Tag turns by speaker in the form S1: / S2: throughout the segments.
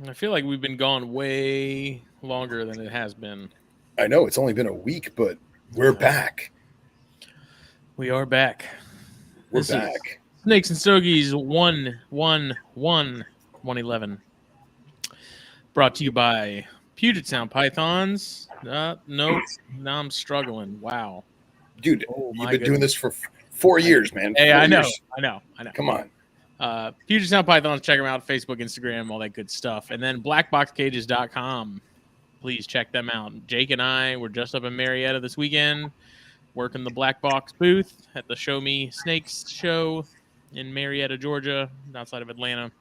S1: I feel like we've been gone way longer than it has been.
S2: I know it's only been a week, but we're back.
S1: We are back.
S2: We're
S1: This
S2: back.
S1: Is Snakes and Stogies 111. Brought to you by Puget Sound Pythons. No, now I'm struggling. Wow.
S2: Dude,
S1: Oh,
S2: you've been doing this for 4 years, man.
S1: Hey,
S2: 4
S1: I know.
S2: years.
S1: I know.
S2: Come on.
S1: Puget Sound Pythons, check them out. Facebook, Instagram, all that good stuff. And then blackboxcages.com. Please check them out. Jake and I were just up in Marietta this weekend, working the Black Box booth at the Show Me Snakes show in Marietta, Georgia, outside of Atlanta.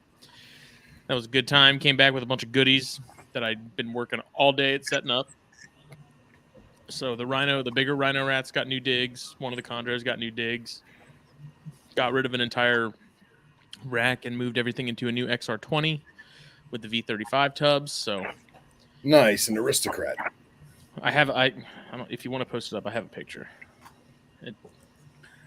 S1: That was a good time. Came back with a bunch of goodies that I'd been working all day at setting up. So the bigger rhino rats got new digs. One of the chondros got new digs. Got rid of an entire rack and moved everything into a new XR20 with the V35 tubs. So
S2: nice, an aristocrat.
S1: I don't, if you want to post it up, I have a picture.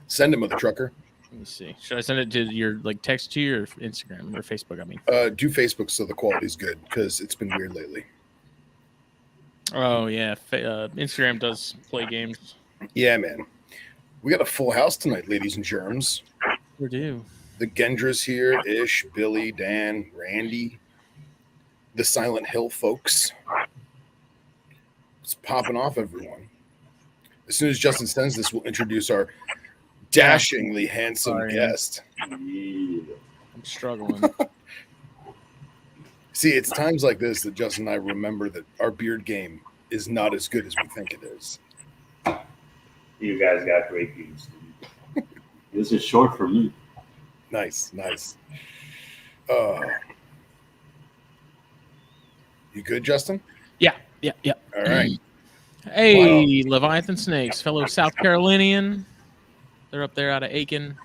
S2: Send him with a trucker.
S1: Let me see. Should I send it to your text to you or Instagram or Facebook? I mean,
S2: do Facebook so the quality's good because it's been weird lately.
S1: Oh yeah, Instagram does play games.
S2: Yeah, man. We got a full house tonight, ladies and germs.
S1: We do.
S2: The Gendra's here, Ish, Billy, Dan, Randy, the Silent Hill folks. It's popping off, everyone. As soon as Justin sends this, we'll introduce our dashingly handsome guest.
S1: I'm struggling.
S2: See, it's times like this that Justin and I remember that our beard game is not as good as we think it is.
S3: You guys got great beards. This is short for me.
S2: Nice. You good, Justin?
S1: Yeah.
S2: All right.
S1: Hey, wow. Leviathan Snakes, fellow South Carolinian. They're up there out of Aiken.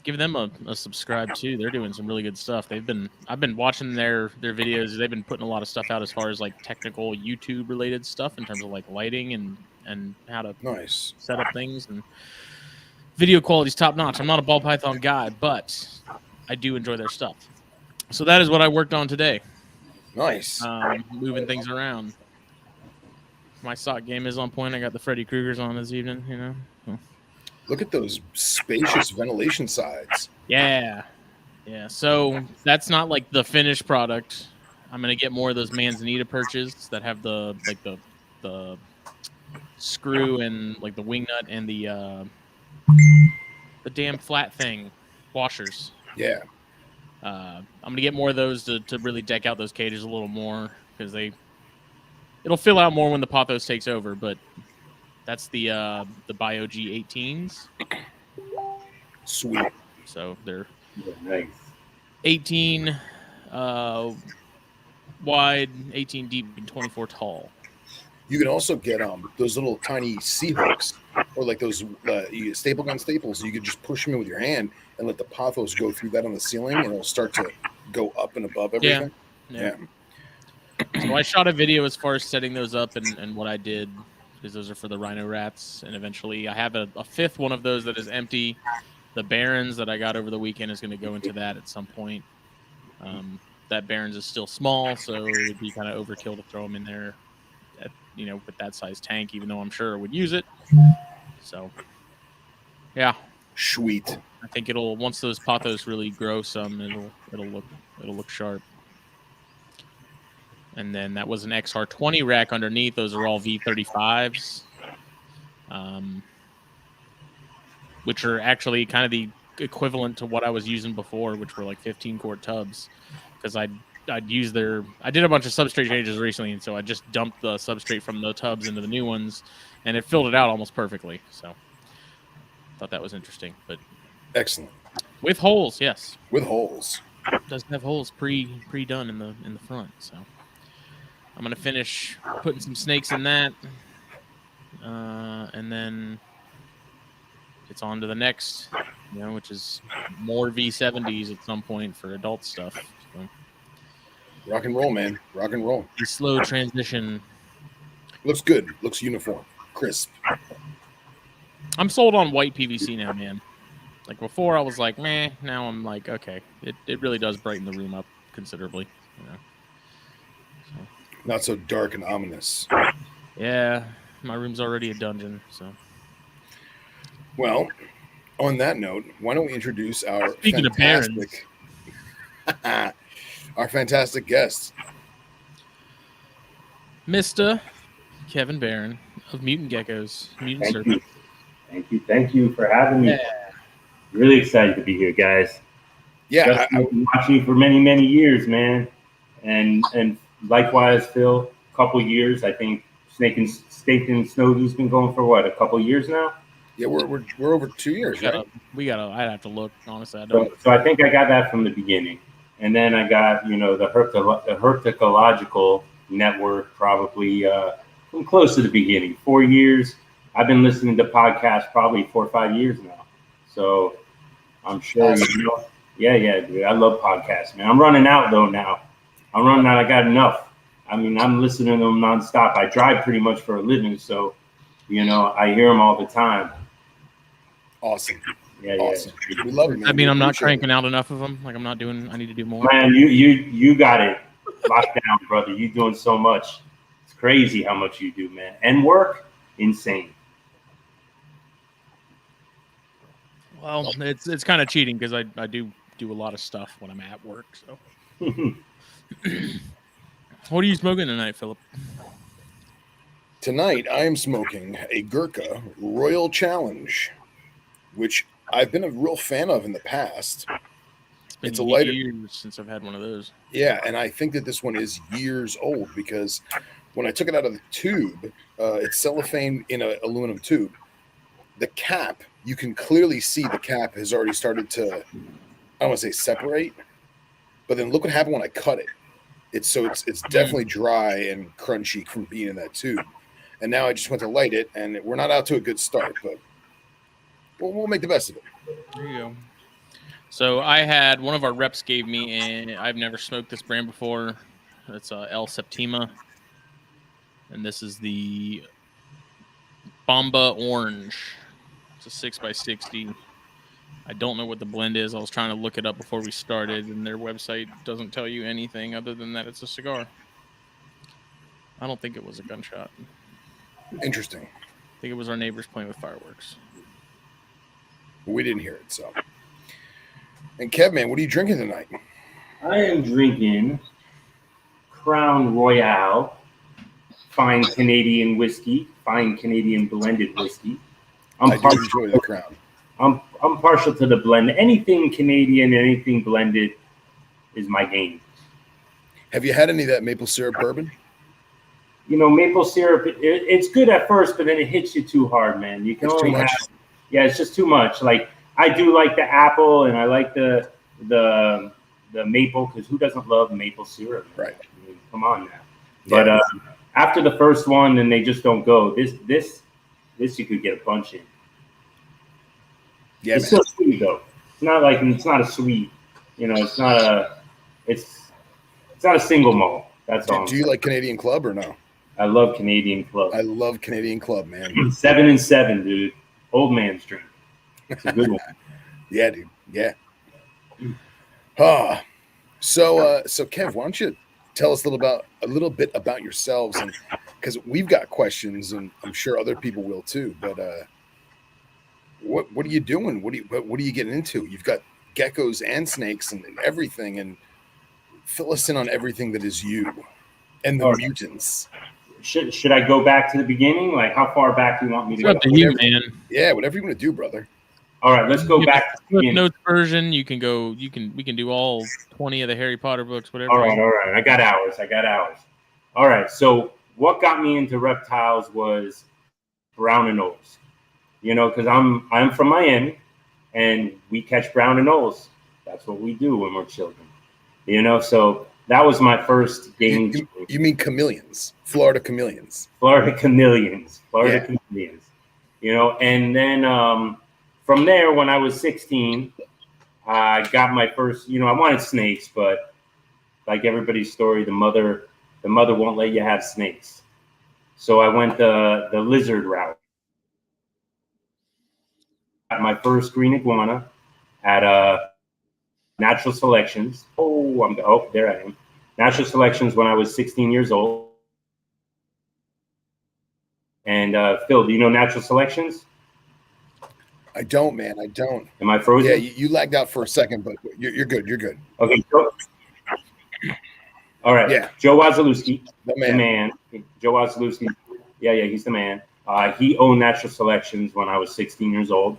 S1: Give them a subscribe too. They're doing some really good stuff. I've been watching their videos. They've been putting a lot of stuff out as far as technical YouTube related stuff in terms of lighting and how to set up things, and video quality's top notch. I'm not a ball python guy, but I do enjoy their stuff. So that is what I worked on today.
S2: Nice.
S1: Moving things around. My sock game is on point. I got the Freddy Kruegers on this evening,
S2: Look at those spacious ventilation sides.
S1: Yeah. So that's not the finished product. I'm gonna get more of those Manzanita perches that have the screw and the wing nut and the damn flat thing washers.
S2: Yeah.
S1: I'm gonna get more of those to really deck out those cages a little more because it'll fill out more when the Pothos takes over, but. That's the Bio G18s.
S2: Sweet.
S1: So they're
S3: nice.
S1: 18 wide, 18 deep, and 24 tall.
S2: You can also get those little tiny C hooks, or those staple gun staples. You could just push them in with your hand and let the Pothos go through that on the ceiling, and it'll start to go up and above everything. Yeah.
S1: So I shot a video as far as setting those up and what I did. Because those are for the rhino rats, and eventually I have a fifth one of those that is empty. The Barons that I got over the weekend is going to go into that at some point. That Barons is still small, so it would be kind of overkill to throw them in there, with that size tank, even though I'm sure I would use it. So, yeah,
S2: sweet.
S1: I think once those Pothos really grow some, it'll look sharp. And then that was an XR20 rack underneath. Those are all V35s, which are actually kind of the equivalent to what I was using before, which were 15-quart tubs. Because I did a bunch of substrate changes recently, and so I just dumped the substrate from the tubs into the new ones, and it filled it out almost perfectly. So I thought that was interesting. But
S2: excellent.
S1: With holes, yes.
S2: With holes.
S1: It doesn't have holes pre-done in the front, so. I'm going to finish putting some snakes in that, and then it's on to the next, which is more V70s at some point for adult stuff. So,
S2: rock and roll, man. Rock and roll.
S1: The slow transition.
S2: Looks good. Looks uniform. Crisp.
S1: I'm sold on white PVC now, man. Before I was meh. Now I'm okay. It really does brighten the room up. considerably. So.
S2: Not so dark and ominous.
S1: Yeah, my room's already a dungeon. So.
S2: Well, on that note, why don't we introduce our
S1: Speaking of
S2: fantastic, our fantastic guest,
S1: Mr. Kevin Barron of Mutant Geckos, Mutant Serpents.
S3: Thank you for having me.
S1: Yeah.
S3: Really excited to be here, guys.
S2: Yeah,
S3: I've been watching you for many years, man, and likewise, Phil. A couple years, I think. Steak and Stogies been going for what, a couple years now?
S2: Yeah, we're over 2 years, right?
S1: I'd have to look. Honestly, I don't.
S3: So I think I got that from the beginning, and then I got the Herpetological Network probably from close to the beginning. 4 years. I've been listening to podcasts probably 4 or 5 years now. So I'm sure you know. Yeah, dude. I love podcasts, man. I'm running out though now. I got enough. I mean, I'm listening to them nonstop. I drive pretty much for a living, so I hear them all the time.
S2: Awesome.
S3: Yeah.
S2: Awesome. We love it, man.
S1: I mean, I'm not cranking out enough of them. Like I need to do more.
S3: Man, you got it locked down, brother. You're doing so much. It's crazy how much you do, man. And work, insane.
S1: Well, it's kind of cheating because I do a lot of stuff when I'm at work. So, what are you smoking tonight, Philip?
S2: Tonight, I am smoking a Gurkha Royal Challenge, which I've been a real fan of in the past.
S1: It's a lighter years since I've had one of those.
S2: Yeah, and I think that this one is years old because when I took it out of the tube, it's cellophane in an aluminum tube. The cap, you can clearly see the cap has already started to, I don't want to say separate, but then look what happened when I cut it. It's definitely dry and crunchy from being in that tube. And now I just went to light it, and we're not out to a good start, but we'll make the best of it.
S1: There you go. So I had one of our reps gave me, and I've never smoked this brand before. It's El Septima, and this is the Bomba Orange. It's a 6x60. I don't know what the blend is. I was trying to look it up before we started, and their website doesn't tell you anything other than that it's a cigar. I don't think it was a gunshot.
S2: Interesting.
S1: I think it was our neighbors playing with fireworks.
S2: We didn't hear it, so. And Kev, man, what are you drinking tonight?
S3: I am drinking Crown Royale, fine Canadian whiskey, fine Canadian blended whiskey.
S2: I do enjoy the Crown.
S3: I'm partial to the blend. Anything Canadian, anything blended is my game.
S2: Have you had any of that maple syrup bourbon?
S3: Maple syrup, it's good at first, but then it hits you too hard, man. You can only have, it's just too much. Like, I do like the apple, and I like the maple, because who doesn't love maple syrup?
S2: Right.
S3: I mean, come on now. But after the first one, then they just don't go. This you could get a bunch in.
S2: Yeah,
S3: it's still sweet though. It's not a sweet. It's not a single malt. That's all.
S2: Do you like Canadian Club or no?
S3: I love Canadian Club.
S2: I love Canadian Club, man.
S3: 7 and 7, dude. Old man's drink. It's a good one.
S2: Yeah, dude. Yeah. So Kev, why don't you tell us a little bit about yourselves, and because we've got questions, and I'm sure other people will too. But what are you doing? What are you getting into? You've got geckos and snakes and everything, and fill us in on everything that is you and the mutants.
S3: Should I go back to the beginning? Like, how far back do you want me to go?
S1: It's up to you, man.
S2: Yeah, whatever you want to do, brother.
S3: All right, let's go back to the beginning.
S1: Notes version. We can do all 20 of the Harry Potter books, whatever.
S3: All right. I got hours. All right. So what got me into reptiles was brown and nose. Because I'm from Miami, and we catch brown and nose. That's what we do when we're children. So that was my first game.
S2: You mean chameleons? Florida chameleons.
S3: Chameleons. And then from there, when I was 16, I got my first. I wanted snakes, but like everybody's story, the mother won't let you have snakes. So I went the lizard route. Got my first green iguana at natural selections. There I am. Natural selections when I was 16 years old. And Phil, do you know natural selections?
S2: I don't, man. I don't.
S3: Am I frozen?
S2: Yeah, you lagged out for a second, but you're good. You're good.
S3: Okay. All right.
S2: Yeah.
S3: Joe Wazalewski,
S2: The
S3: the man. Joe Wazalewski. Yeah, he's the man. He owned natural selections when I was 16 years old.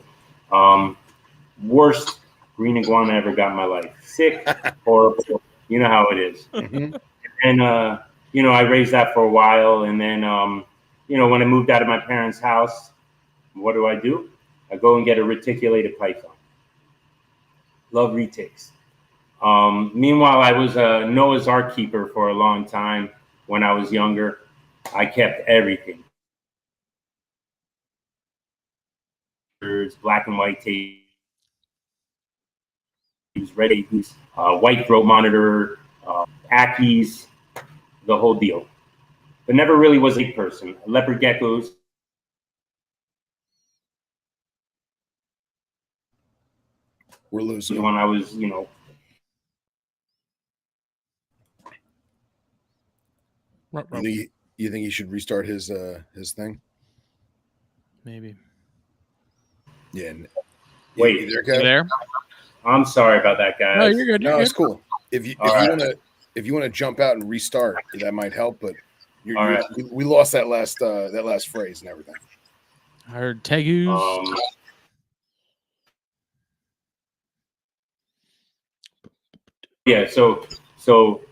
S3: Worst green iguana I ever got in my life. Sick, horrible. You know how it is.
S2: Mm-hmm.
S3: And, I raised that for a while. And then, when I moved out of my parents' house, what do? I go and get a reticulated python. Love retics. Meanwhile, I was a Noah's Ark keeper for a long time when I was younger. I kept everything. Black and white tape, red tapes, white throat monitor, Ackies, the whole deal. But never really was a person. Leopard geckos.
S2: We're losing.
S3: When I was,
S2: You think he should restart his thing?
S1: Maybe.
S2: Yeah.
S3: Wait,
S1: You there?
S3: I'm sorry about that, guys.
S1: No, you're good.
S2: No, it's cool. If you want to jump out and restart, that might help. But we lost that last phrase and everything.
S1: I heard tegus.
S3: Yeah. So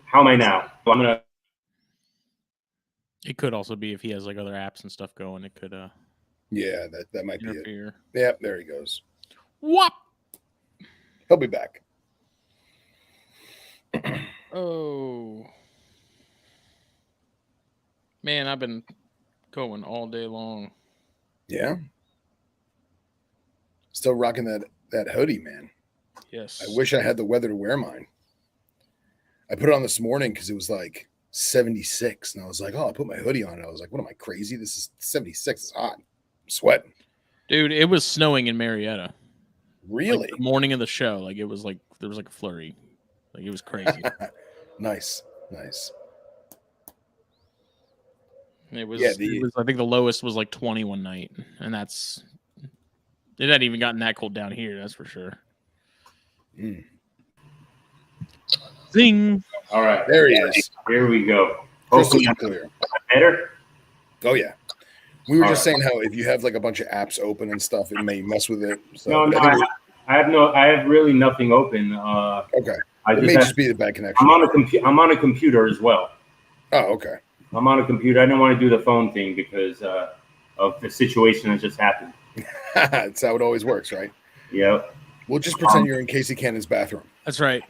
S3: how am I now? I'm gonna.
S1: It could also be if he has like other apps and stuff going. It could.
S2: Yeah, that might be
S1: interfere.
S2: it. Yeah, there he goes.
S1: What?
S2: He'll be back.
S1: Oh. Man, I've been going all day long.
S2: Yeah. Still rocking that hoodie, man.
S1: Yes.
S2: I wish I had the weather to wear mine. I put it on this morning because it was like 76. And I was like, oh, I'll put my hoodie on. And I was like, what am I, crazy? This is 76. It's hot. I'm sweating.
S1: Dude, it was snowing in Marietta.
S2: Really?
S1: Like the morning of the show. Like it was like there was like a flurry. Like it was crazy.
S2: Nice.
S1: It was I think the lowest was like 20 one night. And it hadn't even gotten that cold down here, that's for sure. Zing.
S3: All right.
S2: There he is.
S3: Here we go.
S2: Crystal clear.
S3: Better?
S2: Oh, yeah. We were just saying how if you have like a bunch of apps open and stuff, it may mess with it. So
S3: I have really nothing open.
S2: Okay. It may just be the bad connection.
S3: I'm on a computer as well.
S2: Oh, okay.
S3: I'm on a computer. I don't want to do the phone thing because of the situation that just happened.
S2: That's how it always works, right?
S3: Yep.
S2: We'll just pretend you're in Casey Cannon's bathroom.
S1: That's right.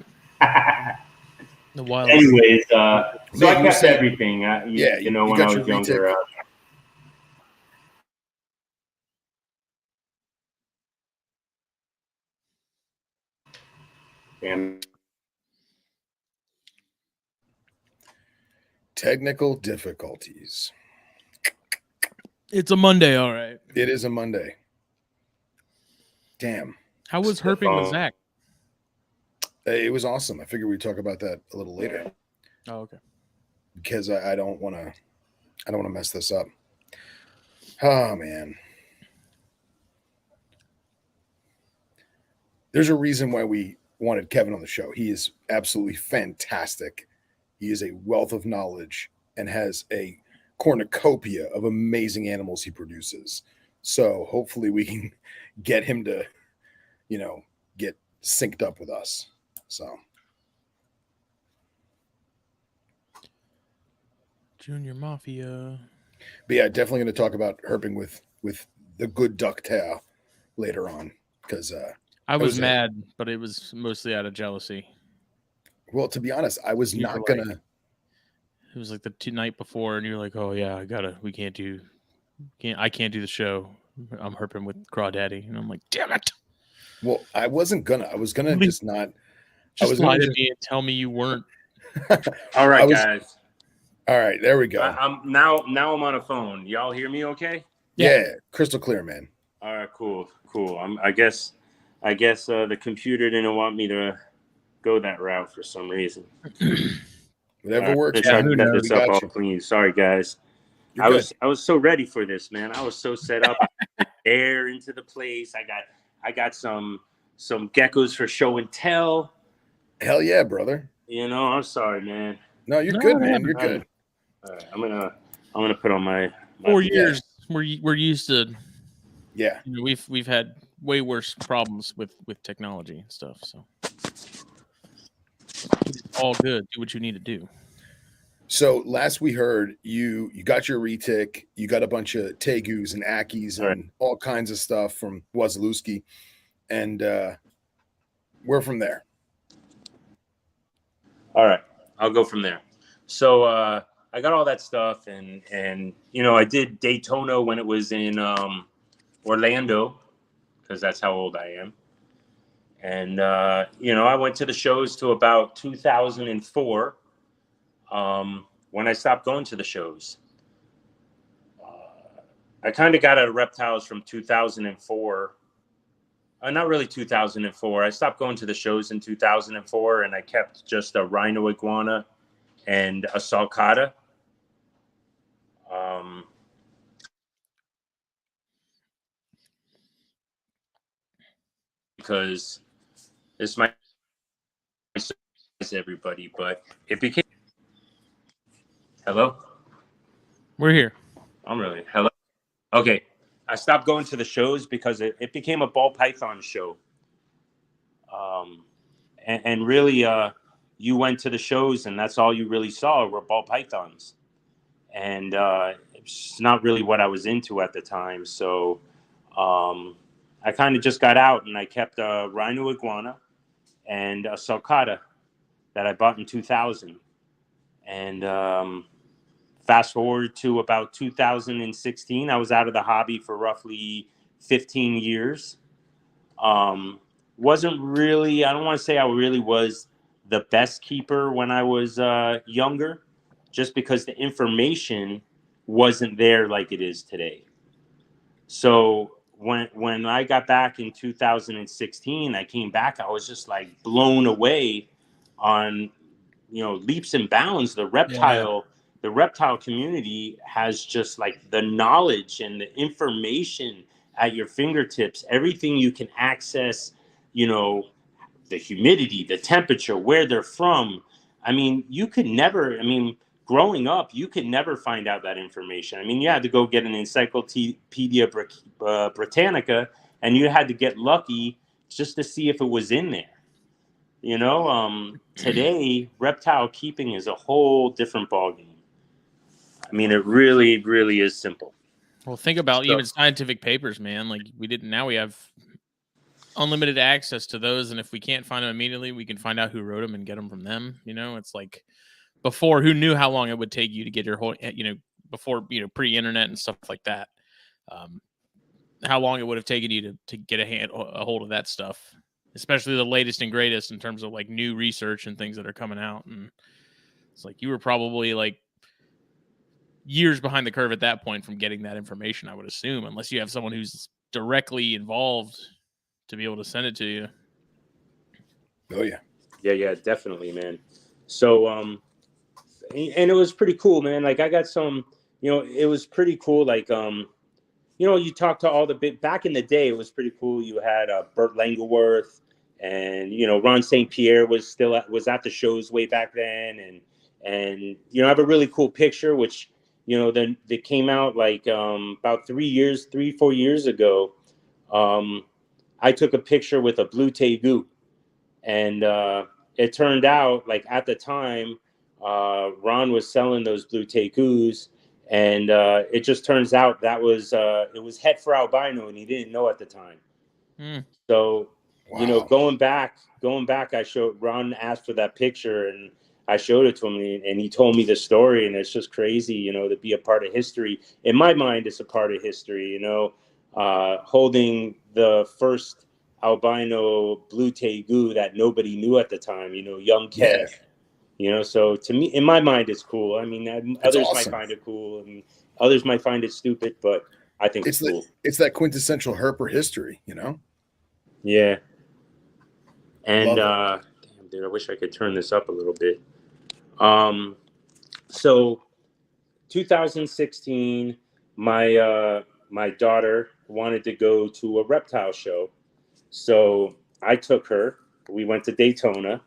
S1: The wild.
S3: Anyways, so I kept everything. When I was younger. Damn.
S2: Technical difficulties.
S1: It's a Monday, all right.
S2: It is a Monday. Damn.
S1: How was herping with Zach?
S2: It was awesome. I figured we'd talk about that a little later.
S1: Oh, okay.
S2: Because I don't want to mess this up. Oh man. There's a reason why we wanted Kevin on the show. He is absolutely fantastic. He is a wealth of knowledge and has a cornucopia of amazing animals he produces. So hopefully we can get him to, get synced up with us. So.
S1: Junior Mafia.
S2: But yeah, definitely going to talk about herping with the good ducktail later on. Because
S1: I was mad, but it was mostly out of jealousy.
S2: Well, to be honest, I was not going to.
S1: It was like the night before, and you're like, "Oh yeah, I can't do the show. I'm herping with Crawdaddy," and I'm like, "Damn it!"
S2: Well, I wasn't gonna. I was gonna just not.
S1: Just lie to me and tell me you weren't.
S3: All right, guys.
S2: All right, there we go.
S3: I'm I'm on a phone. Y'all hear me? Okay?
S2: Yeah, crystal clear, man.
S3: All right, cool. I guess the computer didn't want me to go that route for some reason.
S2: Whatever works.
S3: Try
S1: who
S3: to set
S1: knows?
S3: this
S2: We
S3: up
S2: got
S3: all
S2: you.
S3: clean. Sorry, guys.
S2: You're
S3: I
S2: good.
S3: was so ready for this, man. I was so set up. Air into the place. I got some geckos for show and tell.
S2: Hell yeah, brother.
S3: You know, I'm sorry, man.
S2: No, you're
S1: No,
S2: good,
S1: it
S2: man.
S1: happened.
S2: You're good.
S3: All right, I'm gonna put on my
S1: 4 years. We're used to.
S2: Yeah.
S1: You know, we've had way worse problems with technology and stuff. So it's all good. Do what you need to do.
S2: So last we heard, you got your retic, you got a bunch of tegus and akis and all kinds of stuff from Wazalewski, and we're from there.
S3: All right, I'll go from there. So I got all that stuff, and you know, I did Daytona when it was in Orlando, because that's how old I am. And you know, I went to the shows to about 2004, when I stopped going to the shows. I kind of got out of reptiles from 2004. Not really 2004. I stopped going to the shows in 2004, and I kept just a rhino iguana and a sulcata. Because this might surprise everybody, but it became. Hello?
S1: We're here.
S3: I'm really. Hello? Okay. I stopped going to the shows because it became a ball python show. And really, you went to the shows and that's all you really saw were ball pythons. And it's not really what I was into at the time. So I kind of just got out and I kept a rhino iguana and a sulcata that I bought in 2000. And fast forward to about 2016, I was out of the hobby for roughly 15 years. Wasn't really, I don't want to say I really was the best keeper when I was younger, just because the information wasn't there like it is today. So when I got back in 2016, I came back, I was just like blown away on, you know, leaps and bounds. The reptile community has just like the knowledge and the information at your fingertips, everything you can access, you know, the humidity, the temperature, where they're from. I mean, you could never, I mean, growing up, you could never find out that information. I mean, you had to go get an Encyclopedia Britannica, and you had to get lucky just to see if it was in there. You know, today, reptile keeping is a whole different ballgame. I mean, it really, really is simple.
S1: Well, think about even scientific papers, man. Like now we have unlimited access to those, and if we can't find them immediately, we can find out who wrote them and get them from them. You know, it's like before, who knew how long it would take you to get your whole, you know, before, you know, pre-internet and stuff like that. How long it would have taken you to get a hold of that stuff, especially the latest and greatest in terms of like new research and things that are coming out. And it's like you were probably like years behind the curve at that point from getting that information, I would assume, unless you have someone who's directly involved to be able to send it to you.
S2: Oh yeah.
S3: Yeah, definitely, man. So and it was pretty cool, man. Like I got some, you know, it was pretty cool. Like you know, you talk to all the back in the day, it was pretty cool. You had Burt Langleworth, and you know, Ron St. Pierre was at the shows way back then, and you know, I have a really cool picture which, you know, then they came out like about 3-4 years ago. I took a picture with a blue tegu, and it turned out like at the time Ron was selling those blue tegus, and it just turns out that was it was het for albino, and he didn't know at the time. So you know, going back, I showed Ron asked for that picture, and I showed it to him, and he told me the story, and it's just crazy, you know, to be a part of history. In my mind, it's a part of history, you know, holding the first albino blue tegu that nobody knew at the time, you know, young Kev. Yeah. You know, so to me, in my mind, it's cool. I mean, others might find it cool, and others might find it stupid, but I think it's cool.
S2: It's that quintessential herper history, you know?
S3: Yeah. And Dude, I wish I could turn this up a little bit. So 2016, my daughter wanted to go to a reptile show. So I took her. We went to Daytona.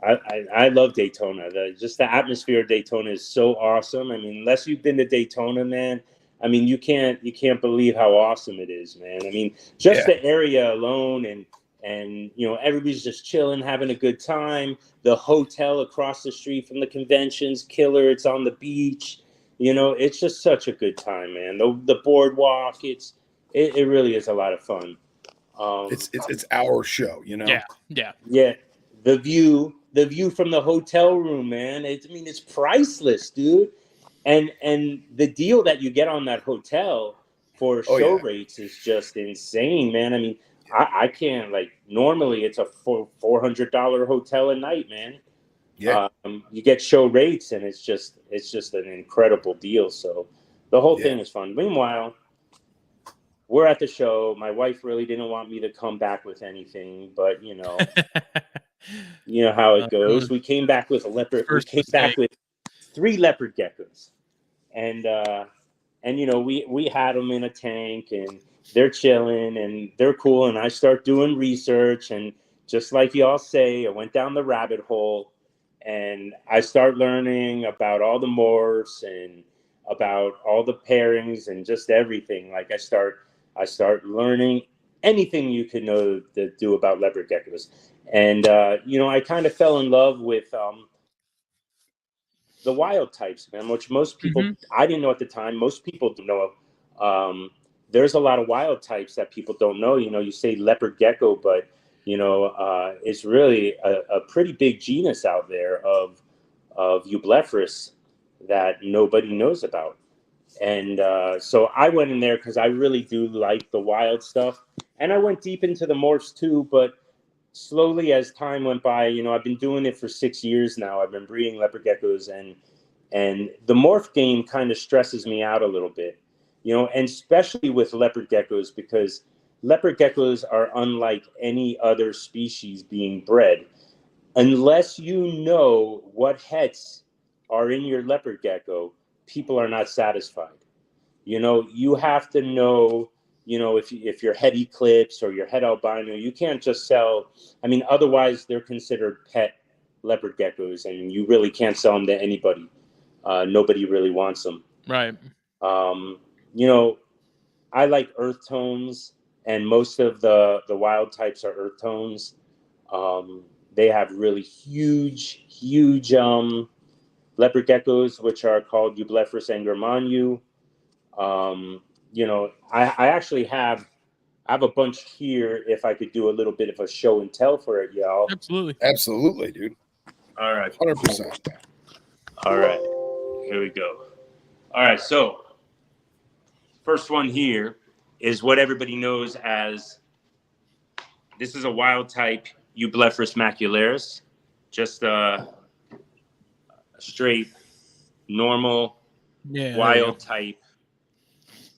S3: I love Daytona. Just the atmosphere of Daytona is so awesome. I mean, unless you've been to Daytona, man, I mean, you can't believe how awesome it is, man. I mean, just the area alone, and you know, everybody's just chilling, having a good time. The hotel across the street from the convention's killer. It's on the beach. You know, it's just such a good time, man. The boardwalk, it really is a lot of fun.
S2: It's our show, you know.
S3: Yeah. The view from the hotel room, man. It's priceless, dude. And the deal that you get on that hotel for show rates is just insane, man. I mean, I can't, like, normally it's a $400 hotel a night, man.
S2: Yeah.
S3: You get show rates, and it's just an incredible deal. So the whole thing is fun. Meanwhile, we're at the show. My wife really didn't want me to come back with anything, but you know how it goes. We came back with a leopard. We came back with 3 leopard geckos, and you know, we had them in a tank, and they're chilling, and they're cool. And I start doing research, and just like y'all say, I went down the rabbit hole, and I start learning about all the morphs and about all the pairings and just everything. Like I start learning anything you could know to do about leopard geckos. And, you know, I kind of fell in love with the wild types, man, which most people, I didn't know at the time. Most people don't know. There's a lot of wild types that people don't know. You know, you say leopard gecko, but, you know, it's really a pretty big genus out there of Eublephrus that nobody knows about. And so I went in there because I really do like the wild stuff. And I went deep into the morphs too, but slowly as time went by, you know, I've been doing it for 6 years now. I've been breeding leopard geckos, and the morph game kind of stresses me out a little bit, you know, and especially with leopard geckos, because leopard geckos are unlike any other species being bred. Unless you know what hets are in your leopard gecko, people are not satisfied. You know, you have to know, you know, if your head eclipse or your head albino, you can't just sell. I mean, otherwise they're considered pet leopard geckos, and you really can't sell them to anybody. Nobody really wants them.
S1: Right.
S3: You know, I like earth tones, and most of the wild types are earth tones. They have really huge leopard geckos, which are called Eublephrus angermanu. You know, I actually have a bunch here. If I could do a little bit of a show and tell for it, y'all.
S2: Absolutely, dude.
S3: All right,
S2: 100%.
S3: All right, here we go. All right, so first one here is what everybody knows as. This is a wild type Eublephrus macularis, just a straight, normal, wild type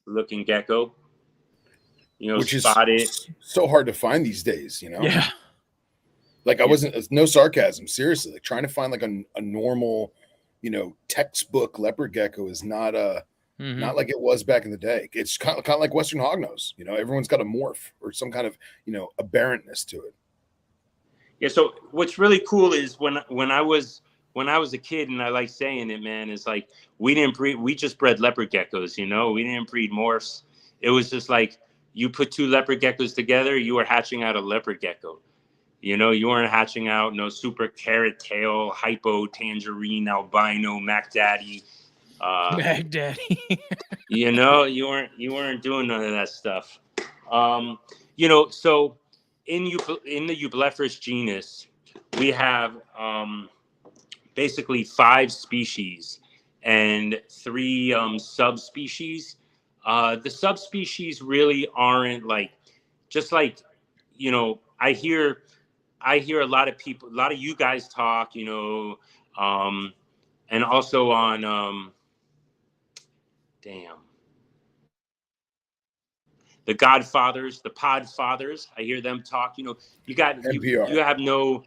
S3: looking gecko. You know,
S2: which
S3: spotted.
S2: is so hard to find these days, you know?
S1: Yeah.
S2: Like I wasn't, no sarcasm, seriously, like trying to find like a normal, you know, textbook leopard gecko is not not like it was back in the day. It's kind of like Western hognose, you know, everyone's got a morph or some kind of, you know, aberrantness to it.
S3: Yeah. So what's really cool is when I was a kid, and I like saying it, man, is like we just bred leopard geckos, you know, we didn't breed morphs. It was just like you put 2 leopard geckos together, you were hatching out a leopard gecko. You know, you weren't hatching out no super carrot tail, hypo, tangerine, albino, Mac Daddy.
S1: Mac Daddy.
S3: You know, you weren't doing none of that stuff. You know, so in the Eublephrus genus, we have basically 5 species and 3 subspecies. The subspecies really aren't like, just like, you know, I hear a lot of people, a lot of you guys talk, you know, and also on, the Godfathers, the Podfathers. I hear them talk. You know, you have no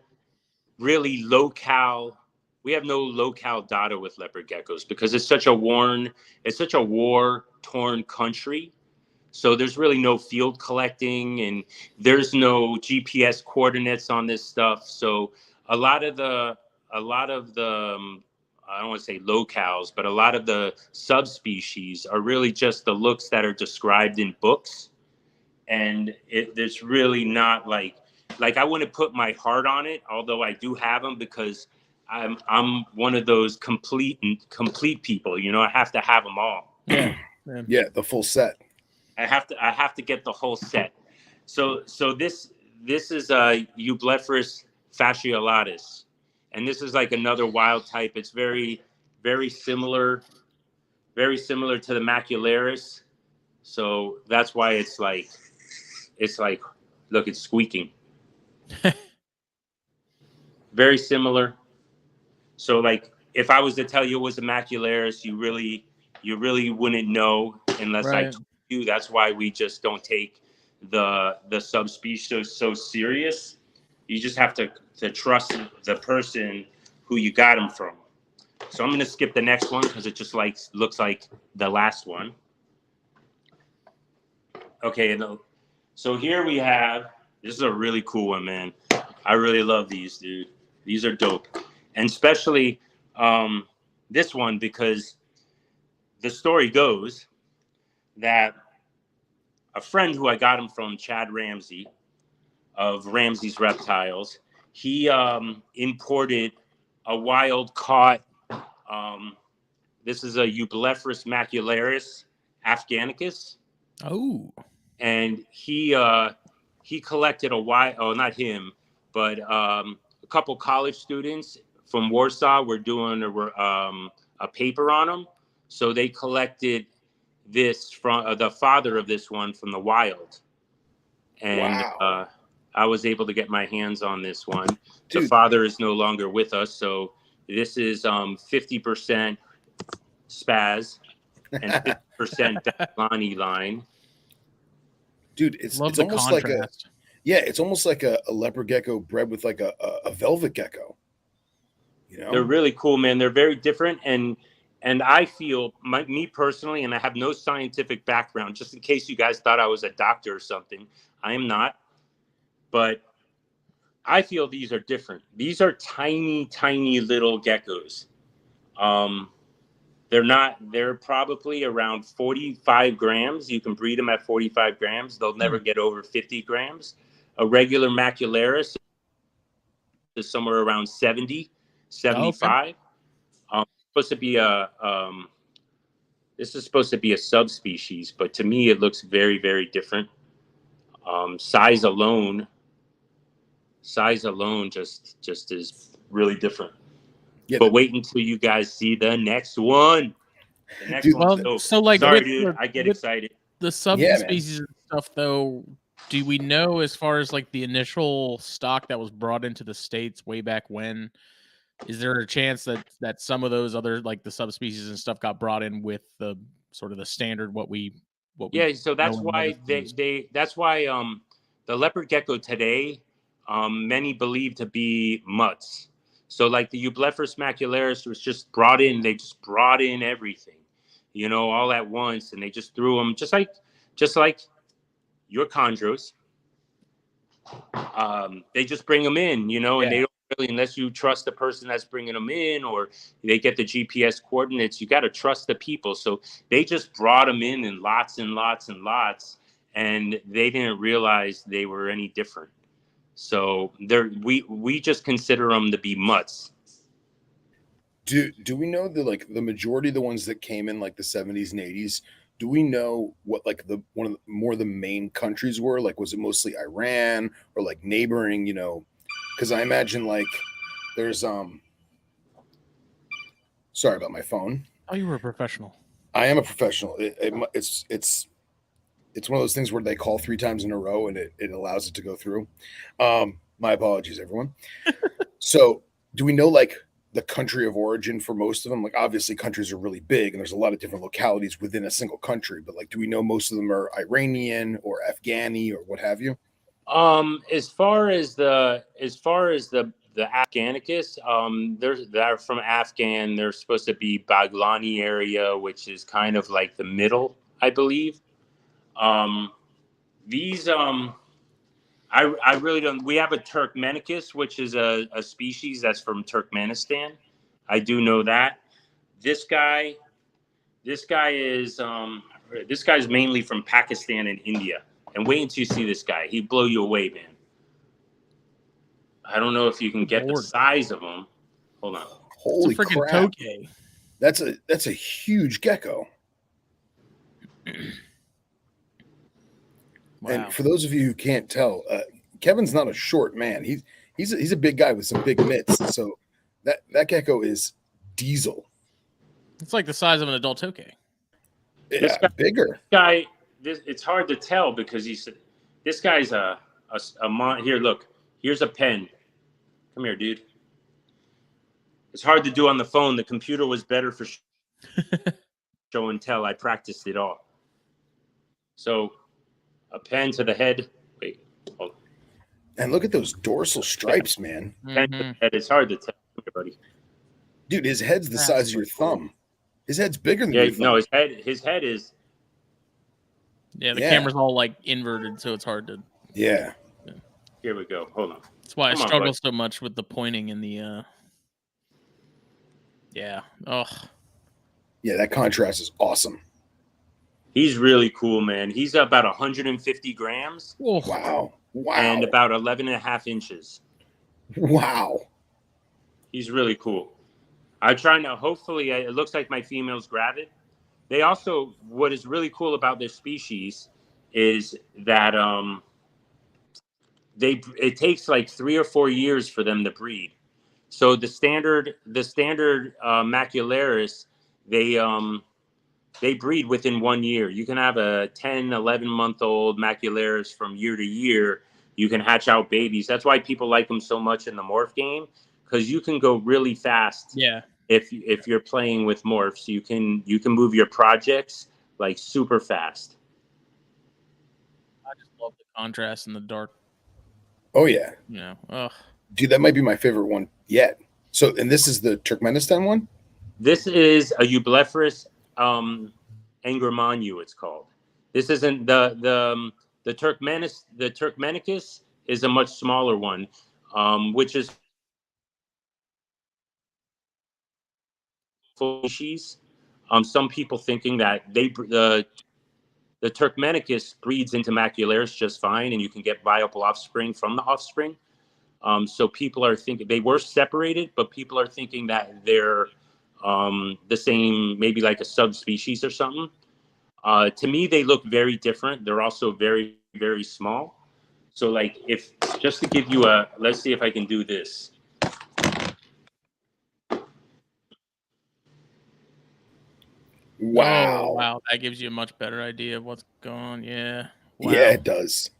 S3: really locale. We have no locale data with leopard geckos because it's such a war-torn country. So there's really no field collecting, and there's no GPS coordinates on this stuff. So a lot of the I don't want to say locales, but a lot of the subspecies are really just the looks that are described in books, and there's really not like I wouldn't put my heart on it, although I do have them because I'm one of those complete people. You know, I have to have them all.
S1: Yeah,
S2: yeah, the full set.
S3: I have to get the whole set. So this is Eublephrus Fasciolatus, and this is like another wild type. It's very, very similar to the Macularis. So that's why it's like look, it's squeaking. Very similar. So like if I was to tell you it was a Macularis, you really wouldn't know unless I told you. That's why we just don't take the subspecies so serious. You just have to trust the person who you got them from. So I'm going to skip the next one because it just looks like the last one. Okay, so here we have, this is a really cool one, man. I really love these, dude. These are dope. And especially this one, because the story goes that a friend who I got him from, Chad Ramsey of Ramsey's Reptiles, he imported a wild caught, this is a Eublephrus macularis afghanicus.
S1: Oh.
S3: And he collected not him, but a couple college students from Warsaw were doing a paper on him. So they collected this from the father of this one from the wild. And
S2: wow.
S3: I was able to get my hands on this one.
S2: Dude.
S3: The father is no longer with us. So this is 50% Spaz and 50% Delaney line.
S2: Dude, it's almost like it's almost like a leopard gecko bred with like a velvet gecko. You know,
S3: they're really cool, man. They're very different, and I feel me personally, and I have no scientific background. Just in case you guys thought I was a doctor or something, I am not. But I feel these are different. These are tiny, tiny little geckos. They're probably around 45 grams. You can breed them at 45 grams. They'll never get over 50 grams. A regular macularis is somewhere around 70, 75. Okay. This is supposed to be a subspecies, but to me it looks very, very different. Size alone just is really different. Yeah, but wait until you guys see the next one. The next one.
S1: So like,
S3: sorry, dude, I get excited.
S1: The subspecies and stuff, though, do we know as far as like the initial stock that was brought into the States way back when? Is there a chance that some of those other like the subspecies and stuff got brought in with the sort of the standard what we
S3: so that's why that's why the leopard gecko today many believe to be mutts. So like the Eublephrus macularis was just brought in. They just brought in everything, you know, all at once, and they just threw them just like your chondros. They just bring them in, you know, and they don't really, unless you trust the person that's bringing them in, or they get the GPS coordinates. You got to trust the people. So they just brought them in lots and lots and lots, and they didn't realize they were any different. So we just consider them to be mutts.
S2: Do we know the majority of the ones that came in like the 70s and 80s? Do we know what like the main countries were? Like, was it mostly Iran or like neighboring? You know, because I imagine like there's Sorry about my phone. Oh,
S1: you were a professional.
S2: I am a professional. It's one of those things where they call 3 times in a row and it allows it to go through. My apologies, everyone. So do we know like the country of origin for most of them? Like obviously countries are really big and there's a lot of different localities within a single country, but like, do we know most of them are Iranian or Afghani or what have you?
S3: As far as the Afghanicus, they're from Afghan. They're supposed to be Baglani area, which is kind of like the middle, I believe. These I really don't. We have a Turkmenicus, which is a species that's from Turkmenistan. I do know that. This guy is this guy's mainly from Pakistan and India. And wait until you see this guy. He'd blow you away, man. I don't know if you can get the size of him. Hold on.
S2: Holy
S1: it's a freaking
S2: crap!
S1: tokay.
S2: That's a huge gecko.
S1: Wow.
S2: And for those of you who can't tell, Kevin's not a short man. He's a big guy with some big mitts. So that gecko is diesel.
S1: It's like the size of an adult tokay.
S2: Yeah, bigger.
S3: It's hard to tell because this guy's a here. Look, here's a pen. Come here, dude. It's hard to do on the phone. The computer was better for show and tell. I practiced it all. So a pen to the head. Wait, hold on.
S2: And look at those dorsal stripes, man.
S3: Pen to the head. It's hard to tell, buddy.
S2: Dude, his head's the size of your thumb. His head's bigger than your thumb.
S3: No, his head is.
S1: Yeah, the camera's all like inverted, so it's hard to.
S2: Yeah.
S3: Here we go. Hold on.
S1: That's why I struggle so much with the pointing and the. Yeah. Oh.
S2: Yeah, that contrast is awesome.
S3: He's really cool, man. He's about 150 grams.
S2: Wow.
S3: And about 11.5 inches.
S2: Wow.
S3: He's really cool. I'm trying to, hopefully, it looks like my females grab it. They also, what is really cool about this species is that it takes like 3 or 4 years for them to breed. So the standard macularis, they breed within 1 year. You can have a 10, 11-month-old macularis from year to year. You can hatch out babies. That's why people like them so much in the morph game, because you can go really fast.
S1: Yeah.
S3: If you're playing with morphs, you can move your projects like super fast.
S1: I just love the contrast in the dark.
S2: Oh yeah.
S1: Yeah. Oh.
S2: Dude, that might be my favorite one yet. So, and this is the Turkmenistan one?
S3: This is a Eublephrus Fasciolatus, it's called. This isn't the Turkmenicus is a much smaller one, which is species. Some people thinking that the Turkmenicus breeds into macularis just fine, and you can get viable offspring from the offspring. So people are thinking they were separated, but people are thinking that they're the same, maybe like a subspecies or something. To me, they look very different. They're also very, very small. So like just to give you let's see if I can do this.
S2: Wow.
S1: Oh, wow. That gives you a much better idea of what's going on. Yeah. Wow.
S2: Yeah, it does.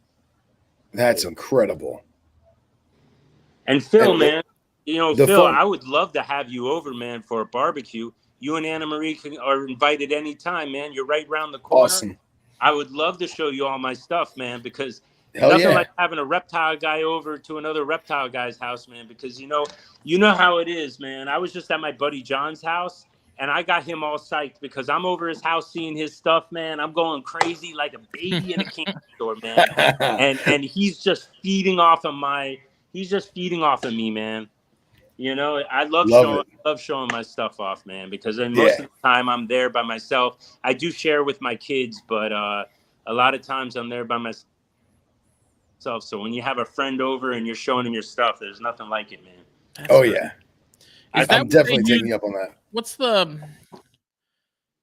S2: That's incredible.
S3: And Phil, man, Phil, I would love to have you over, man, for a barbecue. You and Anna Marie are invited anytime, man. You're right around the corner.
S2: Awesome.
S3: I would love to show you all my stuff, man, because
S2: Hell
S3: nothing
S2: yeah.
S3: like having a reptile guy over to another reptile guy's house, man, because you know how it is, man. I was just at my buddy John's house, and I got him all psyched because I'm over his house seeing his stuff, man. I'm going crazy like a baby in a candy store, man. And he's just feeding off of me, man. You know, I love showing my stuff off, man, because most of the time I'm there by myself. I do share with my kids, but a lot of times I'm there by myself. So when you have a friend over and you're showing them your stuff, there's nothing like it, man.
S2: Yeah. I'm definitely taking you up on that.
S1: What's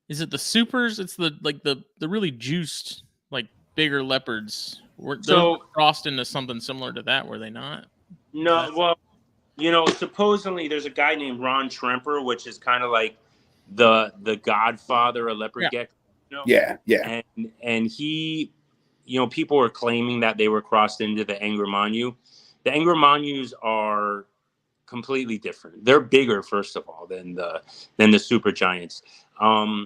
S1: is it the supers? It's the really juiced, like bigger leopards. They're crossed into something similar to that, were they not?
S3: No, well, supposedly there's a guy named Ron Tremper, which is kind of like the godfather of leopard gecko.
S2: Yeah.
S3: And he, people were claiming that they were crossed into the Angormanu. The Angormanus are completely different. They're bigger, first of all, than the super giants. I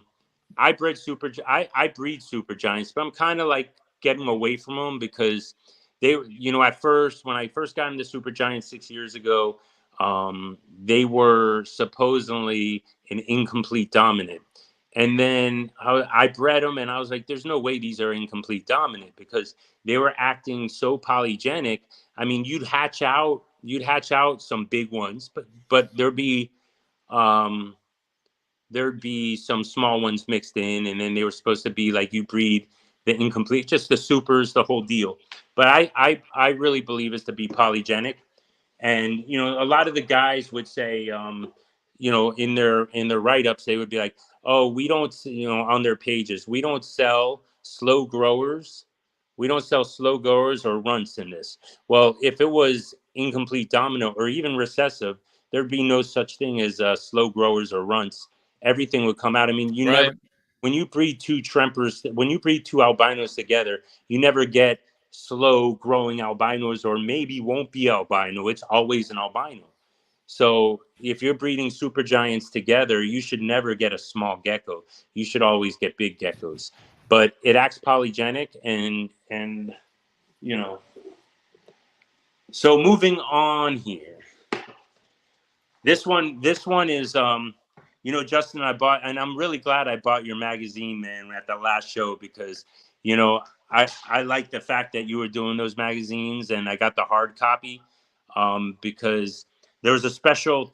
S3: breed super giants, but I'm kind of like getting away from them because they, at first, when I first got into super giants 6 years ago, they were supposedly an incomplete dominant. And then I bred them, and I was like, there's no way these are incomplete dominant, because they were acting so polygenic. I mean, you'd hatch out some big ones, but there'd be some small ones mixed in, and then they were supposed to be like, you breed the incomplete, just the supers, the whole deal. But I really believe it's to be polygenic. And a lot of the guys would say, in their write-ups, they would be like, oh, we don't, on their pages, we don't sell slow growers. We don't sell slow growers or runts in this. Well, if it was incomplete dominant or even recessive, there'd be no such thing as slow growers or runts. Everything would come out. I mean,
S1: Right.
S3: when you breed two trempers, when you breed two albinos together, you never get slow growing albinos, or maybe won't be albino. It's always an albino. So if you're breeding super giants together, you should never get a small gecko. You should always get big geckos. But it acts polygenic, and So moving on here. This one is Justin, I bought, and I'm really glad I bought your magazine, man, at the last show, because I like the fact that you were doing those magazines, and I got the hard copy because there's a special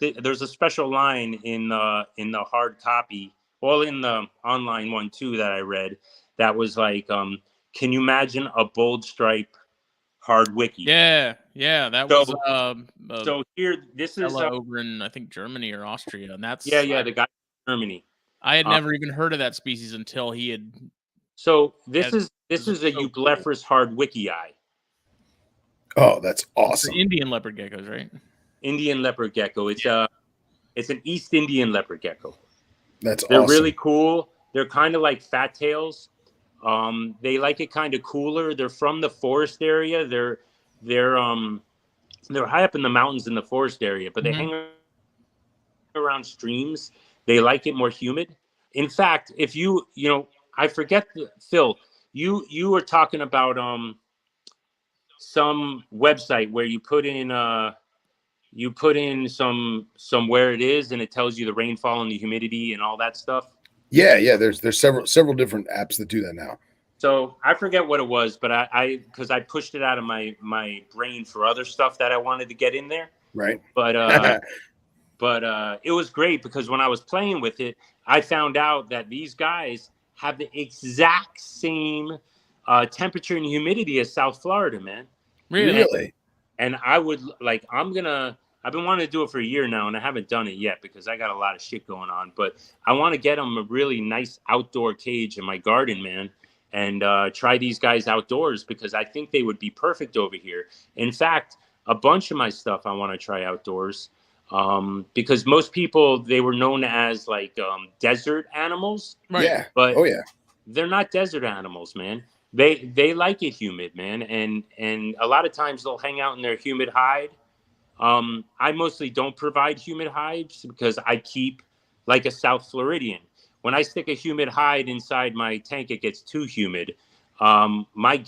S3: line in the hard copy, well, in the online one too, that I read, that was like, can you imagine a bold stripe hard wiki?
S1: Yeah, that was
S3: so here, this is
S1: over in, I think, Germany or Austria, and that's
S3: the guy in Germany.
S1: I had never even heard of that species until he had.
S3: So this is a Eublephrus hard wiki eye.
S2: Oh, that's awesome.
S1: Indian leopard geckos, right?
S3: Indian leopard gecko. It's an East Indian leopard gecko.
S2: They're
S3: awesome. Really cool. They're kind of like fat tails. They like it kind of cooler. They're from the forest area. They're high up in the mountains in the forest area, but they hang around streams. They like it more humid. In fact, if I forget, Phil, you were talking about some website where you put in some where it is, and it tells you the rainfall and the humidity and all that stuff.
S2: Yeah. There's several different apps that do that now.
S3: So I forget what it was, but because I pushed it out of my brain for other stuff that I wanted to get in there.
S2: Right.
S3: But it was great, because when I was playing with it, I found out that these guys have the exact same temperature and humidity as South Florida, man.
S2: Really?
S3: And I've been wanting to do it for a year now, and I haven't done it yet because I got a lot of shit going on. But I want to get them a really nice outdoor cage in my garden, man, and try these guys outdoors, because I think they would be perfect over here. In fact, a bunch of my stuff I want to try outdoors, because most people, they were known as like desert animals.
S2: Right. Yeah.
S3: But they're not desert animals, man. They like it humid, man, and a lot of times they'll hang out in their humid hide. I mostly don't provide humid hides because I keep like a South Floridian. When I stick a humid hide inside my tank, it gets too humid. My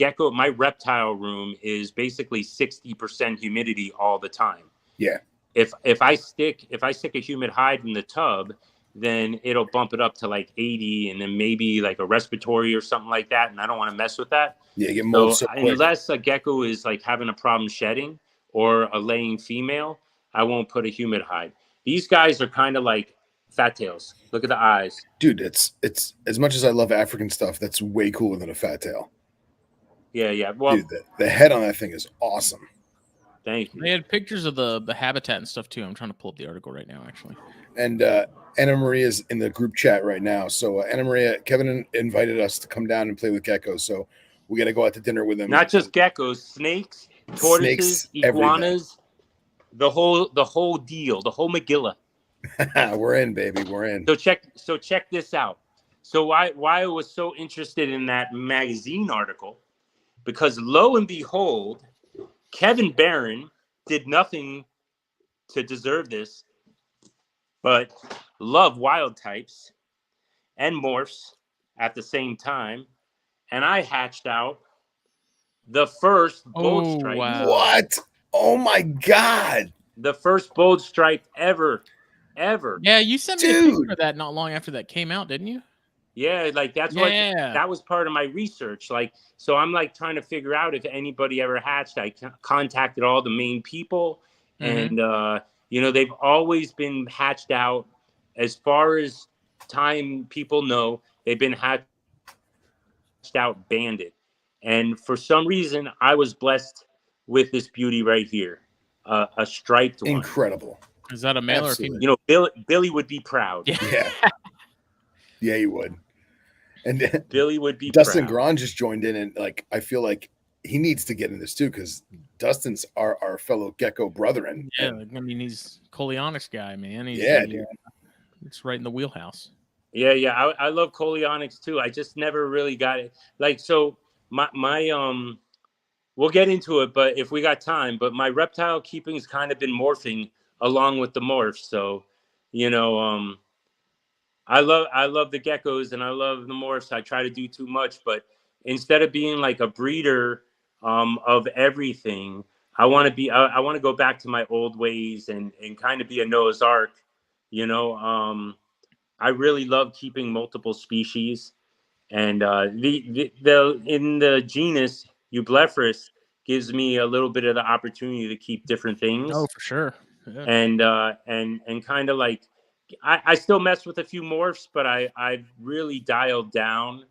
S3: reptile room is basically 60% humidity all the time.
S2: Yeah.
S3: If I stick a humid hide in the tub, then it'll bump it up to like 80, and then maybe like a respiratory or something like that. And I don't want to mess with that.
S2: Yeah, you get mold so quick.
S3: Unless a gecko is like having a problem shedding, or a laying female, I won't put a humid hide. These guys are kind of like fat tails. Look at the eyes.
S2: Dude, it's as much as I love African stuff, that's way cooler than a fat tail.
S3: Yeah. Well,
S2: dude, the head on that thing is awesome.
S3: Thank you.
S1: They had pictures of the habitat and stuff too. I'm trying to pull up the article right now, actually.
S2: And Anna Maria's in the group chat right now. So Anna Maria, Kevin invited us to come down and play with geckos. So we got to go out to dinner with them.
S3: Not just geckos, snakes, tortoises, iguanas, the whole deal, the whole Megillah.
S2: We're in, baby. We're in.
S3: So check this out. So why I was so interested in that magazine article, because lo and behold, Kevin Barron did nothing to deserve this, but love wild types and morphs at the same time, and I hatched out the first bold stripe.
S2: Wow. What? Oh my God!
S3: the first bold stripe ever.
S1: Yeah, you sent me a picture of that not long after that came out, didn't you?
S3: Yeah, like that was part of my research. Like, so I'm like trying to figure out if anybody ever hatched. I contacted all the main people, and they've always been hatched out. As far as time people know, they've been hatched out banded. And for some reason, I was blessed with this beauty right here, a striped one.
S2: Incredible.
S1: Is that a male or female?
S3: You know, Billy would be proud.
S2: Yeah. Yeah, you would. And
S3: Billy would be
S2: Dustin
S3: proud.
S2: Gron just joined in, and like I feel like he needs to get in this too, because Dustin's our fellow gecko brethren.
S1: Yeah, I mean he's Coleonyx guy, man. He's
S2: dude.
S1: It's right in the wheelhouse.
S3: Yeah, I love Coleonyx too. I just never really got it. Like, so my we'll get into it, but if we got time, but my reptile keeping's kind of been morphing along with the morphs. So, I love the geckos and I love the morphs. I try to do too much, but instead of being like a breeder of everything, I want to go back to my old ways and kind of be a Noah's Ark. I really love keeping multiple species, and the in the genus Eublephrus gives me a little bit of the opportunity to keep different things.
S1: Oh, for sure. Yeah.
S3: And kind of like I still mess with a few morphs, but I've really dialed down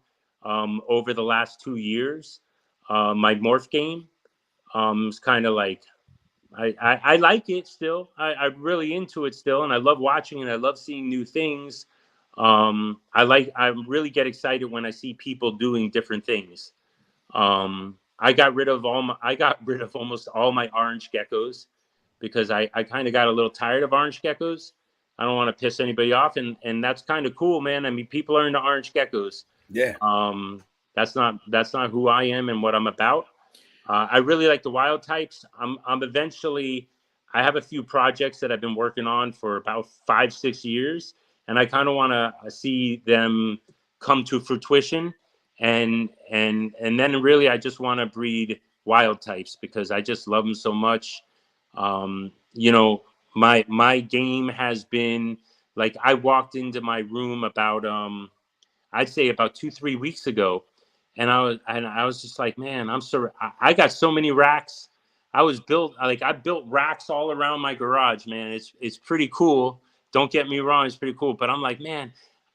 S3: over the last 2 years. My morph game is kind of like I like it still. I'm really into it still, and I love watching and I love seeing new things. I really get excited when I see people doing different things. I got rid of almost all my orange geckos because I kind of got a little tired of orange geckos. I don't want to piss anybody off, and that's kind of cool, man. I mean, people are into orange geckos.
S2: Yeah.
S3: That's not who I am and what I'm about. I really like the wild types. I have a few projects that I've been working on for about 5-6 years, and I kind of want to see them come to fruition. And then really, I just want to breed wild types because I just love them so much. My game has been like, I walked into my room about I'd say about 2-3 weeks ago, and I was just like, man, I got so many racks. I built racks all around my garage, man. It's pretty cool. Don't get me wrong, it's pretty cool. But I'm like, man,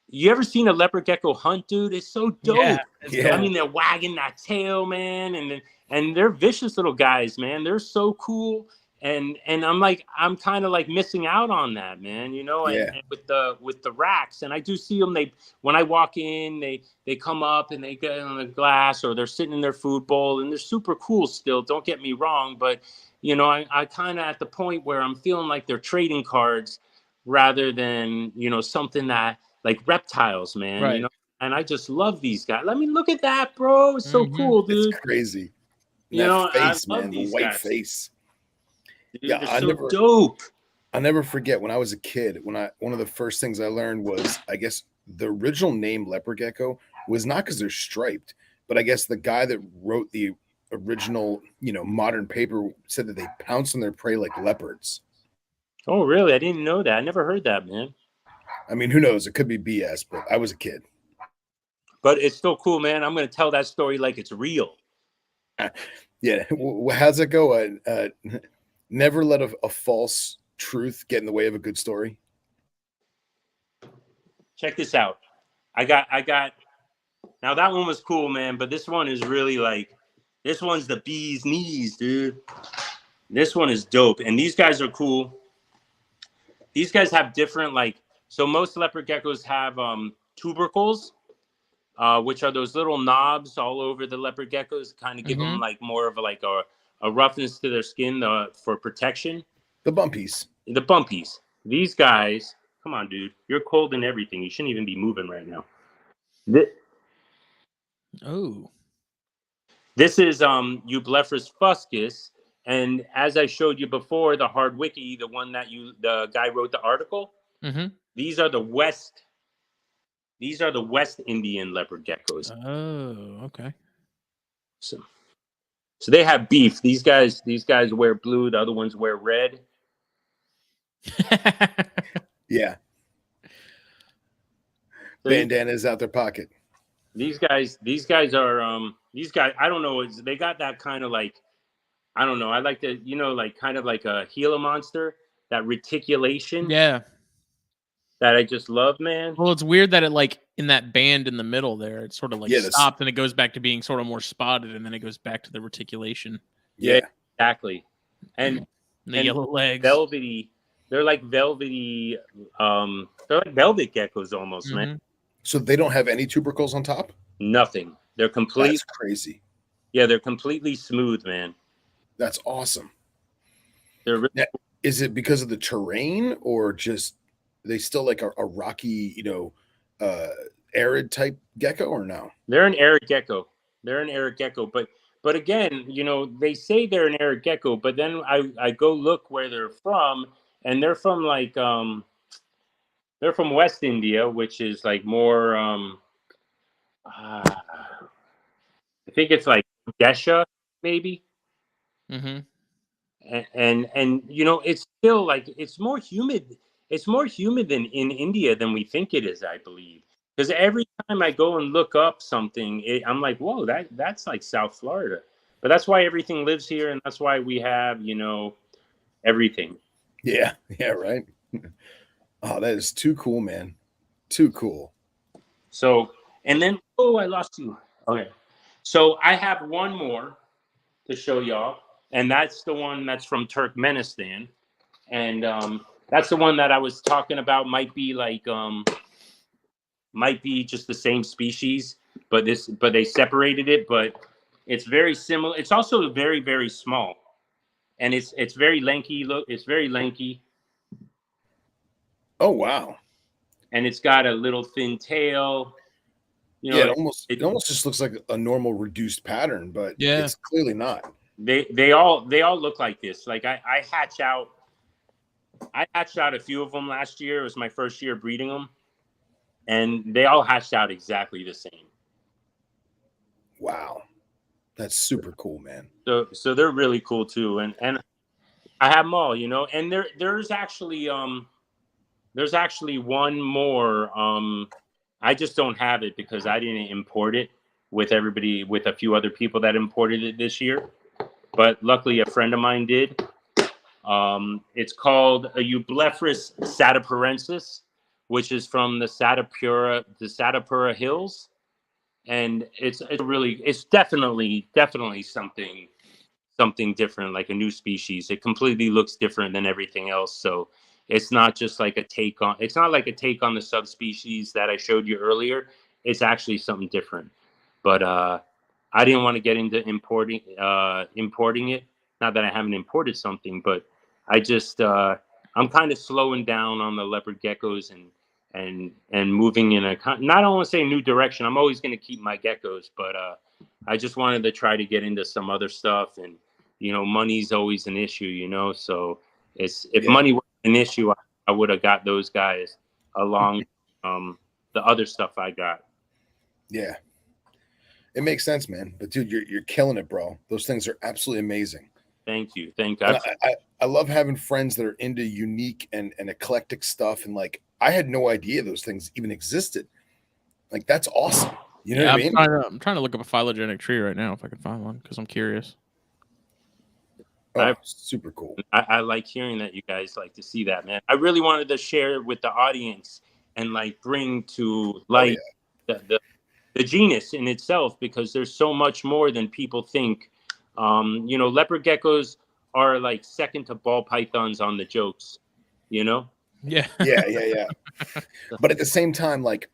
S3: you ever seen a leopard gecko hunt, dude? It's so dope.
S2: Yeah.
S3: I mean, they're wagging that tail, man, and they're vicious little guys, man. They're so cool. And I'm kind of like missing out on that, man, and with the racks. And I do see them, when I walk in, they come up and they get on the glass, or they're sitting in their food bowl, and they're super cool still, don't get me wrong. But, I kind of at the point where I'm feeling like they're trading cards rather than, something that like reptiles, man,
S1: right.
S3: And I just love these guys. I mean, look at that, bro. It's so cool, dude.
S2: It's crazy.
S3: Face,
S2: I love
S3: man,
S2: the white guys. Face.
S3: Dude, yeah, dope.
S2: I'll never forget when I was a kid, one of the first things I learned was, I guess the original name leopard gecko was not because they're striped, but I guess the guy that wrote the original, modern paper said that they pounce on their prey like leopards.
S3: Oh, really? I didn't know that. I never heard that, man.
S2: I mean, who knows? It could be BS, but I was a kid.
S3: But it's still cool, man. I'm going to tell that story like it's real.
S2: Yeah. How's it go? Never let a false truth get in the way of a good story.
S3: Check this out. I got. Now that one was cool, man. But this one is really this one's the bee's knees, dude. This one is dope, and these guys are cool. These guys have different so most leopard geckos have tubercles, which are those little knobs all over the leopard geckos, kind of give them more of a roughness to their skin for protection.
S2: The bumpies.
S3: These guys, come on, dude. You're cold and everything. You shouldn't even be moving right now. This is Eublephrus Fasciolatus, and as I showed you before, the hard wiki, the one that the guy wrote the article. These are the West Indian leopard geckos.
S1: Oh, okay.
S3: So they have beef. These guys wear blue. The other ones wear red.
S2: Yeah.
S3: So
S2: Bandanas out their pocket.
S3: These guys are I don't know, they got that kind of like, I don't know, I like to, like kind of like a Gila monster, that reticulation.
S1: Yeah.
S3: That I just love, man.
S1: Well, it's weird that it like in that band in the middle there, it sort of like stopped and it goes back to being sort of more spotted, and then it goes back to the reticulation.
S3: Yeah, exactly. And
S1: the yellow legs,
S3: velvety. They're like velvety. They're like velvet geckos almost, man.
S2: So they don't have any tubercles on top?
S3: Nothing. They're completely.
S2: That's crazy.
S3: Yeah, they're completely smooth, man.
S2: That's awesome.
S3: They're really
S2: now, is it because of the terrain, or just they still like a rocky, arid type gecko, or no?
S3: They're an arid gecko. But again, they say they're an arid gecko, but then I go look where they're from, and they're from like they're from West India, which is like more I think it's like Desha, maybe.
S1: Mm-hmm.
S3: And it's still like it's more humid. It's more humid than in India than we think it is, I believe. Because every time I go and look up something, I'm like, whoa, that's like South Florida. But that's why everything lives here, and that's why we have, everything.
S2: Yeah, right. Oh, that is too cool, man. Too cool.
S3: So, and then, I lost you. Okay. So I have one more to show y'all, and that's the one that's from Turkmenistan. And that's the one that I was talking about. Might be just the same species, but they separated it. But it's very similar. It's also very, very small, and it's very lanky. Look, it's very lanky.
S2: Oh wow!
S3: And it's got a little thin tail.
S2: It almost just looks like a normal reduced pattern, but it's clearly not.
S3: They all look like this. Like I hatched out a few of them last year. It was my first year breeding them, and they all hatched out exactly the same.
S2: Wow, that's super cool, man.
S3: So they're really cool too, and I have them all, and there's actually one more. I just don't have it because I didn't import it with a few other people that imported it this year. But luckily a friend of mine did. It's called a Eublephrus Fasciolatus, which is from the Satapura Hills. And it's definitely something different, like a new species. It completely looks different than everything else. So it's not just like it's not like a take on the subspecies that I showed you earlier. It's actually something different. But I didn't want to get into importing it. Not that I haven't imported something, but I just I'm kind of slowing down on the leopard geckos and moving in I don't want to say new direction. I'm always going to keep my geckos, but I just wanted to try to get into some other stuff, and money's always an issue, so if money was an issue, I would have got those guys along the other stuff I got.
S2: Yeah, it makes sense, man. But dude, you're killing it, bro. Those things are absolutely amazing.
S3: Thank you.
S2: I love having friends that are into unique and eclectic stuff, and like I had no idea those things even existed. Like that's awesome. You know what I mean?
S1: I'm trying to look up a phylogenetic tree right now if I can find one because I'm curious.
S2: Oh, super cool.
S3: I like hearing that you guys like to see that, man. I really wanted to share with the audience and like bring to light the genus in itself, because there's so much more than people think. Leopard geckos are like second to ball pythons on the jokes,
S1: Yeah.
S2: Yeah. But at the same time, like,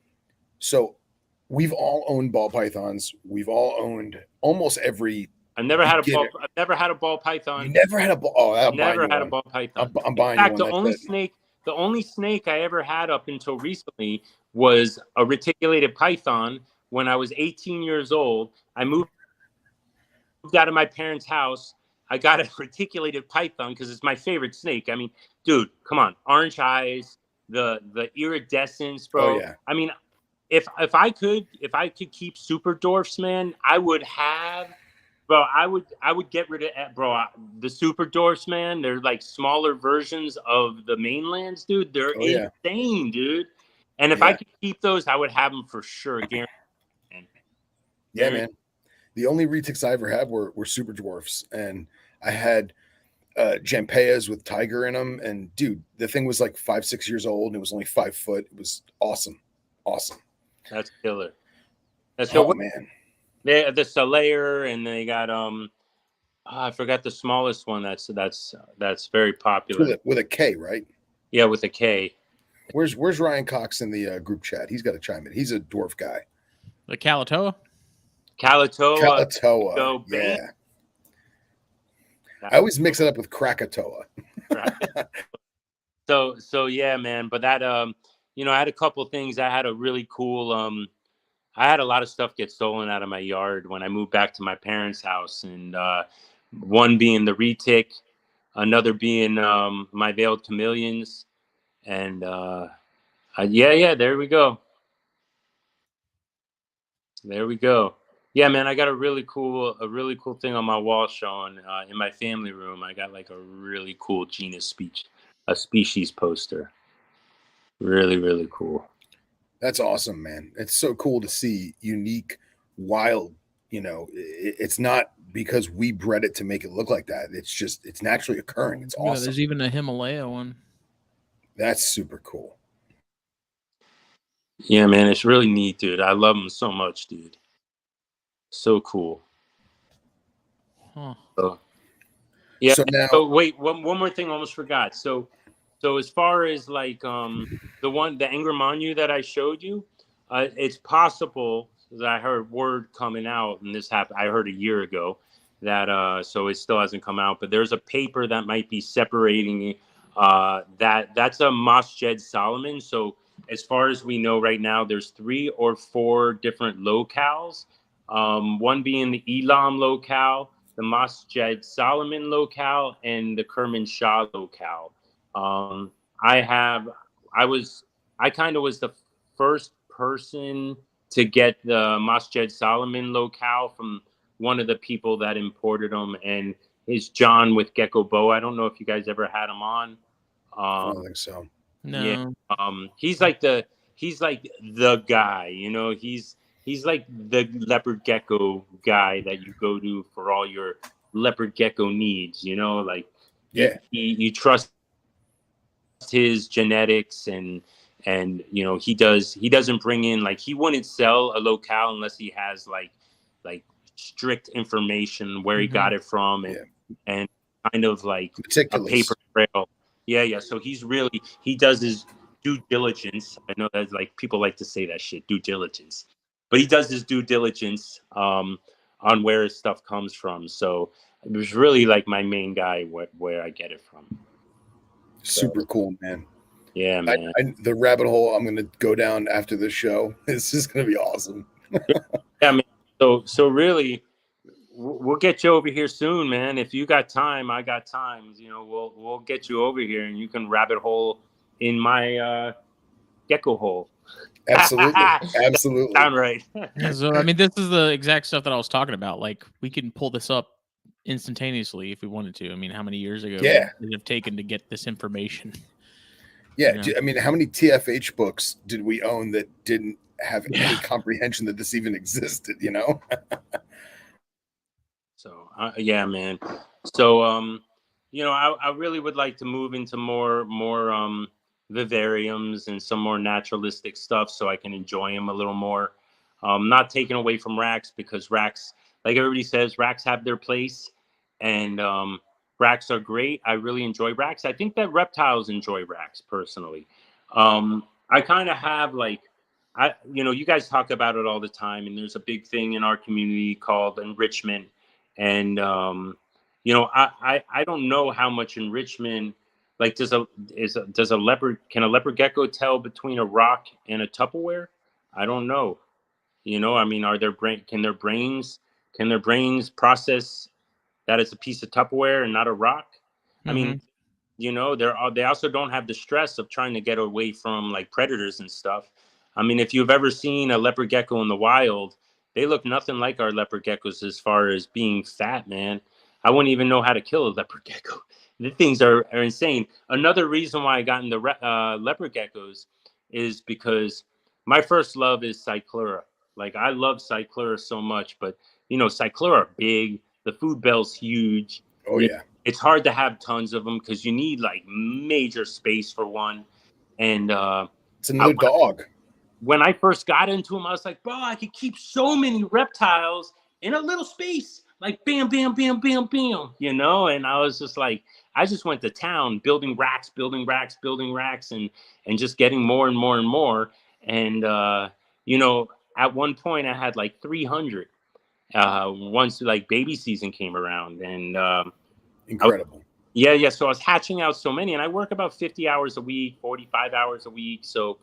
S2: so we've all owned ball pythons. We've all owned almost every.
S3: I've never had a ball python.
S2: You never had a ball. Oh,
S3: I've never had a ball python.
S2: I'm buying
S3: in fact,
S2: you one.
S3: the only snake I ever had up until recently was a reticulated python. When I was 18 years old, I moved out of my parents' house. I got a reticulated python because it's my favorite snake. I mean, dude, come on, orange eyes, the iridescence, bro.
S2: Oh, yeah.
S3: I mean, if I could keep super dwarfs, man, I would have bro, I would get rid of, bro, the super dwarfs, man. They're like smaller versions of the mainlands, dude. They're insane, dude. And if I could keep those, I would have them for sure, guaranteed.
S2: Yeah, man. The only retics I ever had were super dwarfs, and I had Jampayas with tiger in them. And dude, the thing was like 5-6 years old, and it was only 5 foot. It was awesome.
S3: That's killer. That's
S2: oh man.
S3: They the Solaire, and they got I forgot the smallest one. That's very popular.
S2: With a K, right?
S3: Yeah, with a K.
S2: Where's Ryan Cox in the group chat? He's got to chime in. He's a dwarf guy.
S1: The Kalatoa.
S3: Kalatoa.
S2: Yeah. I always mix it up with Krakatoa.
S3: So yeah, man. But that I had a couple things. I had a really cool I had a lot of stuff get stolen out of my yard when I moved back to my parents' house, and one being the retic, another being my veiled chameleons, and there we go. Yeah, man, I got a really cool thing on my wall showing in my family room. I got like a really cool species poster. Really, really cool.
S2: That's awesome, man. It's so cool to see unique, wild, it's not because we bred it to make it look like that. It's naturally occurring. It's awesome.
S1: There's even a Himalaya one.
S2: That's super cool.
S3: Yeah, man, it's really neat, dude. I love them so much, dude. So cool.
S1: Huh.
S3: Yeah.
S2: So now,
S3: wait, one more thing I almost forgot. So as far as like the Angramanu that I showed you, it's possible that I heard word coming out, and this happened. I heard a year ago that so it still hasn't come out, but there's a paper that might be separating that's a Moss-Jed Solomon. So as far as we know right now, there's 3 or 4 different locales. One being the Elam locale, the Moss-Jed Solomon locale, and the Kerman Shah locale. I kind of was the first person to get the Moss-Jed Solomon locale from one of the people that imported them, and is John with Gecko Bow. I don't know if you guys ever had him on.
S2: I don't think so.
S1: No.
S3: Yeah. He's like the guy, he's like the leopard gecko guy that you go to for all your leopard gecko needs, like you trust his genetics, and he doesn't bring in, like, he wouldn't sell a locale unless he has like strict information where he got it from, and kind of like
S2: meticulous.
S3: A paper trail. Yeah. So he does his due diligence. I know that like people like to say that shit, due diligence, but he does his due diligence on where his stuff comes from. So it was really like my main guy where I get it from.
S2: Super cool, man.
S3: Yeah, man.
S2: The rabbit hole I'm going to go down after this show. It's just going to be awesome.
S3: Yeah, man. So really, we'll get you over here soon, man. If you got time, I got time. We'll get you over here, and you can rabbit hole in my gecko hole.
S2: Absolutely.
S3: Sound right.
S1: So I mean, this is the exact stuff that I was talking about. Like, we can pull this up instantaneously if we wanted to. I mean, how many years ago would it have taken to get this information?
S2: Yeah, I mean, how many TFH books did we own that didn't have any comprehension that this even existed?
S3: So yeah, man. So I really would like to move into more vivariums and some more naturalistic stuff, so I can enjoy them a little more. Not taking away from racks, because racks, like everybody says, racks have their place, and racks are great. I really enjoy racks. I think that reptiles enjoy racks personally. I kind of have like, you guys talk about it all the time, and there's a big thing in our community called enrichment. And, I don't know how much enrichment, like, can a leopard gecko tell between a rock and a Tupperware? I don't know. I mean, can their brains process that it's a piece of Tupperware and not a rock? Mm-hmm. I mean, they also don't have the stress of trying to get away from like predators and stuff. I mean, if you've ever seen a leopard gecko in the wild, they look nothing like our leopard geckos as far as being fat, man. I wouldn't even know how to kill a leopard gecko. The things are insane. Another reason why I got into leopard geckos is because my first love is Cyclura. Like, I love Cyclura so much, but Cyclura are big. The food bell's huge.
S2: Oh yeah,
S3: it's hard to have tons of them because you need like major space for one. And
S2: it's another dog.
S3: When I first got into them, I was like, bro, I could keep so many reptiles in a little space, like bam, bam, bam, bam, bam, And I was just like, I just went to town building racks, and just getting more and more and more. And at one point I had like 300. Once like baby season came around, and
S2: incredible.
S3: So I was hatching out so many, and I work about 50 hours a week, 45 hours a week. So,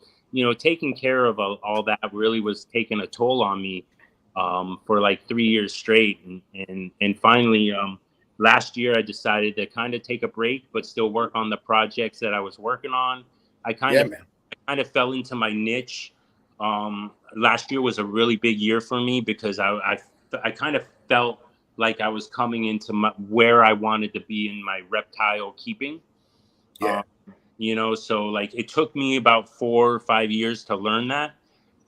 S3: taking care of all that really was taking a toll on me for like 3 years straight. And finally, last year, I decided to kind of take a break, but still work on the projects that I was working on. I kind of fell into my niche. Last year was a really big year for me because I kind of felt like I was coming into where I wanted to be in my reptile keeping.
S2: Yeah.
S3: So like it took me about 4 or 5 years to learn that.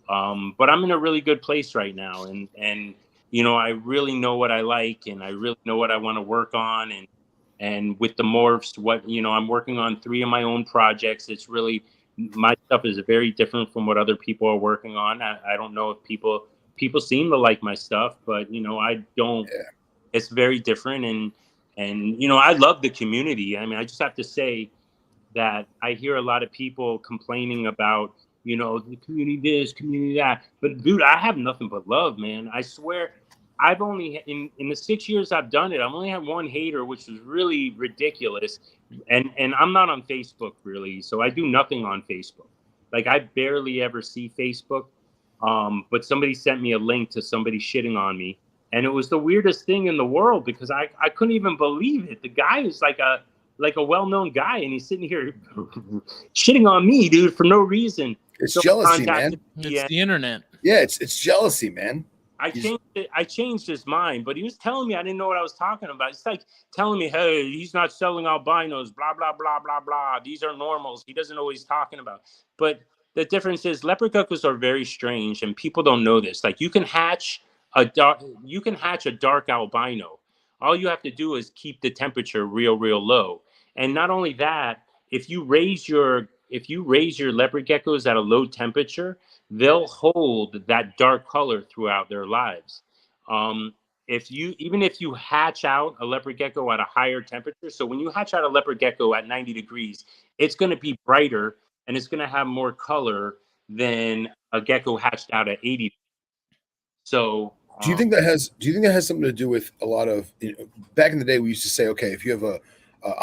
S3: But I'm in a really good place right now. And I really know what I like, and I really know what I want to work on. And with the morphs, I'm working on 3 of my own projects. It's really, my stuff is very different from what other people are working on. I don't know if people seem to like my stuff, but I don't.
S2: Yeah.
S3: It's very different, and I love the community. I mean, I just have to say that I hear a lot of people complaining about the community this, community that, but dude, I have nothing but love, man. I swear, I've only in the 6 years I've done it, I've only had one hater, which was really ridiculous, and I'm not on Facebook really, so I do nothing on Facebook. Like, I barely ever see Facebook, but somebody sent me a link to somebody shitting on me. And it was the weirdest thing in the world because I couldn't even believe it. The guy is like a well-known guy, and he's sitting here shitting on me, dude, for no reason.
S2: It's jealousy, man.
S1: It's the internet.
S2: Yeah, it's jealousy, man.
S3: I changed his mind, but he was telling me I didn't know what I was talking about. It's like telling me, hey, he's not selling albinos, blah, blah, blah, blah, blah. These are normals. He doesn't know what he's talking about. But the difference is leopard geckos are very strange, and people don't know this. Like, you can hatch a dark albino. All you have to do is keep the temperature real low. And not only that, if you raise your leopard geckos at a low temperature, they'll hold that dark color throughout their lives. If you hatch out a leopard gecko at a higher temperature, so when you hatch out a leopard gecko at 90 degrees, it's going to be brighter and it's going to have more color than a gecko hatched out at 80. So
S2: do you think that has something to do with a lot of, back in the day we used to say, okay, if you have a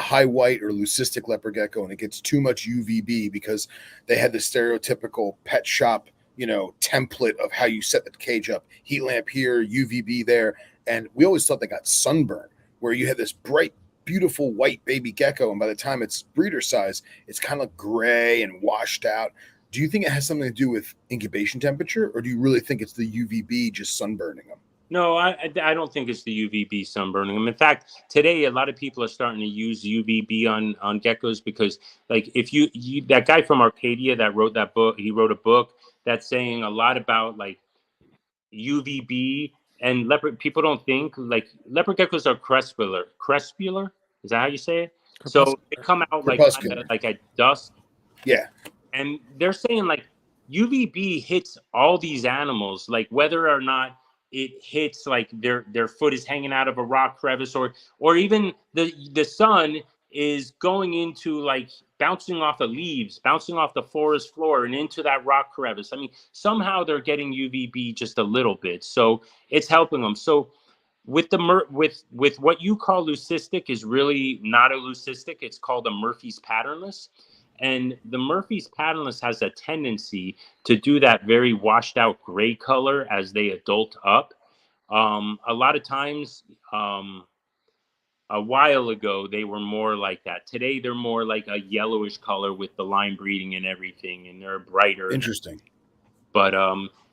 S2: high white or leucistic leopard gecko and it gets too much UVB, because they had the stereotypical pet shop, template of how you set the cage up, heat lamp here, UVB there. And we always thought they got sunburn, where you had this bright, beautiful white baby gecko. And by the time it's breeder size, it's kind of gray and washed out. Do you think it has something to do with incubation temperature, or do you really think it's the UVB just sunburning them?
S3: No, I don't think it's the UVB sunburning them. In fact, today a lot of people are starting to use UVB on geckos because, like, if you that guy from Arcadia that wrote that book, he wrote a book that's saying a lot about like UVB and leopard. People don't think like leopard geckos are crespilar. Is that how you say it? So they come out like at dusk.
S2: Yeah.
S3: And they're saying like UVB hits all these animals, like whether or not it hits like their foot is hanging out of a rock crevice, or even the sun is going into like bouncing off the leaves, bouncing off the forest floor and into that rock crevice. I mean, somehow they're getting UVB just a little bit, so it's helping them. So with with what you call leucistic is really not a leucistic. It's called a Murphy's patternless. And the Murphy's patternless has a tendency to do that very washed out gray color as they adult up. A lot of times, a while ago, they were more like that. Today, they're more like a yellowish color with the line breeding and everything, and they're brighter.
S2: Interesting.
S3: But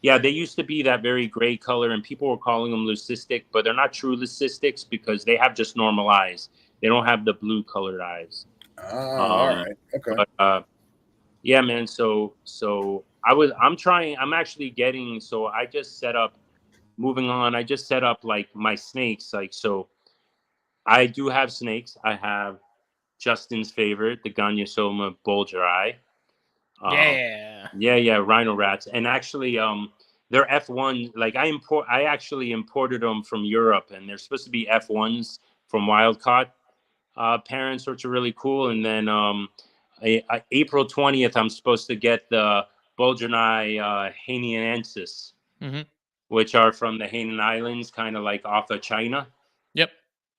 S3: yeah, they used to be that very gray color, and people were calling them leucistic, but they're not true leucistics because they have just normal eyes. They don't have the blue colored eyes.
S2: All right. Okay.
S3: But yeah, man. So I'm actually getting. So I just set up. Moving on, I just set up like my snakes. Like so, I do have snakes. I have Justin's favorite, the Gonyosoma bulgari.
S1: Yeah.
S3: Yeah, rhino rats, and actually, they're F1. Like I actually imported them from Europe, and they're supposed to be F1s from wild caught parents, which are really cool. And then April 20th, I'm supposed to get the Bulgari Hainiensis, which are from the Hainan Islands, kind of like off of China.
S1: Yep.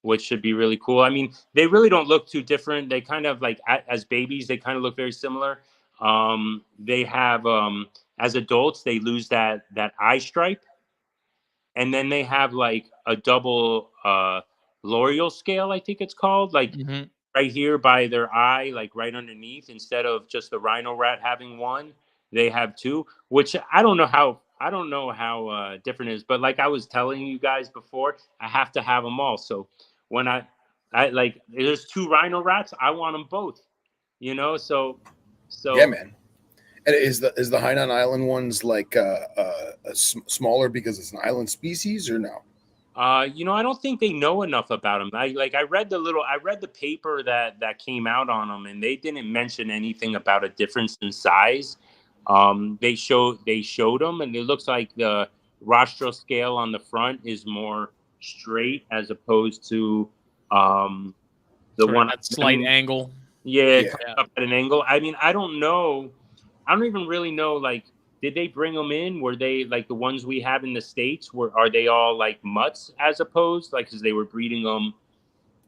S3: Which should be really cool. I mean, they really don't look too different. They kind of like as babies, they kind of look very similar. They have as adults, they lose that eye stripe, and then they have like a double L'Oreal scale, I think it's called, like right here by their eye, like right underneath. Instead of just the rhino rat having one, they have two. Which I don't know how different it is, but like I was telling you guys before, I have to have them all. So when I like, there's two rhino rats, I want them both. So
S2: yeah, man. And is the Hainan Island ones like smaller because it's an island species or no?
S3: I don't think they know enough about them. I read the paper that came out on them, and they didn't mention anything about a difference in size. They showed them, and it looks like the rostral scale on the front is more straight as opposed to the
S1: sort
S3: one
S1: that slight angle.
S3: Yeah, up at an angle. I mean, I don't know. I don't even really know. Like, did they bring them in? Were they like the ones we have in the States? Are they all like mutts as opposed like because they were breeding them?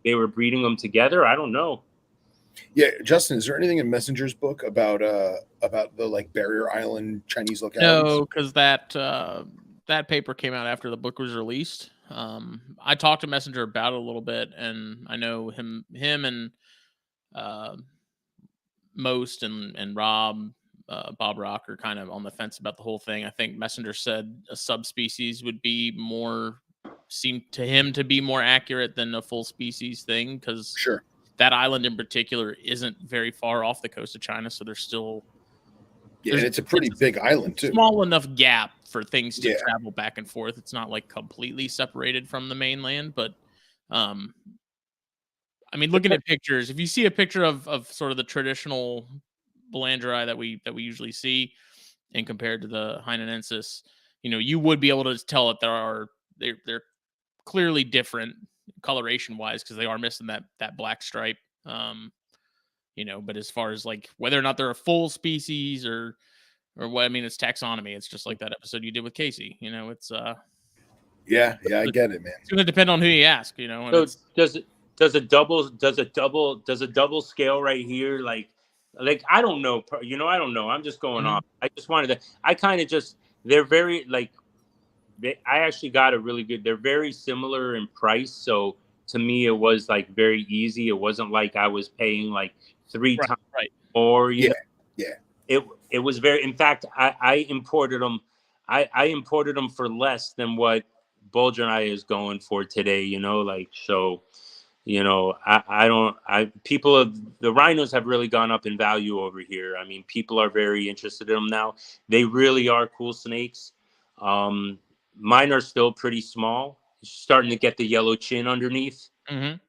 S3: They were breeding them together. I don't know.
S2: Yeah, Justin, is there anything in Messenger's book about the like Barrier Island Chinese localities?
S1: No, because that paper came out after the book was released. I talked to Messenger about it a little bit, and I know him and Most and Rob, Bob Rock are kind of on the fence about the whole thing. I think Messenger said a subspecies would be seemed to him to be more accurate than a full species thing because that island in particular isn't very far off the coast of China, so there's still
S2: and it's a pretty big island too.
S1: Small enough gap for things to travel back and forth. It's not like completely separated from the mainland, but I mean, looking at pictures, if you see a picture of sort of the traditional Belandrii that we usually see, and compared to the Hainanensis, you would be able to tell that they're clearly different coloration wise because they are missing that black stripe. But as far as like whether or not they're a full species or what, I mean, it's taxonomy. It's just like that episode you did with Casey. It's
S2: yeah, I get it, man.
S1: It's going to depend on who you ask.
S3: So does a double scale right here like I don't know. I don't know. I'm just going off. I just wanted to. I kind of just they're very like. I actually got a really good. They're very similar in price, so to me it was like very easy. It wasn't like I was paying like three times more.
S2: Yeah.
S3: It was very. In fact, I imported them. I imported them for less than what Bulgari is going for today. So. The rhinos have really gone up in value over here. I mean, people are very interested in them now. They really are cool snakes. Mine are still pretty small. Starting to get the yellow chin underneath. It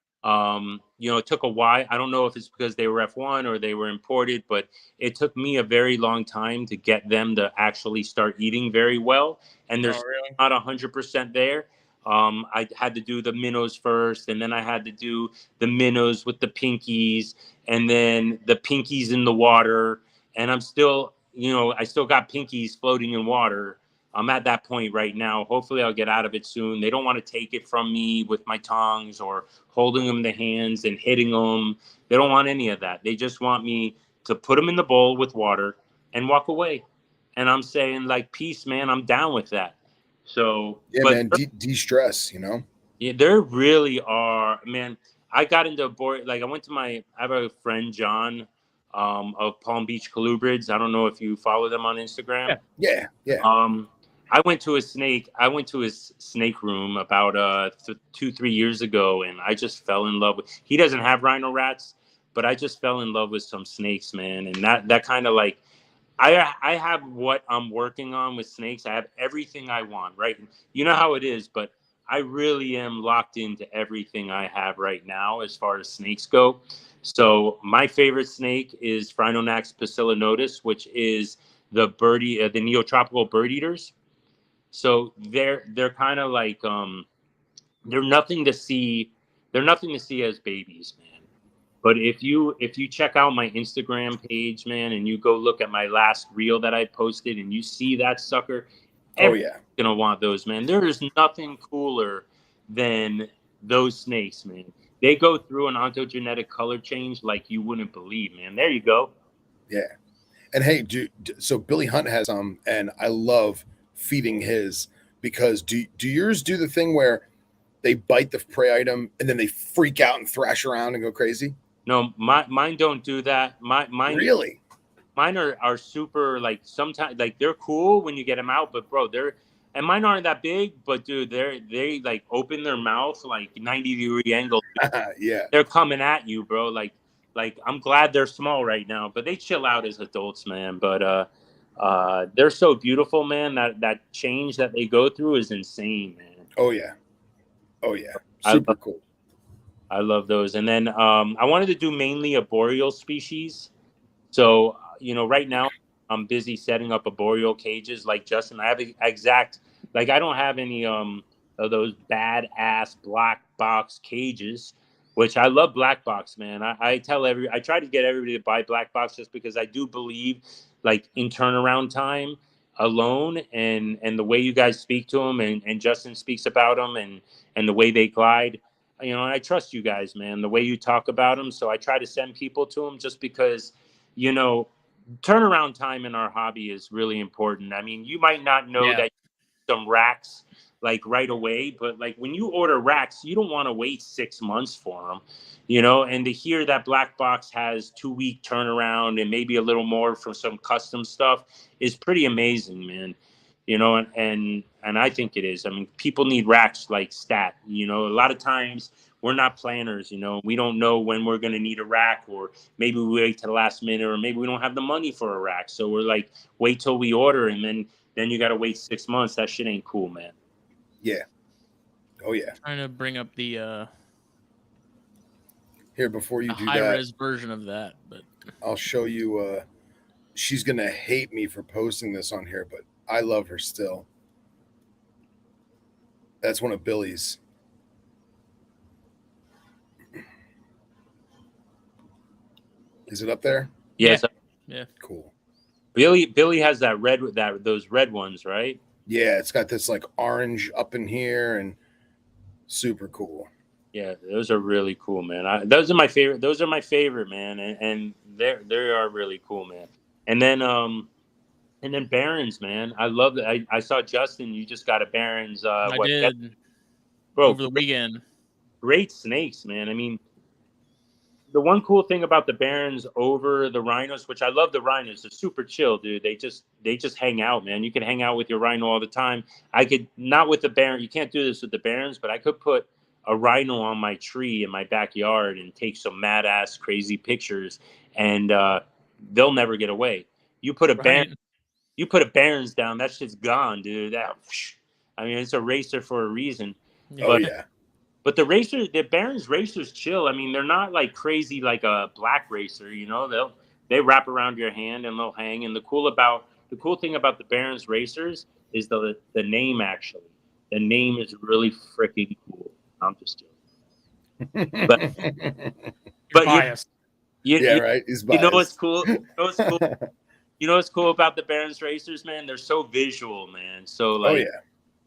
S3: took a while. I don't know if it's because they were F1 or they were imported, but it took me a very long time to get them to actually start eating very well. And they're not 100% there. I had to do the minnows first, and then I had to do the minnows with the pinkies, and then the pinkies in the water. And I'm still, I still got pinkies floating in water. I'm at that point right now. Hopefully I'll get out of it soon. They don't want to take it from me with my tongues or holding them in the hands and hitting them. They don't want any of that. They just want me to put them in the bowl with water and walk away. And I'm saying like, peace, man. I'm down with that. So
S2: yeah, man, de-stress,
S3: Yeah, there really are, man. I got into board. Like I have a friend, John, of Palm Beach colubrids. I don't know if you follow them on Instagram.
S2: Yeah.
S3: I went to a snake room about 2-3 years ago, and I just fell in love with. He doesn't have rhino rats, but I just fell in love with some snakes, man. And that kind of like, I have what I'm working on with snakes. I have everything I want, right? You know how it is, but I really am locked into everything I have right now as far as snakes go. So my favorite snake is Phrynonax pusillinotus, which is the neotropical bird eaters. So they're kind of like they're nothing to see. They're nothing to see as babies, man. But if you check out my Instagram page, man, and you go look at my last reel that I posted, and you see that sucker, everyone's gonna want those, man. There is nothing cooler than those snakes, man. They go through an ontogenetic color change like you wouldn't believe, man. There you go.
S2: Yeah. And hey, so Billy Hunt has some, and I love feeding his, because do yours do the thing where they bite the prey item and then they freak out and thrash around and go crazy?
S3: No, mine don't do that. Mine
S2: really.
S3: Mine are super, like, sometimes, like, they're cool when you get them out, but bro, and mine aren't that big, but dude, they like open their mouth like 90-degree angle.
S2: Yeah,
S3: they're coming at you, bro. Like I'm glad they're small right now, but they chill out as adults, man. But they're so beautiful, man. That change that they go through is insane, man.
S2: Oh yeah, super cool.
S3: I love those. And then I wanted to do mainly a boreal species. So, right now I'm busy setting up boreal cages like Justin. I have I don't have any of those badass black box cages, which I love black box, man. I try to get everybody to buy black box just because I do believe, like, in turnaround time alone, and the way you guys speak to them, and Justin speaks about them, and the way they glide. I trust you guys, man, the way you talk about them. So I try to send people to them just because, turnaround time in our hobby is really important. I mean, you might not know that some racks like right away, but like when you order racks, you don't want to wait 6 months for them, and to hear that black box has 2-week turnaround and maybe a little more for some custom stuff is pretty amazing, man. And I think it is. I mean, people need racks like stat. A lot of times we're not planners. We don't know when we're going to need a rack, or maybe we wait to the last minute, or maybe we don't have the money for a rack. So we're like, wait till we order, and then you got to wait 6 months. That shit ain't cool, man.
S2: Yeah. Oh yeah.
S1: Trying to bring up the
S2: here before you do
S1: high
S2: that,
S1: res version of that, but
S2: I'll show you. She's gonna hate me for posting this on here, but I love her still. That's one of Billy's. Is it up there?
S3: Yes.
S1: Yeah.
S2: Cool.
S3: Billy has those red ones, right?
S2: Yeah, it's got this like orange up in here and super cool.
S3: Yeah, those are really cool, man. Those are my favorite. Those are my favorite, man, and they are really cool, man. And then Barons, man. I love that. I saw Justin. You just got a Barons.
S1: I did,
S3: bro,
S1: over the weekend.
S3: Great snakes, man. I mean, the one cool thing about the Barons over the rhinos, which I love the rhinos, they're super chill, dude. They just hang out, man. You can hang out with your rhino all the time. I could not with the Baron. You can't do this with the Barons, but I could put a rhino on my tree in my backyard and take some mad ass crazy pictures, and they'll never get away. You put a Baron, you put a Barons down, that shit's gone, dude. I mean, it's a racer for a reason.
S2: Oh yeah.
S3: But the Barons racers chill. I mean, they're not like crazy like a black racer, they wrap around your hand and they'll hang. And the cool thing about the Barons racers is the name, actually. The name is really freaking cool. I'm just joking. But
S1: biased.
S2: Right. He's biased.
S3: You know what's cool? You know what's cool about the Barons racers, man? They're so visual, man. So like,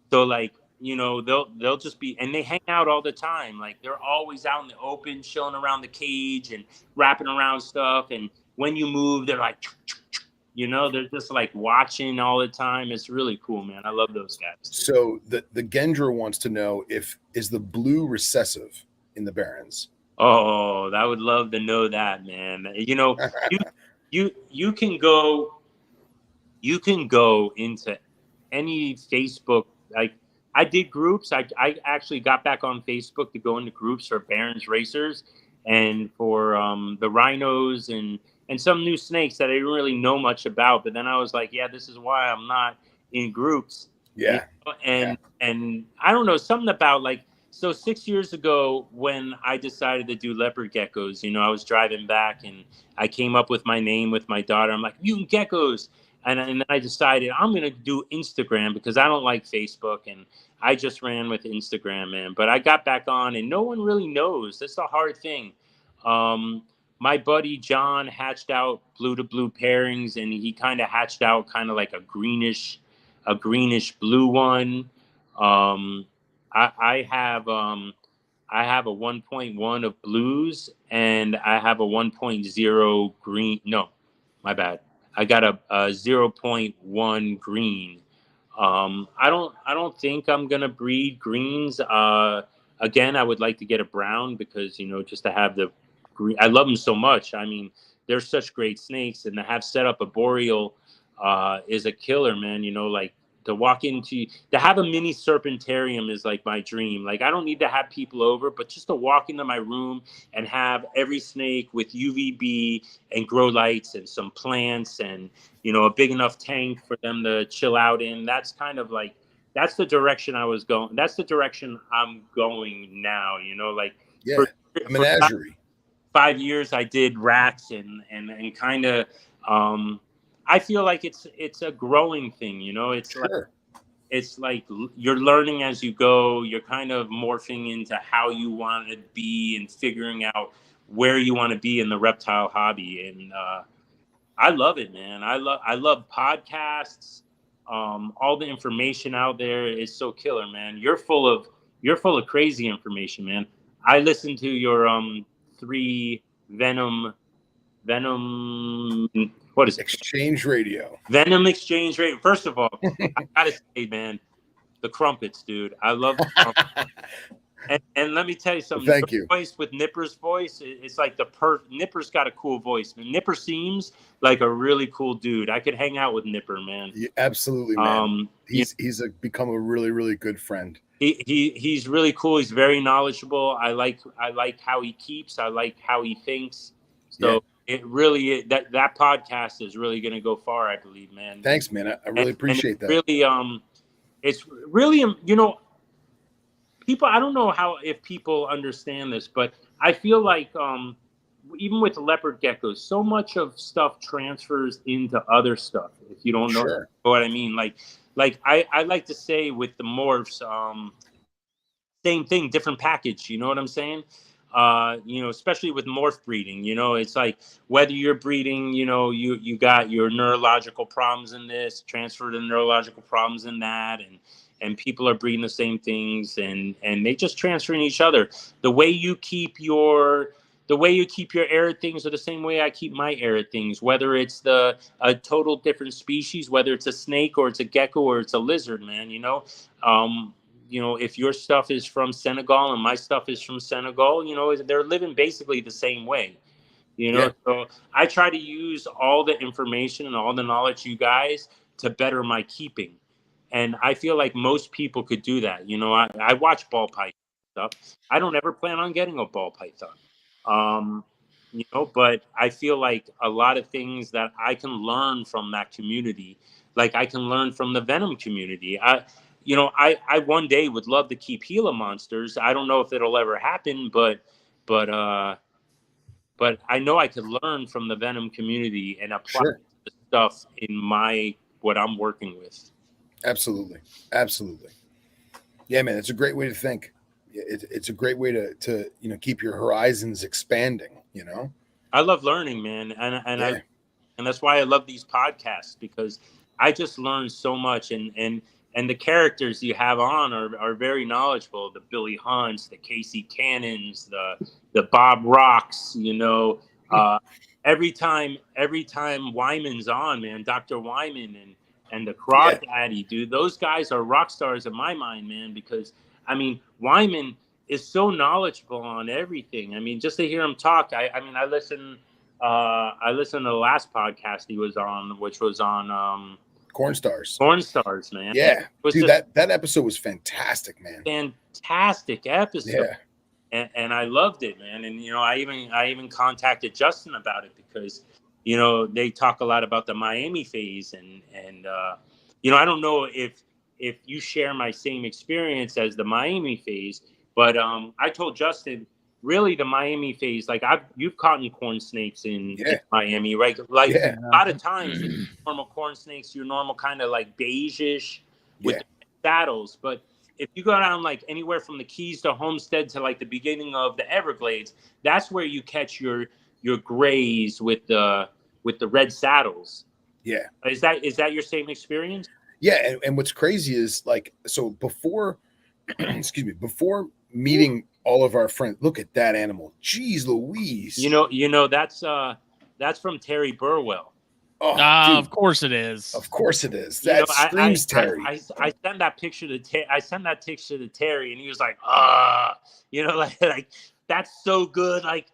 S3: they'll just be, and they hang out all the time. Like, they're always out in the open, chilling around the cage and wrapping around stuff. And when you move, they're like, they're just like watching all the time. It's really cool, man. I love those guys.
S2: So the Gendra wants to know is the blue recessive in the Barons?
S3: Oh, I would love to know that, man. you can go into any Facebook. Like I did groups. I actually got back on Facebook to go into groups for Barron's Racers and for the rhinos and some new snakes that I didn't really know much about. But then I was like, yeah, this is why I'm not in groups.
S2: Yeah.
S3: And I don't know, something about like, so 6 years ago when I decided to do leopard geckos, I was driving back and I came up with my name with my daughter. I'm like, Mutant Geckos. And then I decided I'm going to do Instagram because I don't like Facebook. And I just ran with Instagram, man. But I got back on and no one really knows. That's the hard thing. My buddy John hatched out blue to blue pairings, and he kind of hatched out kind of like a greenish blue one. I have a 1.1 of blues, and I have a 1.0 green. No, my bad. I got a 0.1 green. I don't think I'm gonna breed greens. Again, I would like to get a brown because just to have the green. I love them so much. I mean, they're such great snakes, and to have set up a boreal is a killer, man. Like to have a mini serpentarium is like my dream. Like I don't need to have people over, but just to walk into my room and have every snake with UVB and grow lights and some plants and a big enough tank for them to chill out in. That's kind of like that's the direction I was going. That's the direction I'm going now. Like
S2: a menagerie.
S3: 5 years I did rats and kind of I feel like it's a growing thing, it's
S2: sure.
S3: It's like you're learning as you go. You're kind of morphing into how you want to be and figuring out where you want to be in the reptile hobby. And I love it, man. I love podcasts. All the information out there is so killer, man. You're full of crazy information, man. I listened to your 3 Venom. What is it?
S2: Exchange Radio.
S3: Venom Exchange Radio. First of all, I gotta say, man, the crumpets, dude. I love the crumpets. and let me tell you something.
S2: Thank you.
S3: Voice with Nipper's voice, it's like Nipper's got a cool voice. Nipper seems like a really cool dude. I could hang out with Nipper, man.
S2: Yeah, absolutely, man. He's become a really, really good friend.
S3: He's really cool. He's very knowledgeable. I like how he keeps. I like how he thinks. So. Yeah. It really that podcast is really going to go far, I believe, man.
S2: Thanks, man. I really appreciate that.
S3: Really, it's really, people. I don't know if people understand this, but I feel like even with leopard geckos, so much of stuff transfers into other stuff. If you don't know what I mean, like I like to say with the morphs, same thing, different package. You know what I'm saying? Especially with morph breeding, it's like whether you're breeding, you got your neurological problems in this, transfer to neurological problems in that, and people are breeding the same things and they just transfer in each other. The way you keep your arid things are the same way I keep my arid things, whether it's a total different species, whether it's a snake or it's a gecko or it's a lizard, man, if your stuff is from Senegal and my stuff is from Senegal, they're living basically the same way, So I try to use all the information and all the knowledge you guys to better my keeping. And I feel like most people could do that. I watch ball python stuff. I don't ever plan on getting a ball python. But I feel like a lot of things that I can learn from that community, like I can learn from the Venom community. I one day would love to keep Gila monsters. I don't know if it'll ever happen, but I know I could learn from the Venom community and apply the stuff in what I'm working with.
S2: Absolutely. Yeah, man, it's a great way to think. It's a great way to keep your horizons expanding.
S3: I love learning, man, and that's why I love these podcasts, because I just learn so much and the characters you have on are very knowledgeable. The Billy Hunts, the Casey Cannons, the Bob Rocks, every time Wyman's on, man, Dr. Wyman and the Crawdaddy, dude, those guys are rock stars in my mind, man, because I mean, Wyman is so knowledgeable on everything. I mean, just to hear him talk, I listen I listened to the last podcast he was on, which was on
S2: Corn Stars.
S3: Corn Stars, man.
S2: Yeah,
S3: it was
S2: dude,
S3: just
S2: that episode was fantastic, man.
S3: fantastic episode.
S2: Yeah,
S3: And I loved it, man. And I even contacted Justin about it because they talk a lot about the Miami phase, and I don't know if you share my same experience as the Miami phase, but I told Justin, really the Miami phase, like you've caught corn snakes in Miami, right? Like a lot of times it's normal corn snakes, your normal kind of like beige-ish with the saddles, but if you go down like anywhere from the Keys to Homestead to like the beginning of the Everglades, that's where you catch your grays with the red saddles.
S2: Yeah.
S3: Is that your same experience?
S2: Yeah, and what's crazy is like, so before excuse me, before meeting all of our friends, look at that animal. Jeez Louise.
S3: That's from Terry Burwell.
S2: Oh,
S1: of course it is.
S2: Of course it is. That screams Terry.
S3: I sent that picture to Terry, and he was like, like that's so good. Like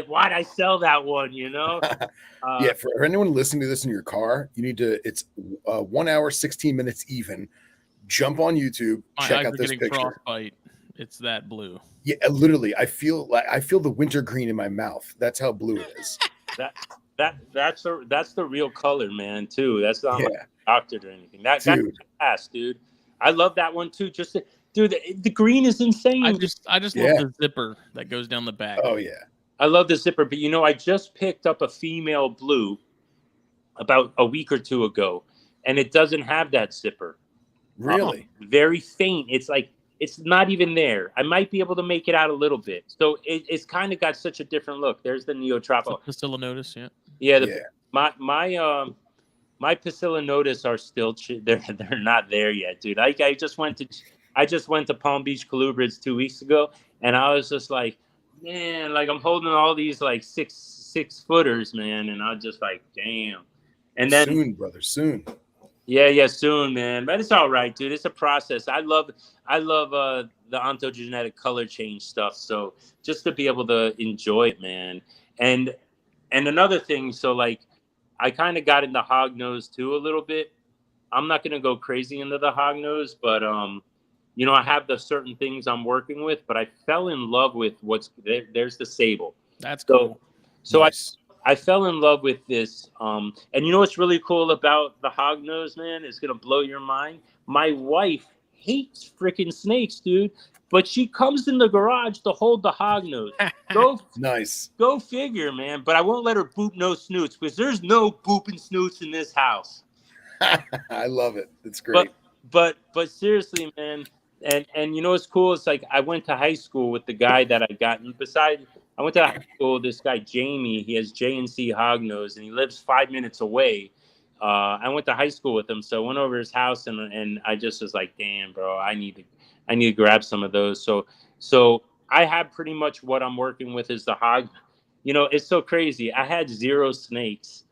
S3: why'd I sell that one?
S2: Yeah, for anyone listening to this in your car, you need to. It's 1 hour 16 minutes even. Jump on YouTube, check out this picture.
S1: Frostbite. It's that blue.
S2: Yeah, literally, I feel the wintergreen in my mouth. That's how blue it is.
S3: That's the real color, man. Too. That's not like doctored or anything. That's fast, dude. I love that one too. Dude, the green is insane.
S1: I just love the zipper that goes down the back.
S2: Oh yeah,
S3: I love the zipper. But I just picked up a female blue about a week or two ago, and it doesn't have that zipper.
S2: Really?
S3: Very faint. It's like it's not even there. I might be able to make it out a little bit. So it's kind of got such a different look. There's the Neotropical.
S1: Fasciolatus, yeah.
S3: Yeah, my Fasciolatus are still they're not there yet, dude. I just went to Palm Beach Colubrids 2 weeks ago, and I was just like, man, like I'm holding all these like six footers, man, and I was just like, damn. And then
S2: soon, brother, soon.
S3: Yeah, soon, man. But it's all right, dude. It's a process. I love the ontogenetic color change stuff. So just to be able to enjoy it, man. And another thing, so like I kind of got into hognose too a little bit. I'm not gonna go crazy into the hognose, but I have the certain things I'm working with. But I fell in love with what's there. There's the sable.
S1: That's cool.
S3: So
S2: nice.
S3: I fell in love with this. And what's really cool about the hognose, man? It's gonna blow your mind. My wife hates freaking snakes, dude. But she comes in the garage to hold the hognose.
S2: Nice.
S3: Go figure, man. But I won't let her boop no snoots because there's no booping snoots in this house.
S2: I love it. It's great.
S3: But seriously, man. And what's cool? It's like I went to high school with the guy that I got. And I went to high school with this guy, Jamie. He has J&C hognose, and he lives 5 minutes away. I went to high school with him. So I went over his house, and I just was like, damn, bro, I need to grab some of those. So I have pretty much what I'm working with is the hog. It's so crazy. I had zero snakes.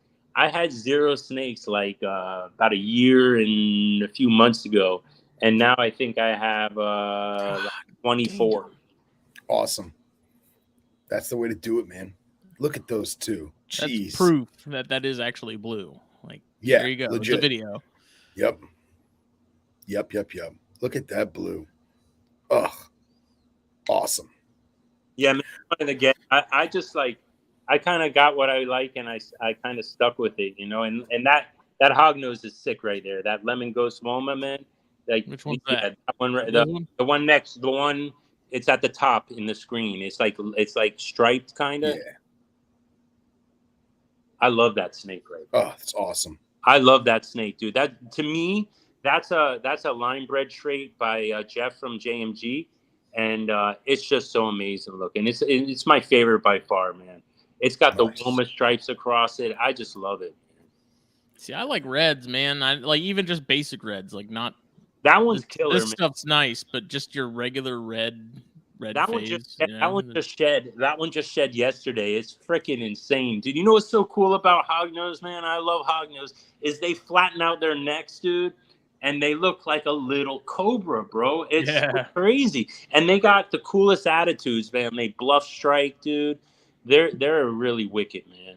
S3: Like about a year and a few months ago. And now I think I have 24.
S2: Awesome. That's the way to do it, man. Look at those two. Jeez.
S1: That's proof that is actually blue. Like,
S2: yeah,
S1: there you go.
S2: Legit.
S1: It's a video.
S2: Yep. Look at that blue. Ugh. Awesome.
S3: Yeah, man. And again, I just like, I kind of got what I like, and I kind of stuck with it, and that hognose is sick right there. That lemon ghost Woma, man. Like,
S1: which one's that?
S3: That one, the one next, the one. It's at the top in the screen. It's like striped kind of.
S2: Yeah.
S3: I love that snake right there.
S2: Oh, that's awesome.
S3: I love that snake, dude. That to me, that's a line bred trait by Jeff from JMG, and it's just so amazing looking. It's my favorite by far, man. It's got the Woma stripes across it. I just love it.
S1: See, I like reds, man. I like even just basic reds, like not.
S3: That one's killer.
S1: This stuff's nice, but just your regular red
S3: that
S1: phase,
S3: one just shed yesterday. It's freaking insane, dude. You know what's so cool about hognose, man? I love hognose. Is they flatten out their necks, dude, and they look like a little cobra, bro. It's so crazy, and they got the coolest attitudes, man. They bluff strike, dude. They're really wicked, man.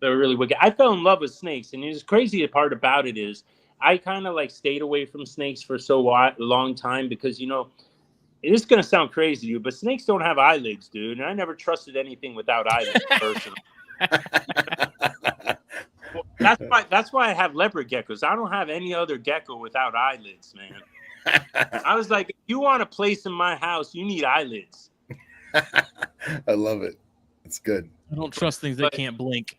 S3: They're really wicked. I fell in love with snakes, and the crazy part about it is I kind of like stayed away from snakes for long time because it is gonna sound crazy to you, but snakes don't have eyelids, dude. And I never trusted anything without eyelids personally. That's why I have leopard geckos. I don't have any other gecko without eyelids, man. I was like, if you want a place in my house, you need eyelids.
S2: I love it. It's good.
S1: I don't trust things that can't blink.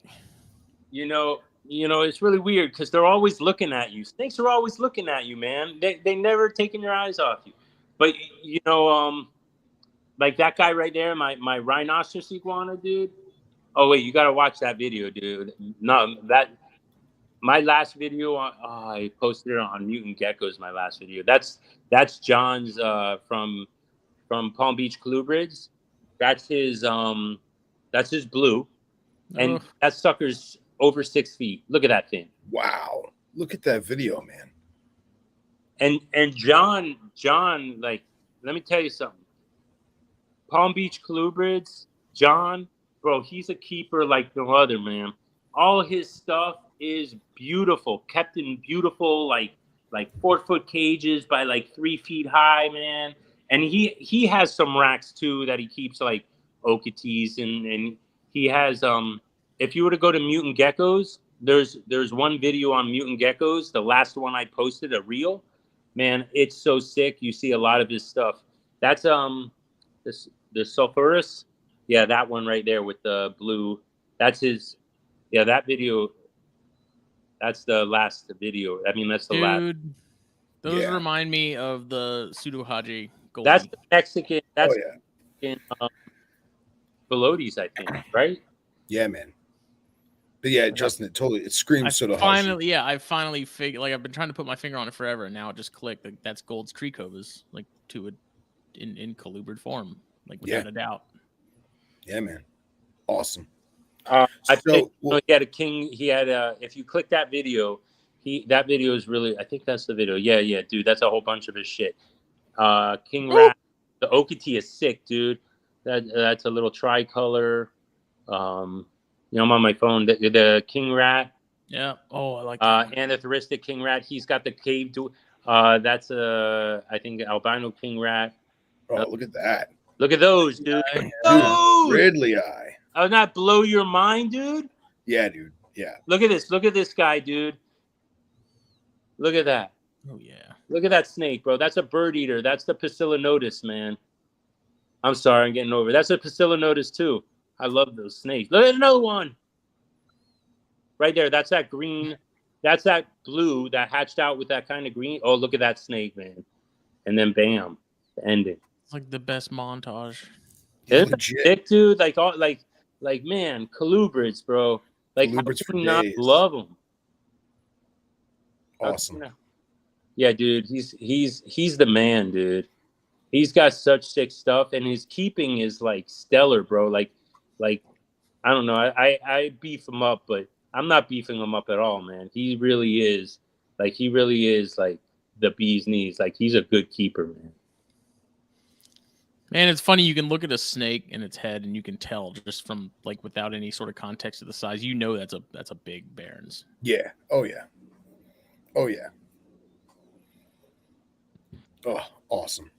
S3: It's really weird because they're always looking at you. Snakes are always looking at you, man. They never taking your eyes off you. But like that guy right there, my rhinoceros iguana, dude. Oh wait, you gotta watch that video, dude. No, my last video I posted it on Mutant Geckos. My last video. That's John's from Palm Beach Colubrids. That's his blue, and that sucker's over 6 feet. Look at that thing.
S2: Wow, look at that video, man.
S3: And John, like, let me tell you something. Palm Beach Colubrids, John, bro, he's a keeper like no other, man. All his stuff is beautiful, kept in beautiful, like 4-foot cages by like 3 feet high, man. And he has some racks too that he keeps like okatees and he has if you were to go to Mutant Geckos, there's one video on Mutant Geckos, the last one I posted, a reel. Man, it's so sick. You see a lot of his stuff. That's the sulphurus. Yeah, that one right there with the blue. That's his. Yeah, that video. That's the last video. I mean, that's the last.
S1: Dude, those remind me of the Pseudo-Haji Golden.
S3: That's the Mexican. That's in Velotes, I think, right?
S2: Yeah, man. But yeah, Justin, it screams Pseudo-Haji.
S1: I finally figured. Like I've been trying to put my finger on it forever, and now it just clicked. Like, that's Gold's tree cobras, like in colubrid form, like without a doubt.
S2: Yeah, man. Awesome.
S3: He had a king. He had if you click that video, that video is really. I think that's the video. Yeah, dude. That's a whole bunch of his shit. King Rat. The Okatee is sick, dude. That's a little tricolor. I'm on my phone. The King Rat.
S1: Yeah. Oh, I like that.
S3: Anatharistic King Rat. He's got the cave. That's I think albino King Rat.
S2: Oh, look at that.
S3: Look at those, dude.
S2: Dude, Ridley eye.
S3: Oh, not blow your mind, dude?
S2: Yeah, dude. Yeah.
S3: Look at this. Look at this guy, dude. Look at that.
S1: Oh, yeah.
S3: Look at that snake, bro. That's a bird eater. That's the Pasillinotus, man. I'm sorry, I'm getting over it. That's a Pasillinotus, too. I love those snakes. Look at another one. Right there. That's that green. That's that blue that hatched out with that kind of green. Oh, look at that snake, man. And then bam, the ending.
S1: It's like the best montage.
S3: Isn't that sick, dude? Like man, colubrids, bro. Like,
S2: colubrids
S3: how can you not love them?
S2: Awesome.
S3: Yeah, dude. He's the man, dude. He's got such sick stuff, and his keeping is like stellar, bro. Like I don't know. I beef him up, but I'm not beefing him up at all, man. He really is like the bee's knees. Like, he's a good keeper, man.
S1: Man, it's funny. You can look at a snake and its head, and you can tell just from like without any sort of context of the size. You know that's a big Barons.
S2: Yeah. Oh yeah. Oh yeah. Oh, awesome.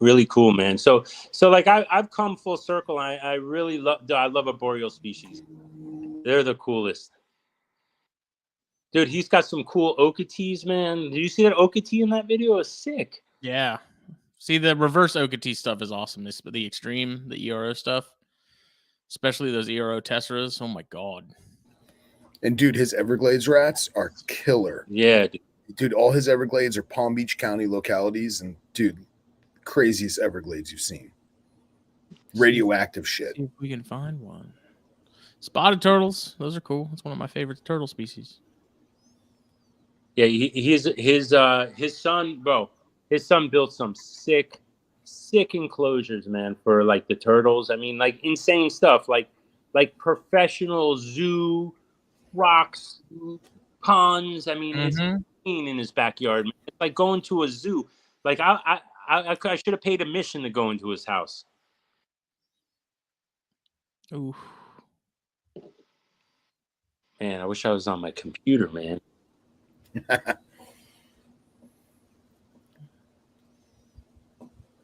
S3: Really cool, man. So like I've come full circle. I really love arboreal species. They're the coolest. Dude, he's got some cool okatees, man. Did you see that okatee in that video? It's sick.
S1: Yeah. See, the reverse okatee stuff is awesome. The extreme, the ERO stuff, especially those ERO tesseras. Oh my god.
S2: And dude, his Everglades rats are killer.
S3: Yeah,
S2: dude. All his Everglades are Palm Beach County localities, and dude, craziest Everglades you've seen. Radioactive shit.
S1: See if we can find one. Spotted turtles. Those are cool. It's one of my favorite turtle species.
S3: Yeah, his son, bro. His son built some sick enclosures, man, for like the turtles. I mean, like insane stuff, like professional zoo rocks, ponds. I mean, it's insane in his backyard. Man. It's like going to a zoo. Like I should have paid admission to go into his house.
S1: Ooh.
S3: Man, I wish I was on my computer, man.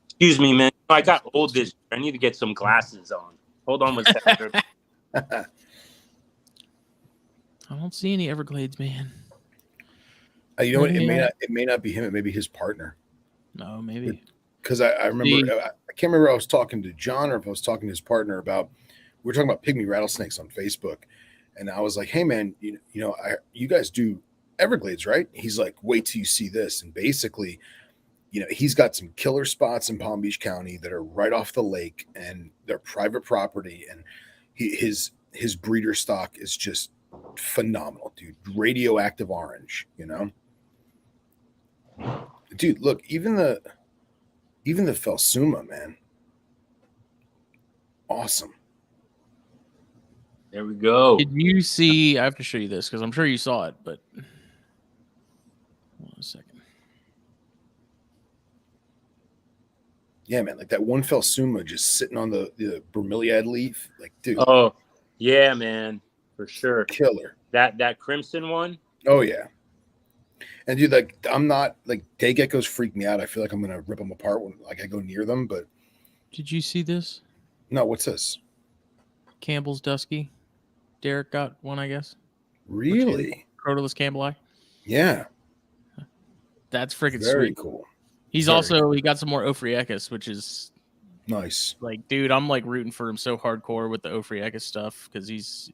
S3: Excuse me, man. I got old this year. I need to get some glasses on. Hold on one second.
S1: I don't see any Everglades, man.
S2: You know what? It may not be him. It may be his partner.
S1: No, maybe.
S2: Because I remember, I can't remember if I was talking to John or if I was talking to his partner about, we were talking about Pygmy Rattlesnakes on Facebook. And I was like, hey, man, you guys do Everglades, right? He's like, wait till you see this. And basically, he's got some killer spots in Palm Beach County that are right off the lake and they're private property. And his breeder stock is just phenomenal, dude. Radioactive orange, Dude, look, even the Phelsuma, man. Awesome.
S3: There we go.
S1: Did you see? I have to show you this because I'm sure you saw it, but 1 second.
S2: Yeah, man, like that one Phelsuma just sitting on the bromeliad leaf, like, dude.
S3: Oh, yeah, man, for sure.
S2: Killer.
S3: That crimson one.
S2: Oh yeah. And dude, like, I'm not like, day geckos freak me out. I feel like I'm gonna rip them apart when like I go near them. But
S1: did you see this?
S2: No, what's this?
S1: Campbell's Dusky. Derek got one, I guess.
S2: Really?
S1: Crotalus Campbelli.
S2: Yeah.
S1: That's freaking
S2: very
S1: sweet.
S2: Cool.
S1: He's he got some more Ophriechus, which is
S2: nice.
S1: Like, dude, I'm like rooting for him so hardcore with the Ophriechus stuff because he's.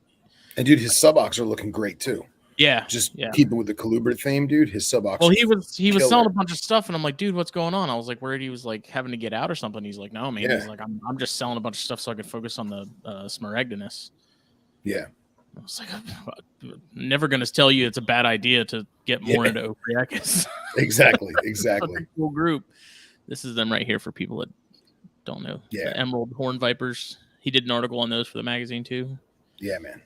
S2: And dude, his subocs are looking great too.
S1: Yeah,
S2: just keeping with the colubrid theme, dude. His subocs.
S1: Well, he was selling a bunch of stuff, and I'm like, dude, what's going on? I was like, worried he was like having to get out or something. He's like, no, man. Yeah. He's like, I'm just selling a bunch of stuff so I can focus on the Smaragdinus.
S2: Yeah.
S1: I was like, I'm never going to tell you it's a bad idea to get more into Ophriechus.
S2: Exactly.
S1: Such a cool group. This is them right here for people that don't know.
S2: Yeah.
S1: The Emerald Horn Vipers. He did an article on those for the magazine too.
S2: Yeah, man.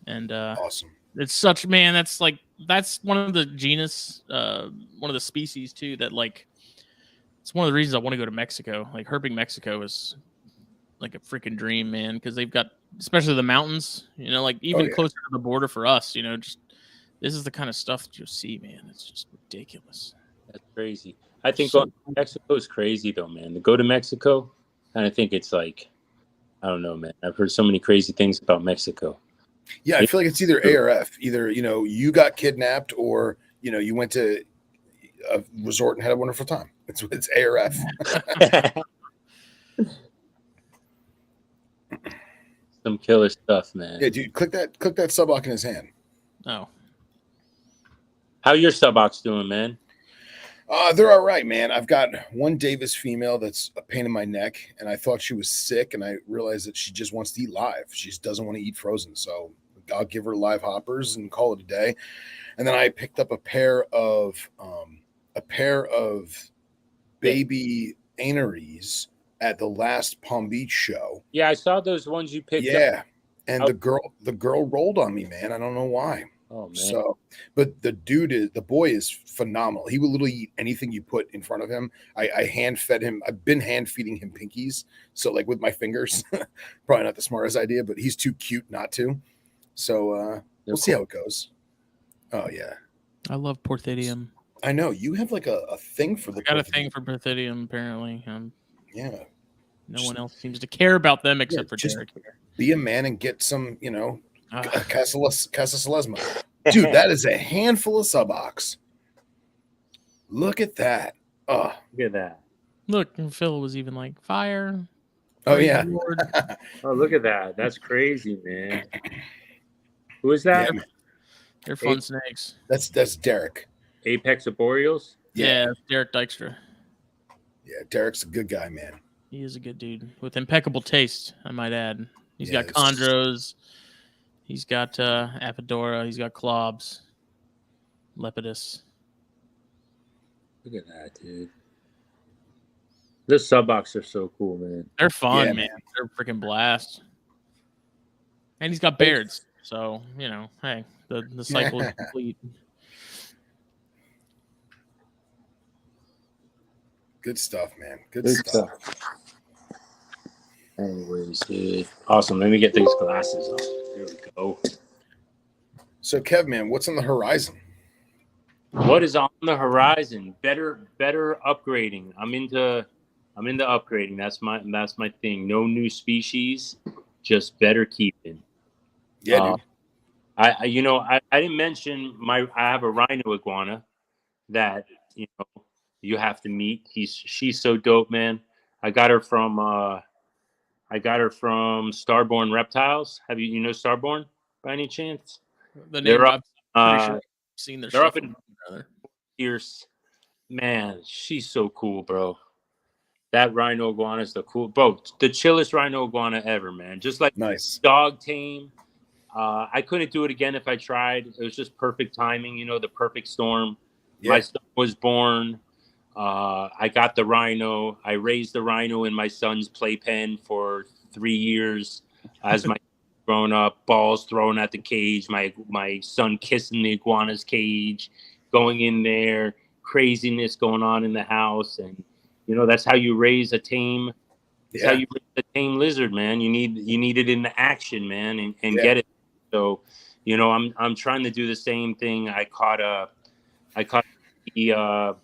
S1: And
S2: awesome.
S1: It's such, man, that's one of the genus, one of the species too that like, it's one of the reasons I want to go to Mexico. Like herping Mexico is like a freaking dream, man, because they've got, especially the mountains, like even closer to the border for us, just this is the kind of stuff that you'll see, man. It's just ridiculous.
S3: That's crazy. I think going to Mexico is crazy though, man. To go to Mexico, and I think it's like, I don't know, man. I've heard so many crazy things about Mexico.
S2: Yeah, I feel like it's either A or F. Either, you got kidnapped or, you went to a resort and had a wonderful time. It's A or F.
S3: Some killer stuff, man.
S2: Yeah, dude, click that suboc in his hand.
S1: Oh.
S3: How your subocs doing, man?
S2: They're all right, man. I've got one Davis female that's a pain in my neck, and I thought she was sick, and I realized that she just wants to eat live. She just doesn't want to eat frozen, so I'll give her live hoppers and call it a day. And then I picked up a pair of baby aneries at the last Palm Beach show.
S3: Yeah, I saw those ones you picked up.
S2: Yeah, and the girl rolled on me, man. I don't know why.
S3: Oh man!
S2: So, but the boy is phenomenal. He will literally eat anything you put in front of him. I hand fed him. I've been hand feeding him pinkies, so like with my fingers. Probably not the smartest idea, but he's too cute not to. So we'll see how it goes. Oh yeah,
S1: I love Porthidium.
S2: I know you have like a thing for the.
S1: I got a thing for Porthidium apparently.
S2: Yeah.
S1: No one else seems to care about them except for Derek here.
S2: Be a man and get some, Casa Selesma. Dude, that is a handful of subocs. Look at that. Oh,
S3: look at that.
S1: Look, and Phil was even like, fire.
S2: Oh, yeah.
S3: Oh, look at that. That's crazy, man. Who is that?
S1: Yeah, they're fun snakes.
S2: That's Derek.
S3: Apex Arboreals?
S1: Yeah, Derek Dykstra.
S2: Yeah, Derek's a good guy, man.
S1: He is a good dude with impeccable taste, I might add. He's got chondros. He's got Apodora. He's got Clobs. Lepidus.
S3: Look at that, dude. The subocs are so cool, man.
S1: They're fun, man. They're a freaking blast. And he's got beards. So, hey, the cycle is complete.
S2: Good stuff, man. Good stuff.
S3: Anyways, dude. Awesome. Let me get these glasses on. There we go.
S2: So, Kev, man, what's on the horizon?
S3: What is on the horizon? Better upgrading. I'm into upgrading. That's my thing. No new species, just better keeping.
S2: Yeah, dude.
S3: I didn't mention I have a rhino iguana that you have to meet. She's so dope, man. I got her from Starborn Reptiles. Have you know Starborn by any chance?
S1: The name, I'm pretty sure
S3: Uh,
S1: I've seen their
S3: they're
S1: stuff.
S3: up in Pierce. Man, she's so cool, bro. That rhino iguana is the chillest rhino iguana ever, man. Just like
S2: Nice.
S3: dog tame. I couldn't do it again if I tried. It was just perfect timing, the perfect storm.
S2: Yeah.
S3: My son was born. I got the rhino. I raised the rhino in my son's playpen for 3 years as my growing up, balls thrown at the cage, my son kissing the iguana's cage, going in there, craziness going on in the house. And, that's how you raise a tame. That's how you raise a tame lizard, man. You need it in the action, man, and get it. So, I'm trying to do the same thing. I caught the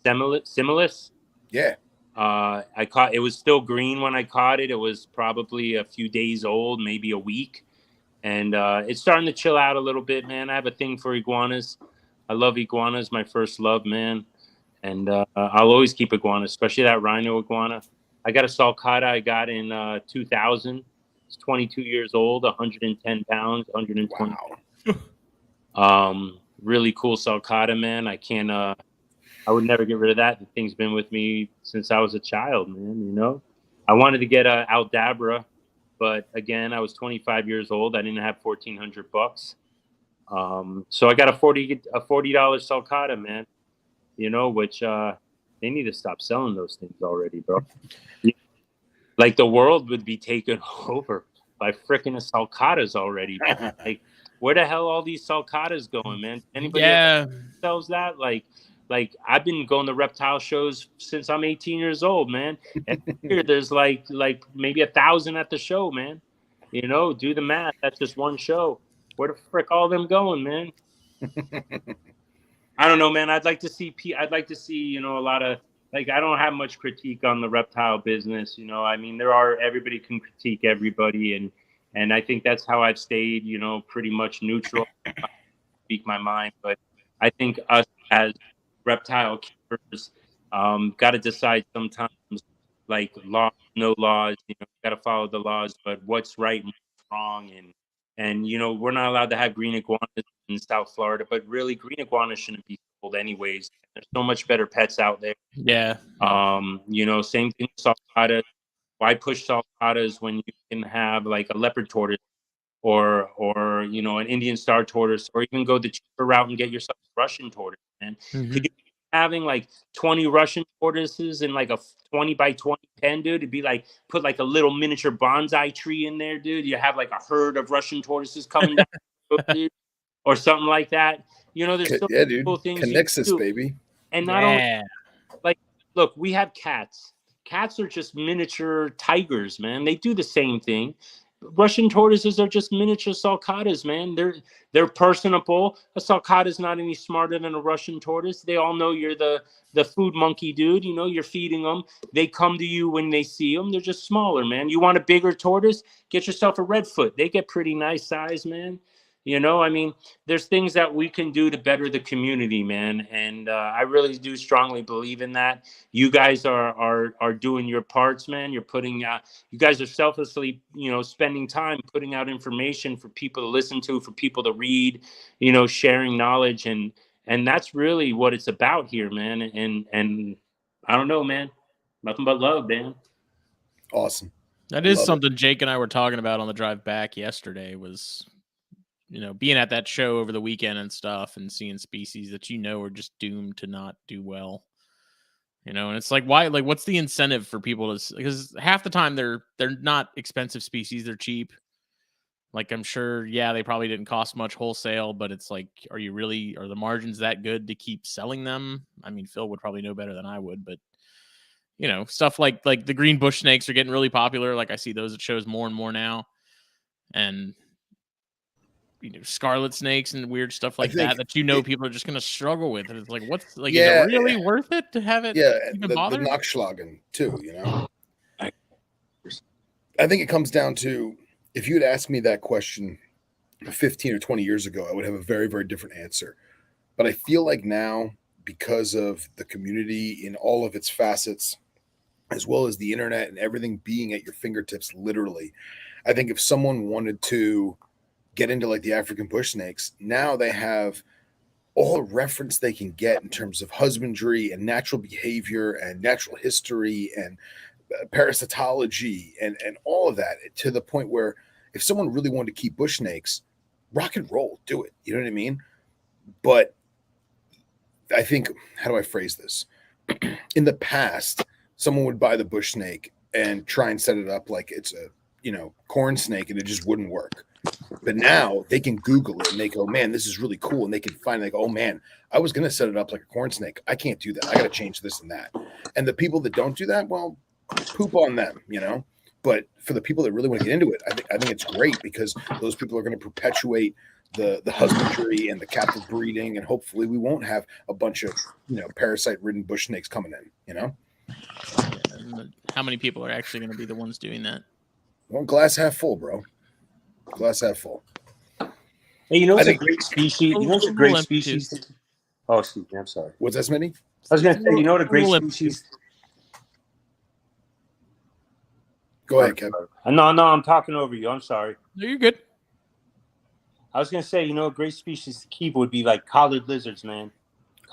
S3: Similis.
S2: Yeah.
S3: It was still green when I caught it. It was probably a few days old, maybe a week. And it's starting to chill out a little bit, man. I have a thing for iguanas. I love iguanas, my first love, man. And I'll always keep iguanas, especially that rhino iguana. I got a sulcata I got in 2000. It's 22 years old, 110 pounds, 120.
S2: Wow.
S3: Really cool sulcata, man. I would never get rid of that. The thing's been with me since I was a child, man. I wanted to get a Aldabra, but again, I was 25 years old. I didn't have $1,400. So I got a $40 sulcata, man. Which they need to stop selling those things already, bro. Like the world would be taken over by freaking sulcatas already. Like, where the hell are all these sulcatas going, man? Anybody else sells that? Like I've been going to reptile shows since I'm 18 years old, man. Every year there's like maybe 1,000 at the show, man. Do the math. That's just one show. Where the frick all them going, man? I don't know, man. I'd like to see a lot of, like, I don't have much critique on the reptile business. I mean, everybody can critique everybody, and I think that's how I've stayed, pretty much neutral. Speak my mind, but I think us as reptile keepers got to decide sometimes, like, law, no laws. Got to follow the laws, but what's right and what's wrong, and we're not allowed to have green iguanas in South Florida, but really green iguanas shouldn't be sold anyways. There's so much better pets out there.
S1: Yeah.
S3: Same thing with sulcatas. Why push sulcatas when you can have like a leopard tortoise or an Indian star tortoise, or even go the cheaper route and get yourself a Russian tortoise, man?
S1: Mm-hmm.
S3: Could you having like 20 Russian tortoises in like a 20 by 20 pen, dude? It'd be like, put like a little miniature bonsai tree in there, dude. You have like a herd of Russian tortoises coming down the road, dude, or something like that. There's so many cool things
S2: Connexus, baby.
S3: And not only, like, look, we have cats. Cats are just miniature tigers, man. They do the same thing. Russian tortoises are just miniature sulcatas, man. They're personable. A sulcata is not any smarter than a Russian tortoise. They all know you're the food monkey, dude. You're feeding them. They come to you when they see them. They're just smaller, man. You want a bigger tortoise? Get yourself a redfoot. They get pretty nice size, man. I mean, there's things that we can do to better the community, man. And I really do strongly believe in that. You guys are doing your parts, man. You're putting out, you guys are selflessly, spending time putting out information for people to listen to, for people to read, sharing knowledge. And that's really what it's about here, man. And I don't know, man, nothing but love, man.
S2: Awesome.
S1: That is something Jake and I were talking about on the drive back yesterday, was being at that show over the weekend and stuff, and seeing species that are just doomed to not do well. And it's like, why? Like, what's the incentive for people to? Because half the time they're not expensive species; they're cheap. Like, I'm sure, yeah, they probably didn't cost much wholesale, but it's like, are the margins that good to keep selling them? I mean, Phil would probably know better than I would, but stuff like the green bush snakes are getting really popular. Like, I see those at shows more and more now, and scarlet snakes and weird stuff like
S2: think
S1: that people are just going to struggle with. And it's like, what's like,
S2: Yeah,
S1: is it really worth it to have it even
S2: the
S1: bother?
S2: Nachschlagen too, I think it comes down to, if you had asked me that question 15 or 20 years ago, I would have a very, very different answer. But I feel like now, because of the community in all of its facets, as well as the internet and everything being at your fingertips, literally, I think if someone wanted to get into like the African bush snakes, now they have all the reference they can get in terms of husbandry and natural behavior and natural history and parasitology and all of that, to the point where if someone really wanted to keep bush snakes, rock and roll, do it. You know what I mean? But I think, how do I phrase this? In the past, someone would buy the bush snake and try and set it up like it's a, corn snake, and it just wouldn't work. But now they can Google it and they go, man, this is really cool. And they can find like, oh man, I was going to set it up like a corn snake. I can't do that. I got to change this and that. And the people that don't do that, well, poop on them, But for the people that really want to get into it, I think it's great, because those people are going to perpetuate the husbandry and the captive breeding, and hopefully we won't have a bunch of parasite-ridden bush snakes coming in.
S1: And how many people are actually going to be the ones doing that?
S2: Well, glass half full, bro. Glass half full.
S3: Hey, it's a great species. It's a great species. Oh, excuse me. I'm sorry.
S2: What's that, Smitty?
S3: I was going to say, what a great species.
S2: Go ahead, Kevin.
S3: No, I'm talking over you. I'm sorry.
S1: No, you're good.
S3: I was going to say, a great species to keep would be like collared lizards, man.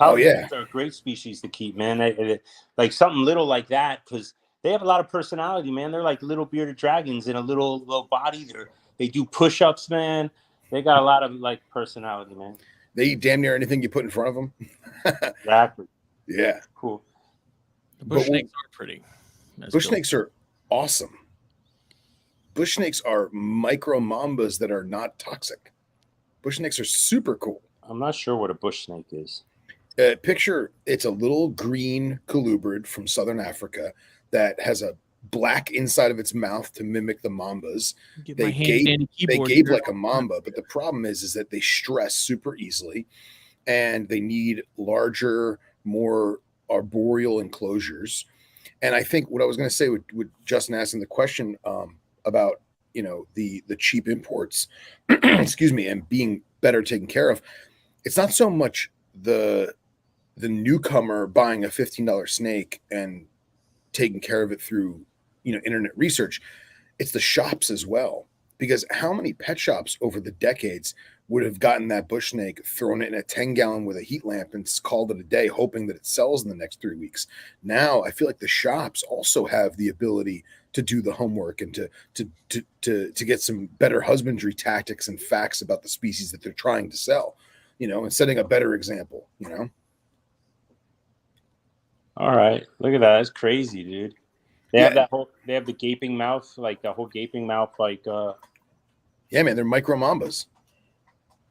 S2: Lizards
S3: are a great species to keep, man. Like something little like that, because they have a lot of personality, man. They're like little bearded dragons in a little body. They do push-ups, man. They got a lot of like personality, man.
S2: They eat damn near anything you put in front of them.
S3: Exactly.
S2: Yeah.
S3: Cool.
S1: The bush snakes are pretty.
S2: Snakes are awesome. Bush snakes are micro mambas that are not toxic. Bush snakes are super cool.
S3: I'm not sure what a bush snake is.
S2: Picture, it's a little green colubrid from southern Africa that has a black inside of its mouth to mimic the mambas. They gape like a mamba, but the problem is that they stress super easily, and they need larger, more arboreal enclosures. And I think what I was going to say with Justin asking the question about the cheap imports, excuse me, and being better taken care of, it's not so much the newcomer buying a $15 snake and taking care of it through internet research. It's the shops as well, because how many pet shops over the decades would have gotten that bush snake, thrown it in a 10-gallon with a heat lamp, and called it a day, hoping that it sells in the next 3 weeks. Now I feel like the shops also have the ability to do the homework and to get some better husbandry tactics and facts about the species that they're trying to sell, and setting a better example.
S3: All right, look at that. That's crazy, dude. They have the gaping mouth, like the whole gaping mouth, like
S2: yeah, man, they're micro mambas.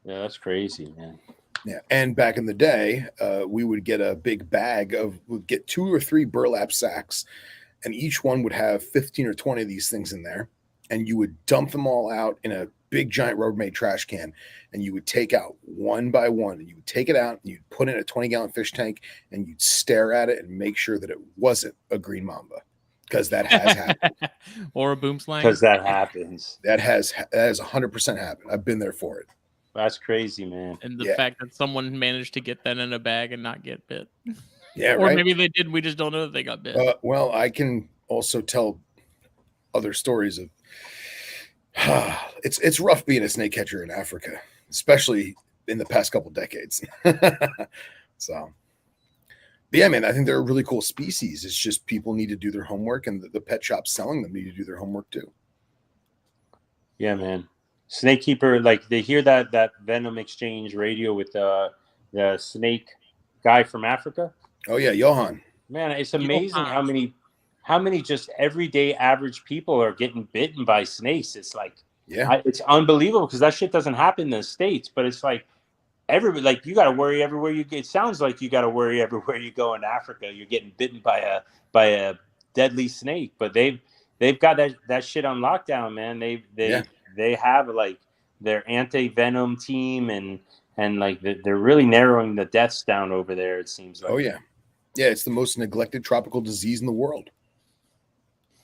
S3: Yeah, that's crazy, man.
S2: Yeah, and back in the day, we would get a big bag we'd get 2 or 3 burlap sacks, and each one would have 15 or 20 of these things in there, and you would dump them all out in a big giant Rubbermaid trash can, and you would take out one by one, and you would take it out, and you'd put it in a 20-gallon fish tank, and you'd stare at it and make sure that it wasn't a green mamba, because that has happened.
S1: Or a boom slang.
S3: Because that happens.
S2: That has 100% happened. I've been there for it.
S3: That's crazy, man.
S1: And the fact that someone managed to get that in a bag and not get bit.
S2: Yeah,
S1: or maybe they did. We just don't know that they got bit.
S2: Well, I can also tell other stories of it's rough being a snake catcher in Africa, especially in the past couple decades. So, but yeah, man, I think they're a really cool species. It's just people need to do their homework, and the pet shops selling them need to do their homework too.
S3: Yeah, man. Snake keeper, like they hear that venom exchange radio with the snake guy from Africa.
S2: Oh yeah, Johan.
S3: Man, it's amazing how many just everyday average people are getting bitten by snakes. It's like, it's unbelievable, because that shit doesn't happen in the States, but it's like everybody, like you got to worry everywhere you get. It sounds like you got to worry everywhere you go in Africa. You're getting bitten by a deadly snake, but they've got that shit on lockdown, man. They have like their anti-venom team, and like they're really narrowing the deaths down over there, it seems like.
S2: Oh yeah. Yeah, it's the most neglected tropical disease in the world.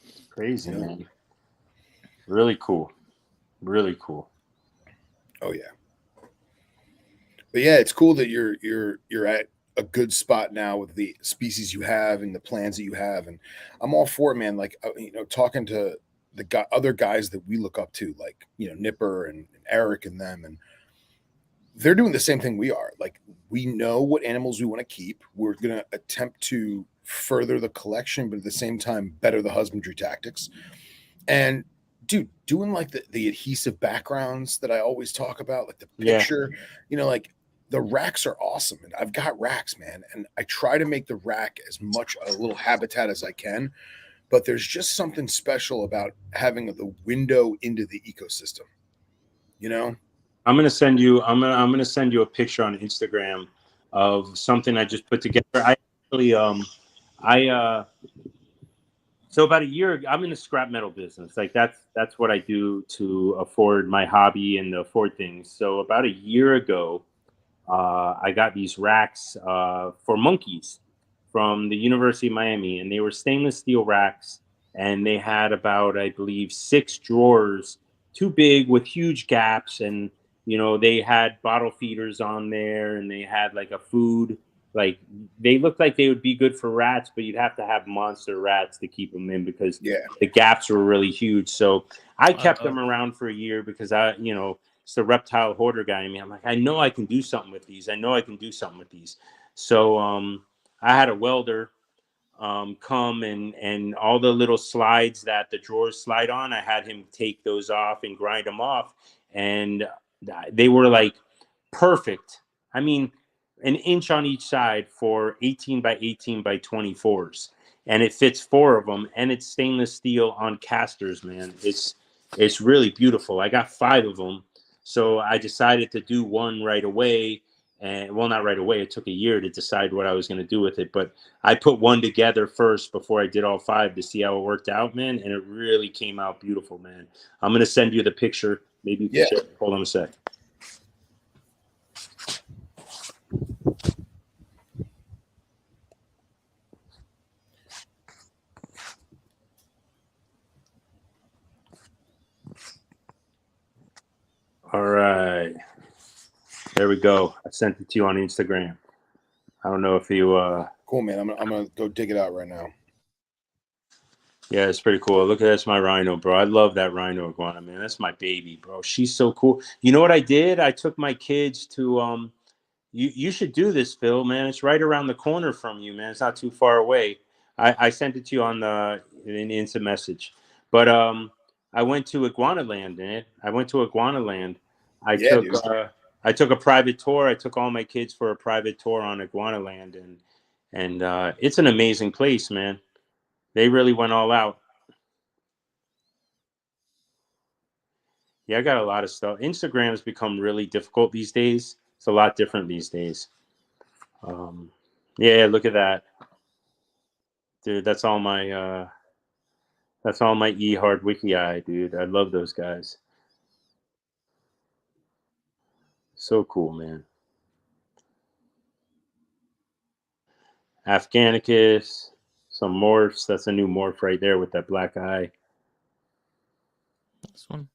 S3: It's crazy,
S2: Yeah.
S3: man. Really cool. Really cool.
S2: Oh yeah. But yeah, it's cool that you're at a good spot now with the species you have and the plans that you have, and I'm all for it, man. Like talking to the other guys that we look up to, like Nipper and Eric and them, and they're doing the same thing we are. Like, we know what animals we want to keep. We're going to attempt to further the collection, but at the same time, better the husbandry tactics. And dude, doing like the adhesive backgrounds that I always talk about, like the picture, like the racks are awesome. And I've got racks, man. And I try to make the rack as much a little habitat as I can. But there's just something special about having the window into the ecosystem,
S3: I'm gonna send you a picture on Instagram of something I just put together. I actually so about a year ago, I'm in the scrap metal business. Like that's what I do to afford my hobby and to afford things. So about a year ago, I got these racks for monkeys from the University of Miami, and they were stainless steel racks, and they had about, I believe, 6 drawers, too big with huge gaps, and they had bottle feeders on there, and they had like a food, like they looked like they would be good for rats, but you'd have to have monster rats to keep them in because the gaps were really huge. So I kept them around for a year because it's the reptile hoarder guy in me. I'm like, I know I can do something with these. So I had a welder come and all the little slides that the drawers slide on, I had him take those off and grind them off. And they were like perfect. I mean, an inch on each side for 18 by 18 by 24s. And it fits 4 of them, and it's stainless steel on casters, man. It's really beautiful. I got 5 of them. So I decided to do one right away. And well, not right away. It took a year to decide what I was going to do with it. But I put one together first before I did all 5 to see how it worked out, man. And it really came out beautiful, man. I'm going to send you the picture. Maybe you can share. Hold on a sec. All right. There we go. I sent it to you on Instagram. I don't know if you
S2: cool, man. I'm gonna go dig it out right now.
S3: Yeah, it's pretty cool. Look at that's my rhino, bro. I love that rhino iguana, man. That's my baby, bro. She's so cool. You know what I did? I took my kids to you should do this, Phil, man. It's right around the corner from you, man. It's not too far away. I sent it to you on the instant message. But I went to Iguana Land, man. I took a private tour. I took all my kids for a private tour on Iguana Land, and it's an amazing place, man. They really went all out. Yeah, I got a lot of stuff. Instagram has become really difficult these days. It's a lot different these days. Yeah, look at that, dude. That's all my eHard Wiki-Eye, dude. I love those guys. So cool, man. Afghanicus, some morphs. That's a new morph right there with that black eye.
S1: This one.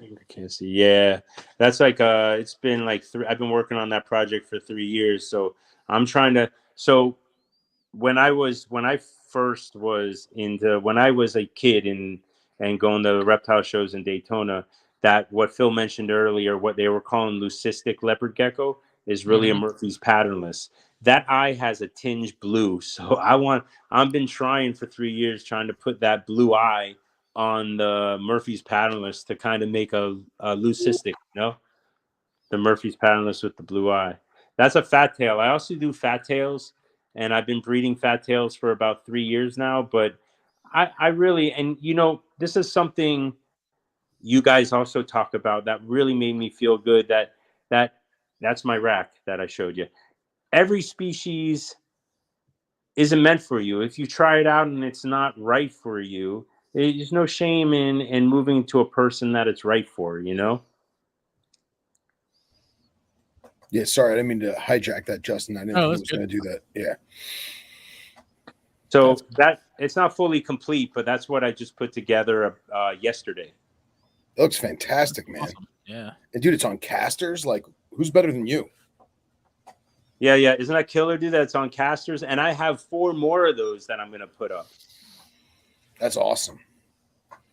S3: I can't see. Yeah, that's like it's been like I've been working on that project for 3 years. So I'm trying to. So when I was a kid and going to reptile shows in Daytona, that what Phil mentioned earlier, what they were calling leucistic leopard gecko, is really a Murphy's patternless. That eye has a tinge blue, so I've been trying for 3 years trying to put that blue eye on the Murphy's patternless to kind of make a leucistic, the Murphy's patternless with the blue eye. That's a fat tail. I also do fat tails, and I've been breeding fat tails for about 3 years now. But I really, and this is something you guys also talk about that really made me feel good. That's my rack that I showed you. Every species isn't meant for you. If you try it out and it's not right for you, There's no shame in moving to a person that it's right for, you know?
S2: Yeah, sorry, I didn't mean to hijack that, Justin. I didn't think I
S1: that's
S2: was going to do that. Yeah.
S3: So that it's not fully complete, but that's what I just put together yesterday.
S2: It looks fantastic, man.
S1: Awesome. Yeah.
S2: And dude, it's on casters. Like, who's better than you?
S3: Yeah, yeah. Isn't that killer, dude? That's on casters. And I have 4 more of those that I'm going to put up.
S2: That's awesome.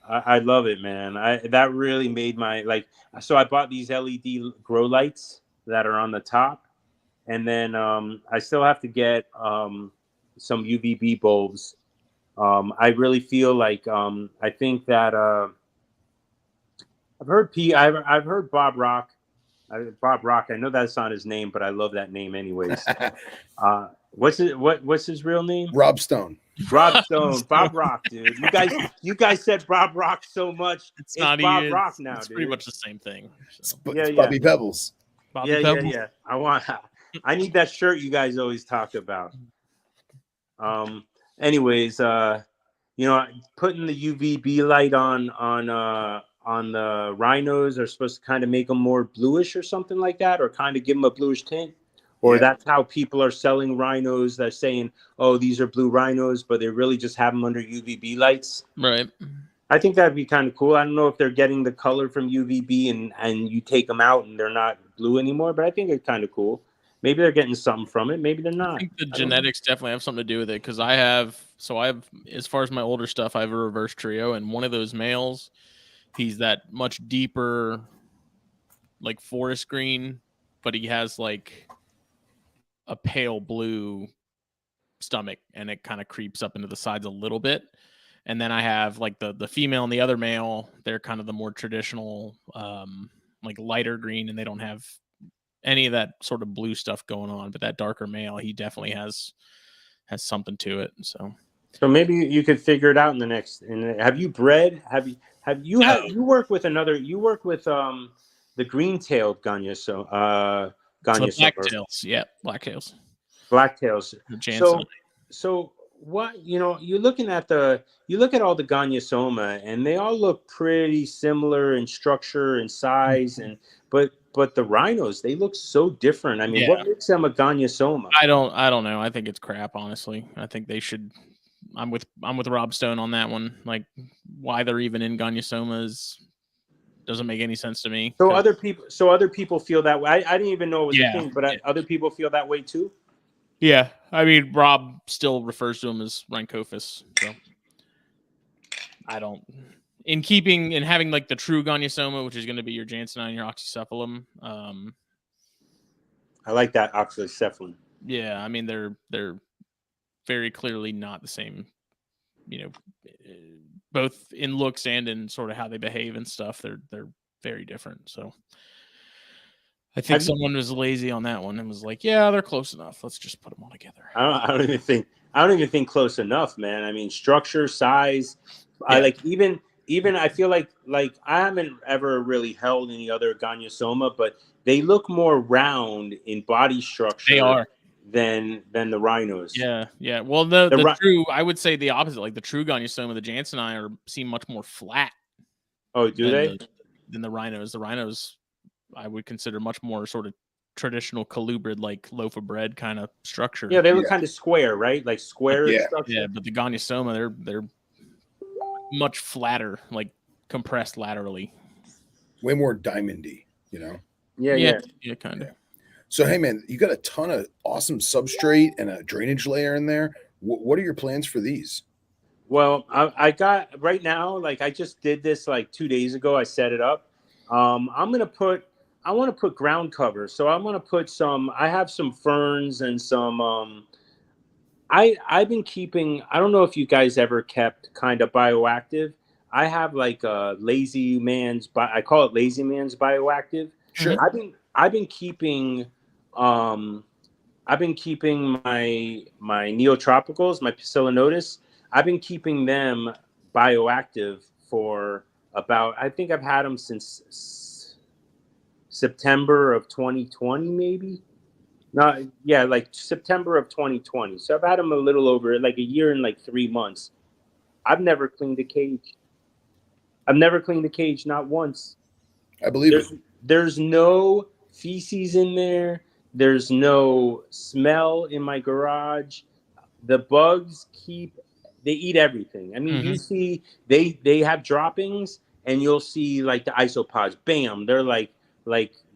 S3: I love it, man. That really made my, like, so I bought these LED grow lights that are on the top. And then I still have to get some UVB bulbs. I really feel like I think that I've heard Bob Rock. Bob Rock. I know that's not his name, but I love that name anyways. What's his real name?
S2: Rob Stone.
S3: Rob Stone. Bob Rock, dude. You guys said Bob Rock so much.
S1: It's not
S3: Bob
S1: even,
S3: Rock now.
S1: It's
S3: dude.
S1: pretty much the same thing. So.
S2: It's Bobby Pebbles.
S1: Bobby Pebbles.
S3: Yeah. I need that shirt you guys always talk about. Anyways, putting the UVB light on the rhinos are supposed to kind of make them more bluish or something like that, or kind of give them a bluish tint. Or that's how people are selling rhinos. They're saying, oh, these are blue rhinos, but they really just have them under UVB lights.
S1: Right.
S3: I think that'd be kind of cool. I don't know if they're getting the color from UVB and you take them out and they're not blue anymore, but I think it's kind of cool. Maybe they're getting something from it. Maybe they're not.
S1: I think the genetics definitely have something to do with it, because I have, as far as my older stuff, I have a reverse trio, and one of those males, he's that much deeper, like forest green, but he has like a pale blue stomach, and it kind of creeps up into the sides a little bit. And then I have like the female and the other male, they're kind of the more traditional, like lighter green, and they don't have any of that sort of blue stuff going on. But that darker male, he definitely has something to it. So
S3: maybe you could figure it out in the next. Have you bred? You work with the green-tailed Ganya
S1: blacktails, yeah, blacktails.
S3: So what, you look at all the Ganyasoma, and they all look pretty similar in structure and size, but the rhinos, they look so different. I mean, what makes them a Ganyasoma?
S1: I don't know. I think it's crap, honestly. I think they should. I'm with Rob Stone on that one. Like, why they're even in Ganyasomas doesn't make any sense to me.
S3: So other people feel that way. I didn't even know it was a thing, but other people feel that way too.
S1: Yeah, I mean, Rob still refers to him as Rhynchophus. So I don't. In keeping and having like the true Gonyosoma, which is going to be your Jansenine, your Oxycephalum.
S3: I like that Oxycephalum.
S1: Yeah, I mean they're very clearly not the same. Both in looks and in sort of how they behave and stuff. They're very different. So I think someone was lazy on that one and was like, "Yeah, they're close enough. Let's just put them all together."
S3: I don't even think close enough, man. I mean, structure, size. Yeah. I like even I feel like I haven't ever really held any other Ganyosoma, but they look more round in body structure.
S1: They are
S3: than the rhinos.
S1: Yeah. Well, the true, I would say the opposite. Like the true Gonyosoma, the Jansenine seem much more flat.
S3: Oh, do they?
S1: Than the rhinos. The rhinos, I would consider much more sort of traditional colubrid, like loaf of bread kind of structure.
S3: Yeah, they look kind of square, right? Like square structure.
S1: Yeah, but the Gonyosoma, they're much flatter, like compressed laterally.
S2: Way more diamondy,
S1: Yeah, kind of.
S2: Yeah. So, hey, man, you got a ton of awesome substrate and a drainage layer in there. What are your plans for these?
S3: Well, I got right now, like I just did this like 2 days ago. I set it up. I want to put ground cover. So I'm going to put I have some ferns and some, I've been keeping, I don't know if you guys ever kept kind of bioactive. I have like a I call it lazy man's bioactive.
S2: Sure.
S3: I've been keeping my neotropicals, my Pacillinotus. I've been keeping them bioactive for about, I think I've had them since September of 2020, maybe. Like September of 2020. So I've had them a little over like a year and like 3 months.
S4: I've never cleaned a cage. I've never cleaned the cage, not once.
S2: I believe it.
S4: There's no feces in there. There's no smell in my garage. The bugs they eat everything. I mean, you see, they have droppings, and you'll see like the isopods. Bam, they're like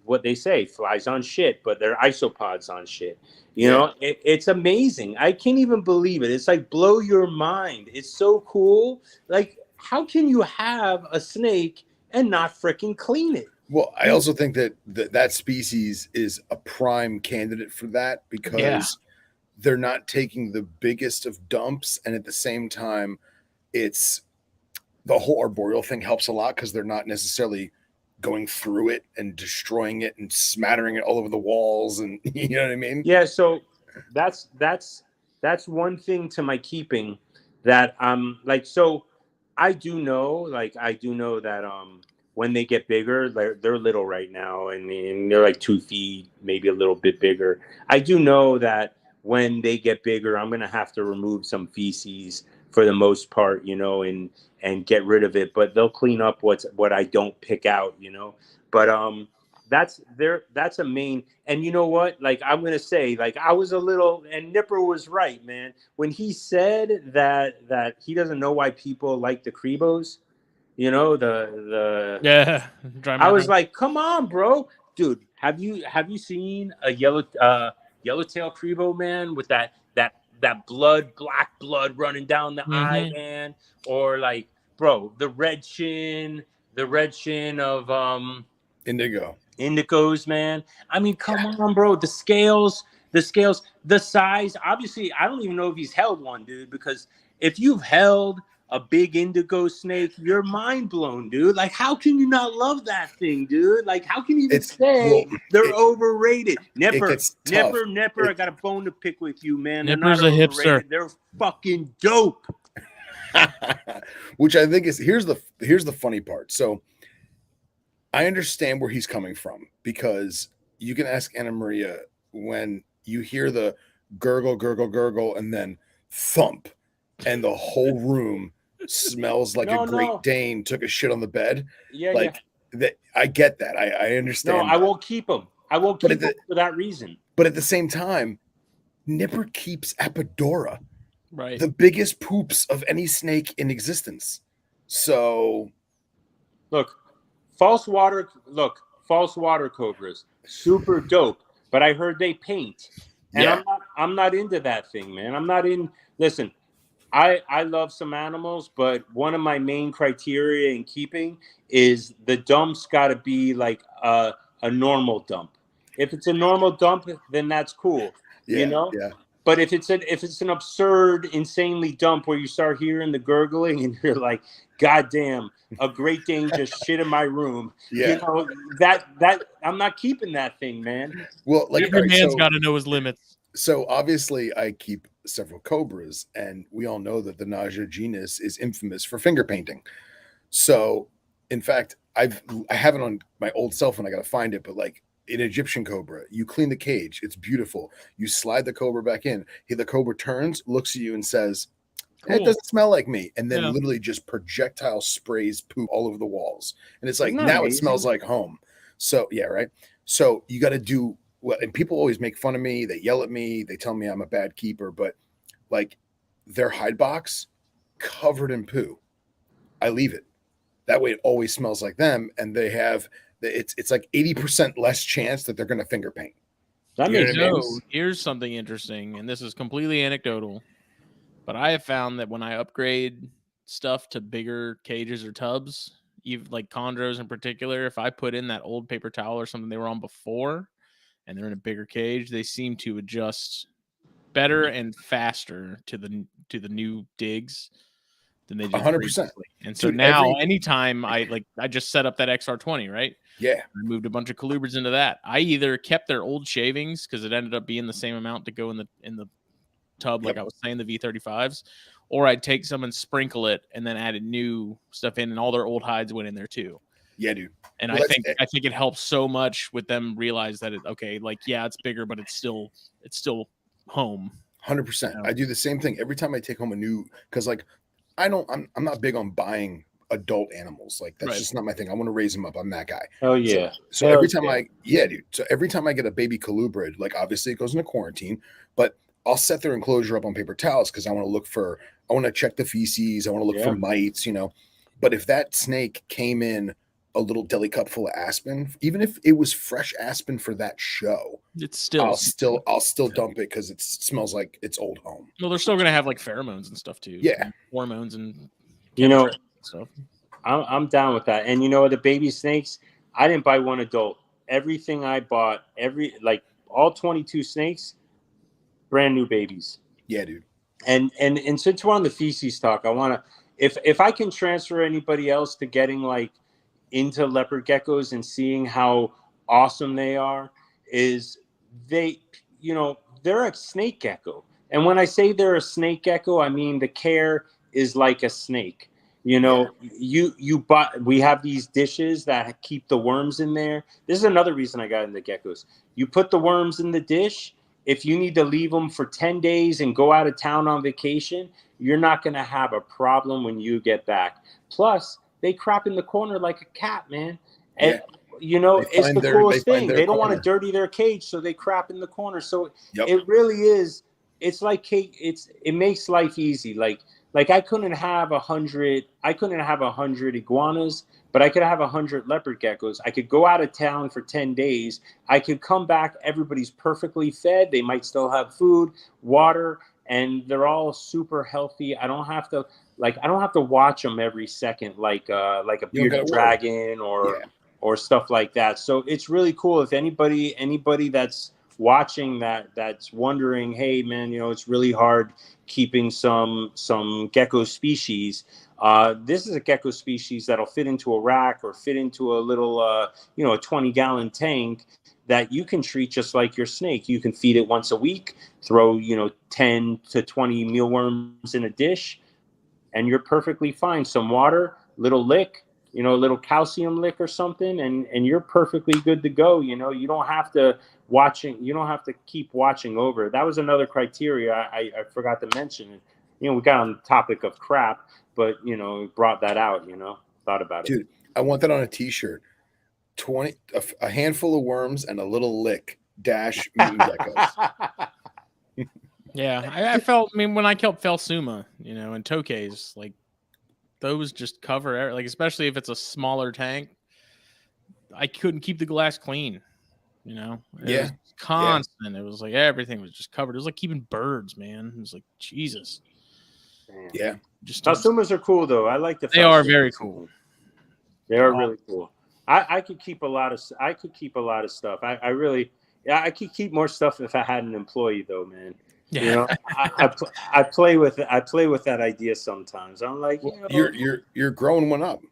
S4: what they say, flies on shit, but they're isopods on shit. You know, it's amazing. I can't even believe it. It's like blow your mind. It's so cool. Like, how can you have a snake and not freaking clean it?
S2: Well, I also think that species is a prime candidate for that because they're not taking the biggest of dumps, and at the same time, it's the whole arboreal thing helps a lot because they're not necessarily going through it and destroying it and smattering it all over the walls, and you know what I mean?
S4: Yeah, so that's one thing to my keeping that like, so I do know that when they get bigger, they're little right now, and they're like 2 feet, maybe a little bit bigger. I do know that when they get bigger, I'm gonna have to remove some feces for the most part, you know, and get rid of it. But they'll clean up what I don't pick out, you know. But that's a main. And you know what? Like, I'm gonna say, like, I was a little, and Nipper was right, man, when he said that he doesn't know why people like the Crebos. You know, I was like, come on, bro, dude. Have you seen a yellowtail Crebo, man, with that black blood running down the eye, man? Or like, bro, the red shin of indigos, man. I mean, come on, bro. The scales, the size. Obviously, I don't even know if he's held one, dude, because if you've held a big indigo snake, you're mind blown, dude. Like, how can you not love that thing, dude? Like, how can you even say they're overrated? Nipper, I got a bone to pick with you, man.
S1: Nipper's a hipster.
S4: They're fucking dope.
S2: Which I think is here's the funny part. So I understand where he's coming from, because you can ask Anna Maria when you hear the gurgle, gurgle, gurgle, and then thump, and the whole room smells like a Great Dane took a shit on the bed. That. I get that. I understand.
S4: No, I won't keep them. I won't keep them for that reason.
S2: But at the same time, Nipper keeps Apodora,
S1: right?
S2: The biggest poops of any snake in existence. So,
S4: look, false water cobras, super dope. But I heard they paint, and I'm not into that thing, man. I'm not in. Listen, I love some animals, but one of my main criteria in keeping is the dump's got to be like a normal dump. If it's a normal dump, then that's cool, you know.
S2: Yeah.
S4: But if it's an absurd, insanely dump where you start hearing the gurgling and you're like, God damn, a Great Dane just shit in my room. You know, that I'm not keeping that thing, man.
S2: Well, like,
S1: every man's got to know his limits.
S2: So obviously I keep several cobras, and we all know that the Naja genus is infamous for finger painting. So in fact, I have it on my old cell phone. I got to find it, but like an Egyptian cobra, you clean the cage. It's beautiful. You slide the cobra back in. The cobra turns, looks at you and says, hey, it doesn't smell like me. And then literally just projectile sprays poop all over the walls. And it's like, now it smells like home. So right. So you got to do well, and people always make fun of me. They yell at me. They tell me I'm a bad keeper, but like their hide box covered in poo, I leave it. That way it always smells like them. And they have, it's like 80% less chance that they're going to finger paint.
S4: That makes sense.
S1: Here's something interesting, and this is completely anecdotal, but I have found that when I upgrade stuff to bigger cages or tubs, even like chondros in particular, if I put in that old paper towel or something they were on before, and they're in a bigger cage, they seem to adjust better and faster to the new digs than they did
S2: 100%.
S1: previously. And so now anytime I just set up that XR20, right?
S2: Yeah.
S1: I moved a bunch of colubras into that. I either kept their old shavings because it ended up being the same amount to go in the tub, like I was saying, the V35s, or I'd take some and sprinkle it and then added new stuff in, and all their old hides went in there too.
S2: Yeah, dude.
S1: And I think it helps so much with them realize that it's bigger, but it's still home.
S2: 100%. I do the same thing every time I take home a new, because like I'm not big on buying adult animals. Like that's
S1: Right.
S2: just not my thing. I want to raise them up. I'm that guy.
S4: Oh yeah.
S2: So every time dude. So every time I get a baby colubrid, like obviously it goes into quarantine, but I'll set their enclosure up on paper towels because I want to check the feces. I want to look for mites, But if that snake came in a little deli cup full of aspen, even if it was fresh aspen for that show,
S1: it's still
S2: I'll still dump it because it smells like its old home.
S1: Well, they're still gonna have like pheromones and stuff too.
S2: Yeah,
S1: hormones and stuff.
S4: I'm down with that. And the baby snakes, I didn't buy one adult. Everything I bought, all 22 snakes, brand new babies.
S2: Yeah, dude.
S4: And since we're on the feces talk, I want to, if I can transfer anybody else to getting like into leopard geckos and seeing how awesome they are, is they're a snake gecko. And when I say they're a snake gecko, I mean the care is like a snake. We have these dishes that keep the worms in there. This is another reason I got into geckos. You put the worms in the dish. If you need to leave them for 10 days and go out of town on vacation, you're not going to have a problem when you get back. Plus, they crap in the corner like a cat, man. And, it's the coolest thing. They don't want to dirty their cage, so they crap in the corner. So it really is. It's like cake. It makes life easy. Like I couldn't have 100 iguanas, but I could have 100 leopard geckos. I could go out of town for 10 days. I could come back. Everybody's perfectly fed. They might still have food, water, and they're all super healthy. I don't have to watch them every second like a bearded dragon or stuff like that. So it's really cool. If anybody that's watching that's wondering, hey man, it's really hard keeping some gecko species. This is a gecko species that'll fit into a rack or fit into a little a 20-gallon tank that you can treat just like your snake. You can feed it once a week, throw 10 to 20 mealworms in a dish, and you're perfectly fine. Some water, little lick, a little calcium lick or something, and you're perfectly good to go. You don't have to keep watching over. That was another criteria I forgot to mention. We got on the topic of crap, but brought that out, thought about it.
S2: Dude, I want that on a t-shirt. A handful of worms and a little lick dash mutant geckos.
S1: Yeah, I felt. I mean, when I killed Phelsuma, and Tokays, like those just cover, like especially if it's a smaller tank. I couldn't keep the glass clean. It was constant. It was like everything was just covered. It was like keeping birds, man. It was like Jesus.
S2: Yeah.
S4: Just Felsumas are cool though. I like the.
S1: They are very cool.
S4: They are really cool. I could keep a lot of stuff. I could keep more stuff if I had an employee though, man. Yeah. I play with that idea sometimes. I'm like,
S2: you're growing one up.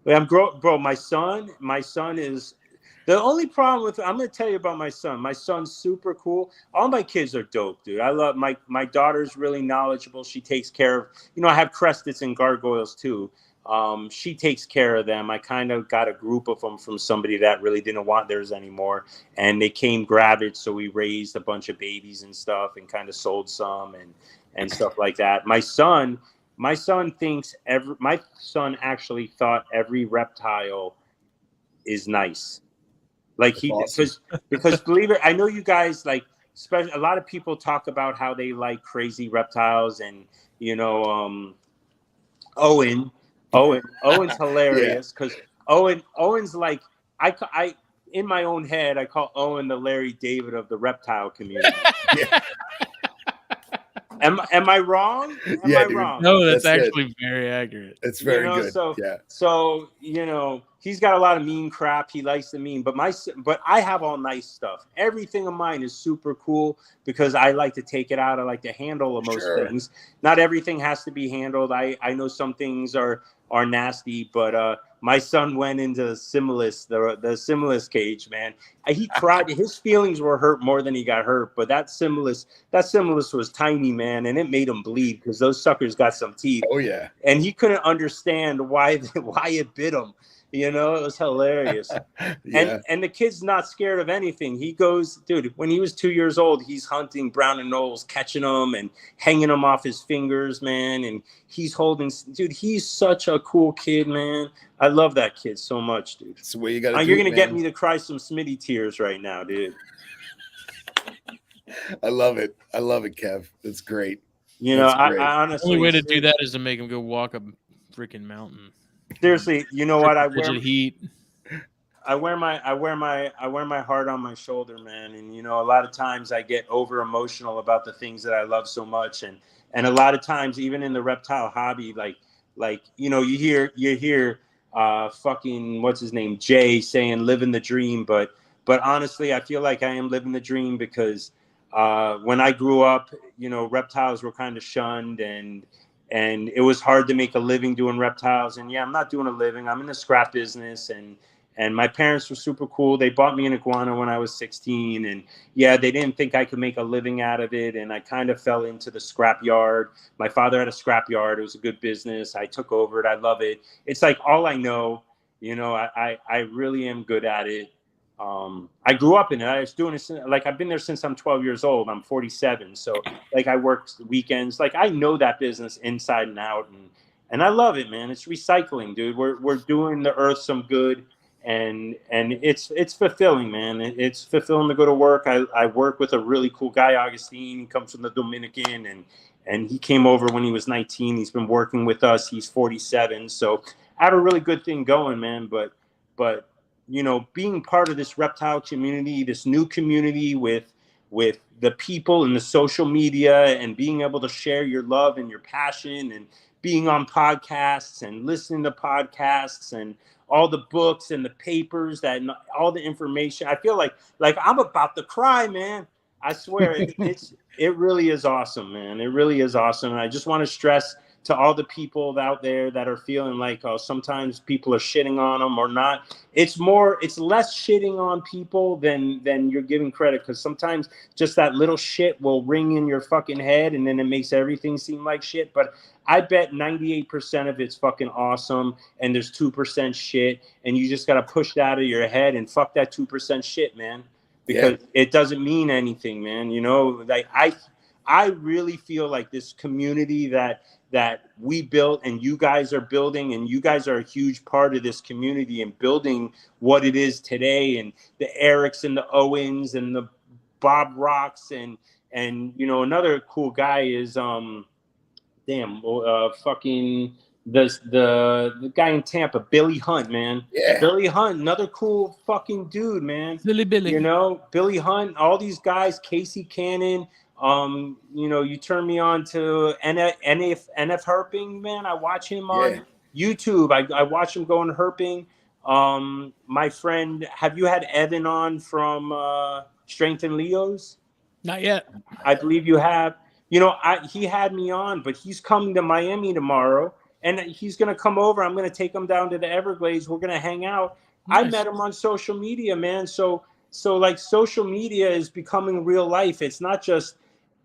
S4: Bro. My son is the only problem with. I'm gonna tell you about my son. My son's super cool. All my kids are dope, dude. I love my daughter's really knowledgeable. She takes care of. I have cresteds and gargoyles too. She takes care of them. I kind of got a group of them from somebody that really didn't want theirs anymore, and they came grab it. So we raised a bunch of babies and stuff, and kind of sold some and stuff like that. My son actually thought every reptile is nice. Like because believe it, I know you guys like. A lot of people talk about how they like crazy reptiles, and Owen's hilarious because Owen's like I in my own head I call Owen the Larry David of the reptile community. Am I wrong? Am I wrong?
S1: No, that's actually good. Very accurate.
S2: It's very good.
S4: So he's got a lot of mean crap. He likes the mean, but I have all nice stuff. Everything of mine is super cool because I like to take it out. I like to handle most things. Not everything has to be handled. I know some things are nasty, but my son went into the Similis cage, man. He cried. His feelings were hurt more than he got hurt. But that Similis was tiny, man, and it made him bleed because those suckers got some teeth.
S2: Oh yeah.
S4: And he couldn't understand why it bit him. You know, it was hilarious.
S2: Yeah.
S4: And the kid's not scared of anything. He goes, dude, when he was 2 years old, he's hunting brown and knolls, catching them and hanging them off his fingers, man. And he's holding, dude, he's such a cool kid, man. I love that kid so much, dude.
S2: That's the way you got to do
S4: You're
S2: it,
S4: going to get
S2: man.
S4: me to cry some Smitty tears right now, dude.
S2: I love it. I love it, Kev. That's great.
S4: You know,
S2: That's great.
S4: I
S1: The
S4: honestly.
S1: only way to do that is to make him go walk a freaking mountain.
S4: Seriously, you know what? I wear
S1: Frigid heat.
S4: I wear my heart on my shoulder, man. And you know, a lot of times I get over emotional about the things that I love so much, and a lot of times, even in the reptile hobby, like you know, you hear fucking what's his name, Jay, saying living the dream, but honestly, I feel like I am living the dream because when I grew up, you know, reptiles were kind of shunned, and it was hard to make a living doing reptiles. And yeah, I'm not doing a living. I'm in the scrap business, and my parents were super cool. They bought me an iguana when I was 16, and yeah, they didn't think I could make a living out of it, and I kind of fell into the scrap yard. My father had a scrap yard. It was a good business. I took over it. I love it. It's like all I know. You know, I really am good at it. I grew up in it. I was doing it like I've been there since I'm 12 years old. I'm 47, so like I worked weekends. Like I know that business inside and out, and I love it, man. It's recycling, dude. We're doing the earth some good, and it's fulfilling, man. It's fulfilling to go to work. I work with a really cool guy, Augustine. He comes from the Dominican, and he came over when he was 19. He's been working with us. He's 47, so I have a really good thing going, man. But you know, being part of this reptile community, this new community with the people and the social media, and being able to share your love and your passion, and being on podcasts and listening to podcasts and all the books and the papers and all the information. I feel like I'm about to cry, man. I swear it really is awesome, man. It really is awesome. And I just want to stress to all the people out there that are feeling like, oh, sometimes people are shitting on them or not. It's less shitting on people than you're giving credit, because sometimes just that little shit will ring in your fucking head, and then it makes everything seem like shit. But I bet 98% of it's fucking awesome, and there's 2% shit, and you just got to push that out of your head and fuck that 2% shit, man, because it doesn't mean anything, man. You know, like I really feel like this community that we built and you guys are building, and you guys are a huge part of this community and building what it is today, and the Erics and the Owens and the Bob Rocks, and you know, another cool guy is fucking the guy in Tampa, Billy Hunt, man.
S2: Yeah.
S4: Billy Hunt, another cool fucking dude, man.
S1: Billy.
S4: You know, Billy Hunt, all these guys, Casey Cannon. You know, you turn me on to NF herping, man. I watch him on YouTube. I watch him going herping. My friend, have you had Evan on from Strength and Leos?
S1: Not yet.
S4: I believe you have. You know, he had me on, but he's coming to Miami tomorrow, and he's going to come over. I'm going to take him down to the Everglades. We're going to hang out. Nice. I met him on social media, man. So like social media is becoming real life. It's not just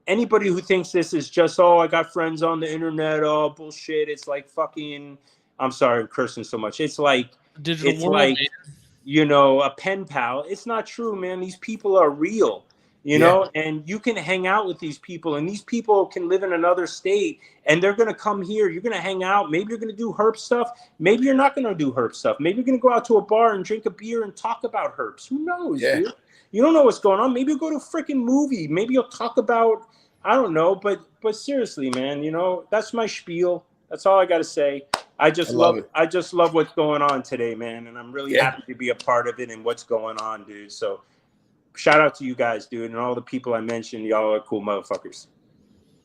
S4: anybody who thinks this is just, oh, I got friends on the internet, oh, bullshit. It's like fucking, I'm sorry, I'm cursing so much. It's like,
S1: digital
S4: it's
S1: world,
S4: like,
S1: man.
S4: You know, a pen pal. It's not true, man. These people are real, you know, and you can hang out with these people, and these people can live in another state, and they're going to come here. You're going to hang out. Maybe you're going to do herp stuff. Maybe you're not going to do herp stuff. Maybe you're going to go out to a bar and drink a beer and talk about herps. Who knows, dude? You don't know what's going on. Maybe you'll go to a freaking movie. Maybe you'll talk about, I don't know, but seriously, man, you know, that's my spiel. That's all I got to say. I just love what's going on today, man, and I'm really happy to be a part of it and what's going on, dude. So shout out to you guys, dude, and all the people I mentioned. Y'all are cool motherfuckers.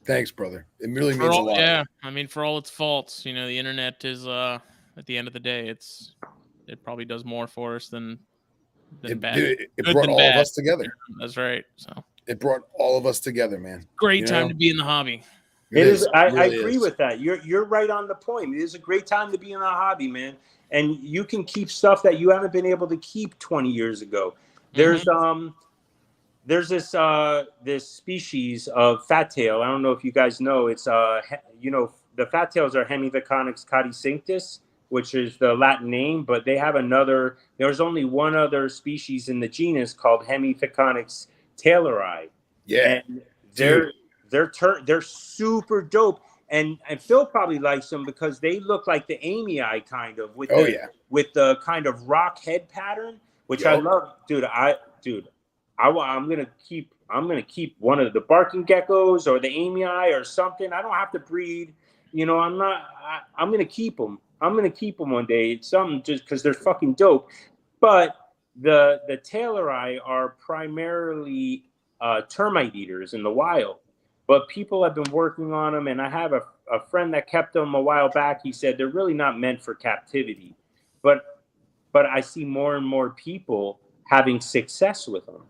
S2: Thanks, brother. It really means a lot.
S1: Yeah, I mean, for all its faults, you know, the internet is at the end of the day, it probably does more for us than bad.
S2: It brought all of us together.
S1: That's right. So
S2: it brought all of us together, man.
S1: Great time to be in the hobby.
S4: It is. I agree with that. You're right on the point. It is a great time to be in the hobby, man. And you can keep stuff that you haven't been able to keep 20 years ago. There's this species of fat tail. I don't know if you guys know. It's you know, the fat tails are Hemivaconyx caticinctus. which is the Latin name, but they have another. There's only one other species in the genus called Hemitheconix tayleri.
S2: Yeah,
S4: And
S2: dude.
S4: they're super dope. And Phil probably likes them because they look like the amii kind of with with the kind of rock head pattern, which I love, dude. I'm gonna keep one of the barking geckos or the amii or something. I don't have to breed, you know. I'm gonna keep them. I'm gonna keep them one day. It's something just because they're fucking dope. But the tayleri are primarily termite eaters in the wild. But people have been working on them, and I have a friend that kept them a while back. He said they're really not meant for captivity, but I see more and more people having success with them.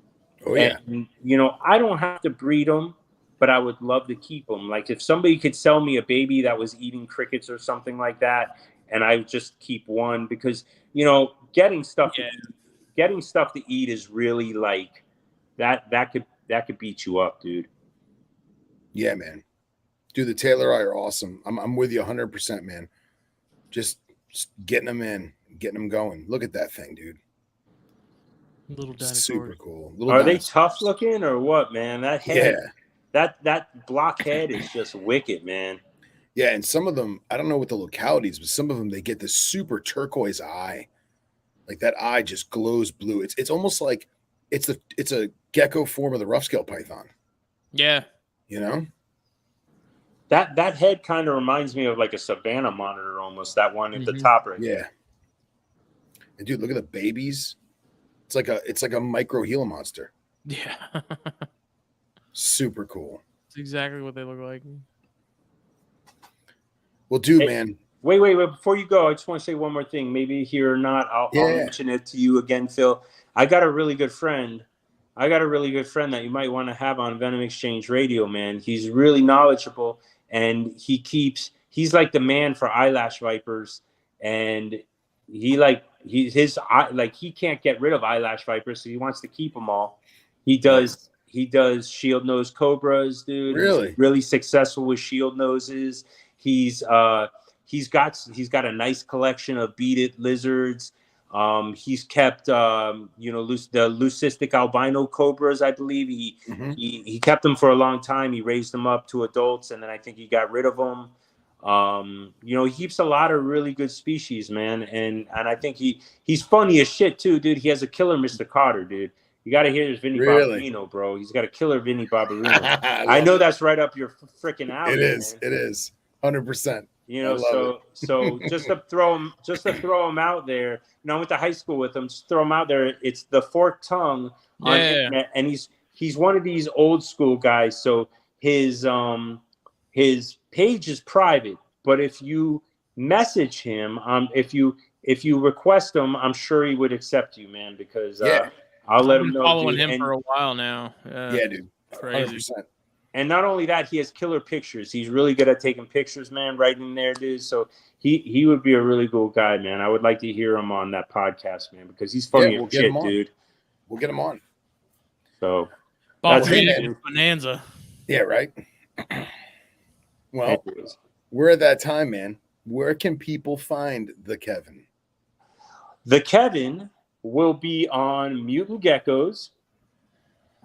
S2: Oh yeah.
S4: And, you know, I don't have to breed them, but I would love to keep them. Like if somebody could sell me a baby that was eating crickets or something like that, and I would just keep one because, you know, getting stuff to eat is really like that could beat you up, dude.
S2: Yeah, man. Dude, the tayleri are awesome. I'm with you 100%, man. Just getting them in, getting them going. Look at that thing, dude.
S1: Little dinosaurs.
S2: Super cool.
S4: Are they tough looking or what, man? That head, that block head is just wicked, man.
S2: Yeah, and some of them, I don't know what the localities, but some of them they get this super turquoise eye. Like that eye just glows blue. It's almost like it's a gecko form of the rough scale python.
S1: Yeah.
S2: You know?
S4: That head kind of reminds me of like a savanna monitor almost, that one at the top right there.
S2: And dude, look at the babies. It's like a micro Gila monster.
S1: Yeah.
S2: Super cool.
S1: That's exactly what they look like.
S2: Well, dude, man.
S4: Wait. Before you go, I just want to say one more thing. Maybe here or not, I'll mention it to you again, Phil. I got a really good friend that you might want to have on Venom Exchange Radio, man. He's really knowledgeable, and he's like the man for eyelash vipers, and he can't get rid of eyelash vipers, so he wants to keep them all. He does shield nose cobras, dude.
S2: Really?
S4: He's really successful with shield noses. He's got a nice collection of beaded lizards. He's kept the leucistic albino cobras, I believe. He kept them for a long time. He raised them up to adults, and then I think he got rid of them. He keeps a lot of really good species, man, and I think he's funny as shit too, dude. He has a killer Mr. Carter, dude. You got to hear this Vinny Barbarino, bro. He's got a killer Vinny Barbarino. I know that's right up your freaking alley.
S2: It is.
S4: Man.
S2: It is 100%.
S4: You know, so just to throw him out there. You know, I went to high school with him. Just throw him out there. It's the Forked Tongue on internet, and he's one of these old school guys. So his page is private, but if you message him, if you request him, I'm sure he would accept you, man. Because I'll let him know.
S1: Following him for a while now.
S2: Yeah, dude.
S1: Crazy.
S2: 100%.
S4: And not only that, he has killer pictures. He's really good at taking pictures, man, right in there, dude. So he would be a really cool guy, man. I would like to hear him on that podcast, man, because he's funny as shit, dude.
S2: We'll get him on.
S4: So
S1: that's bonanza.
S2: Yeah, right. Well, we're at that time, man. Where can people find the Kevin?
S4: The Kevin will be on Mutant Geckos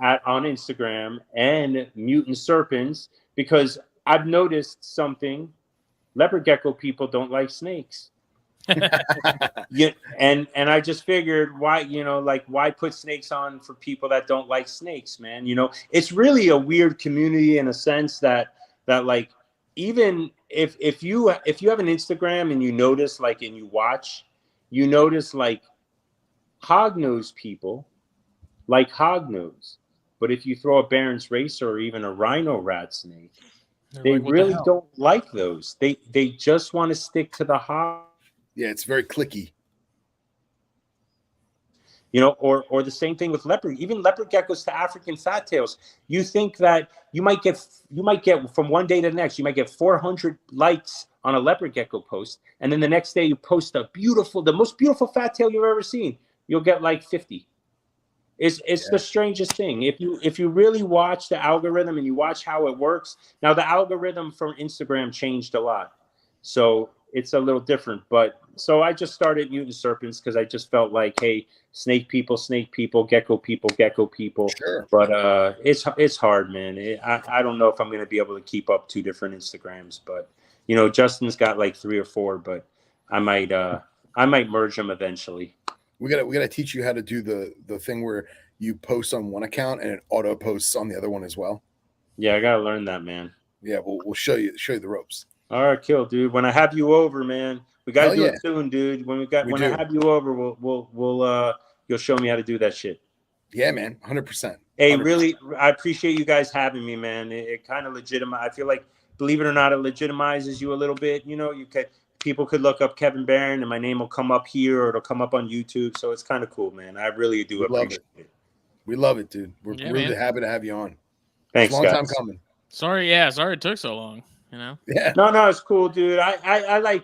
S4: on Instagram and Mutant Serpents, because I've noticed something. Leopard gecko people don't like snakes. Yeah, and I just figured why put snakes on for people that don't like snakes, man? You know, it's really a weird community in a sense that like, even if you have an Instagram and you notice like hognose people like hognose. But if you throw a Baron's Racer or even a rhino rat snake, they really don't like those. They just want to stick to the hog.
S2: Yeah, it's very cliquey.
S4: You know, or the same thing with leopard, even leopard geckos to African fat tails. You think that you might get from one day to the next, you might get 400 likes on a leopard gecko post, and then the next day you post the most beautiful fat tail you've ever seen. You'll get like 50. It's the strangest thing. If you really watch the algorithm and you watch how it works. Now the algorithm from Instagram changed a lot. So it's a little different. But so I just started Mutant Serpents because I just felt like, hey, snake people, gecko people.
S2: Sure.
S4: But it's hard, man. I don't know if I'm going to be able to keep up 2 different Instagrams, but Justin's got like 3 or 4, but I might merge them eventually.
S2: We gotta teach you how to do the thing where you post on one account and it auto posts on the other one as well.
S4: Yeah, I gotta learn that, man.
S2: Yeah, we'll show you the ropes.
S4: All right, kill, dude. When I have you over, man, we gotta do it soon, dude. When I have you over, we'll you'll show me how to do that shit.
S2: Yeah, man, 100%.
S4: Hey, really, I appreciate you guys having me, man. It kind of legitimate. I feel like, believe it or not, it legitimizes you a little bit. People could look up Kevin Barron and my name will come up here or it'll come up on YouTube. So it's kind of cool, man. I really do appreciate it.
S2: We love it, dude. We're really happy to have you on.
S4: Thanks,
S2: it's a long time coming.
S1: Sorry it took so long.
S2: Yeah.
S4: No, it's cool, dude. I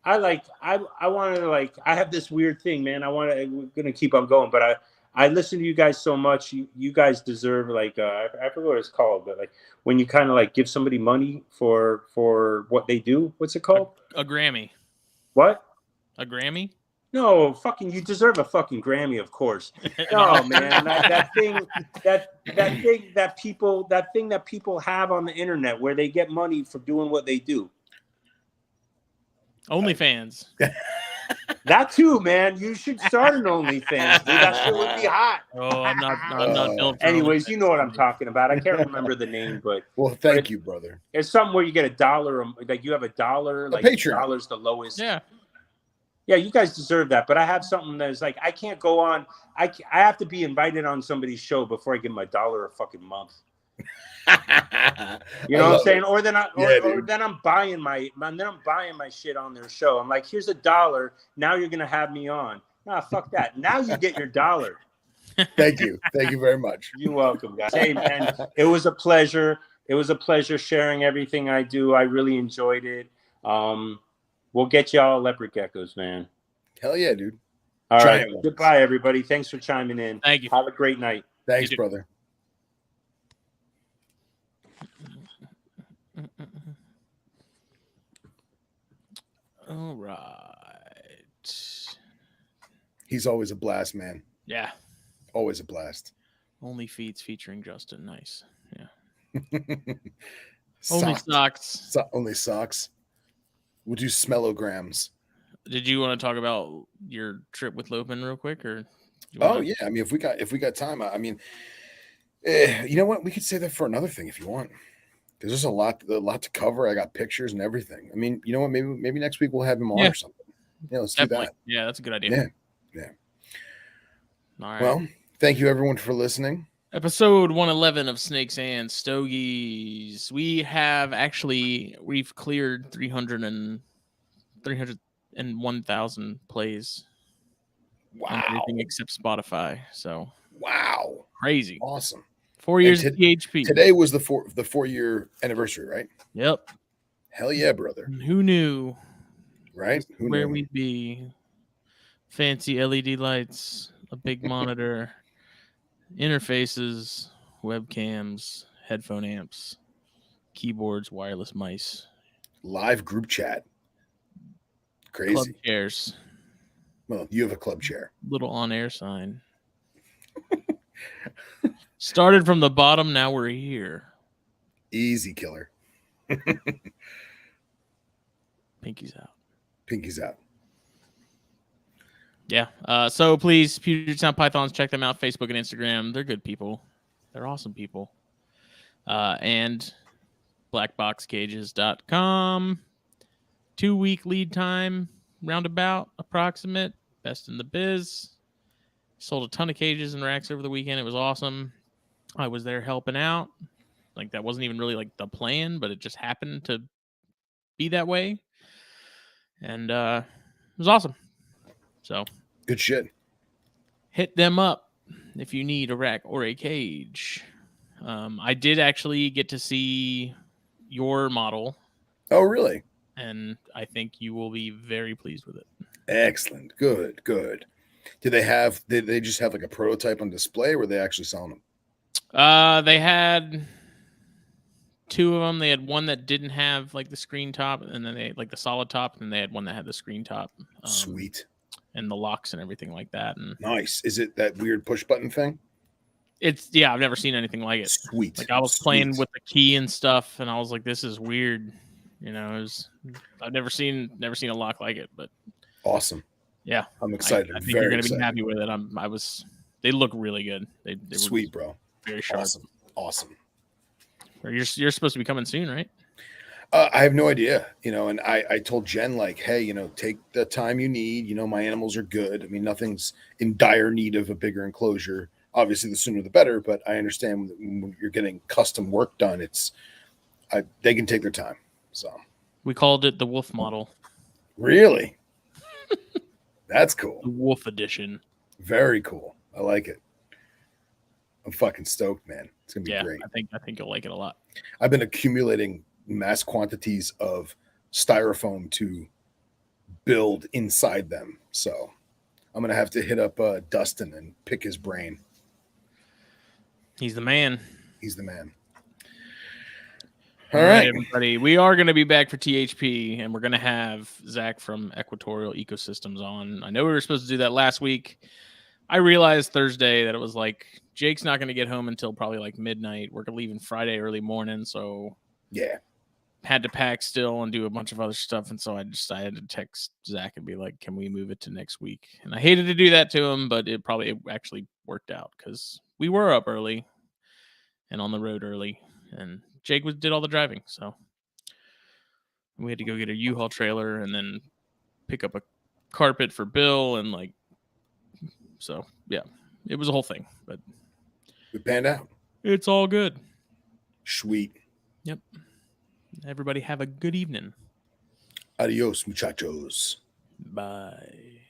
S4: wanted to I have this weird thing, man. We're gonna keep on going, but I listen to you guys so much. You guys deserve I forget what it's called, but when you kind of give somebody money for what they do. What's it called?
S1: A Grammy.
S4: What?
S1: A Grammy?
S4: No, you deserve a fucking Grammy, of course. No, man, that thing that people have on the internet where they get money for doing what they do.
S1: OnlyFans.
S4: That too, man. You should start an OnlyFans, dude. That shit would be hot.
S1: Oh, I'm not built for
S4: anyways, you know what I'm talking about. I can't remember the name, but
S2: well, thank you, brother.
S4: It's something where you get $1, you have $1, $1's the lowest.
S1: Yeah.
S4: Yeah, you guys deserve that. But I have something that is I can't go on. I have to be invited on somebody's show before I give them $1 a fucking month. You know what I'm saying? Or then I'm buying my shit on their show. I'm like, here's $1. Now you're gonna have me on. Nah, fuck that. Now you get your $1.
S2: Thank you very much.
S4: You're welcome, guys. Hey, man, it was a pleasure. It was a pleasure sharing everything I do. I really enjoyed it. We'll get y'all leopard geckos, man.
S2: Hell yeah, dude.
S4: All right. Goodbye, everybody. Thanks for chiming in.
S1: Thank you.
S4: Have a great night.
S2: Thanks, brother.
S1: All right.
S2: He's always a blast, man.
S1: Yeah.
S2: Always a blast.
S1: Only feeds featuring Justin. Nice. Yeah.
S2: Socks. Only socks. We'll do smellograms.
S1: Did you want to talk about your trip with Lopin real quick, or?
S2: Yeah. I mean, if we got time, I mean, you know what? We could say that for another thing if you want, because there's a lot to cover. I got pictures and everything. I mean, you know what? Maybe next week we'll have him on or something. Yeah, let's
S1: Definitely.
S2: do that.
S1: Yeah, that's a good idea.
S2: Yeah.
S1: All right.
S2: Well, thank you everyone for listening.
S1: Episode 111 of Snakes and Stogies. We've cleared 301,000 plays.
S2: Wow.
S1: On everything except Spotify. So
S2: wow.
S1: Crazy.
S2: Awesome.
S1: 4 years of PHP.
S2: Today was the 4-year anniversary, right?
S1: Yep.
S2: Hell yeah, brother.
S1: And who knew?
S2: Right?
S1: Where we'd be. Fancy LED lights, a big monitor, interfaces, webcams, headphone amps, keyboards, wireless mice,
S2: live group chat. Crazy.
S1: Club chairs.
S2: Well, you have a club chair.
S1: Little on-air sign. Started from the bottom, now we're here.
S2: Easy killer.
S1: Pinky's out.
S2: Pinky's out.
S1: Yeah. So please, Puget Sound Pythons, check them out. Facebook and Instagram. They're good people. They're awesome people. And blackboxcages.com. 2-week lead time, roundabout, approximate. Best in the biz. Sold a ton of cages and racks over the weekend. It was awesome. I was there helping out. That wasn't even really the plan, but it just happened to be that way. And it was awesome. So
S2: good shit.
S1: Hit them up if you need a rack or a cage. I did actually get to see your model.
S2: Oh, really?
S1: And I think you will be very pleased with it.
S2: Excellent. Good. Did they just have a prototype on display, or were they actually selling them?
S1: They had 2 of them. They had one that didn't have like the screen top, and then they like the solid top, and then they had one that had the screen top.
S2: Sweet.
S1: And the locks and everything like that. And
S2: nice. Is it that weird push button thing?
S1: It's I've never seen anything like it.
S2: Sweet.
S1: Like I was playing with the key and stuff, and I was like, this is weird. You know, I've never seen a lock like it, but
S2: awesome.
S1: Yeah,
S2: I'm excited.
S1: I think you're gonna be happy with it. They look really good. They
S2: sweet, bro.
S1: Very sharp.
S2: Awesome.
S1: You're supposed to be coming soon, right?
S2: I have no idea, and I told Jen, like, hey, take the time you need. My animals are good. I mean, nothing's in dire need of a bigger enclosure. Obviously, the sooner the better, but I understand when you're getting custom work done, they can take their time. So
S1: we called it the Wolf model.
S2: Really? That's cool.
S1: The Wolf edition.
S2: Very cool. I like it. I'm fucking stoked, man. It's gonna be great.
S1: I think you'll like it a lot.
S2: I've been accumulating mass quantities of styrofoam to build inside them, so I'm gonna have to hit up Dustin and pick his brain.
S1: He's the man.
S2: All right,
S1: everybody. We are going to be back for THP, and we're going to have Zach from Equatorial Ecosystems on. I know we were supposed to do that last week. I realized Thursday that it was like Jake's not going to get home until probably like midnight. We're leaving Friday early morning, so had to pack still and do a bunch of other stuff, and so I decided to text Zach and be like, "Can we move it to next week?" And I hated to do that to him, but it actually worked out because we were up early and on the road early, and Jake did all the driving, so we had to go get a U-Haul trailer and then pick up a carpet for Bill, and so it was a whole thing, but
S2: it panned out.
S1: It's all good.
S2: Sweet.
S1: Yep. Everybody have a good evening.
S2: Adios, muchachos.
S1: Bye.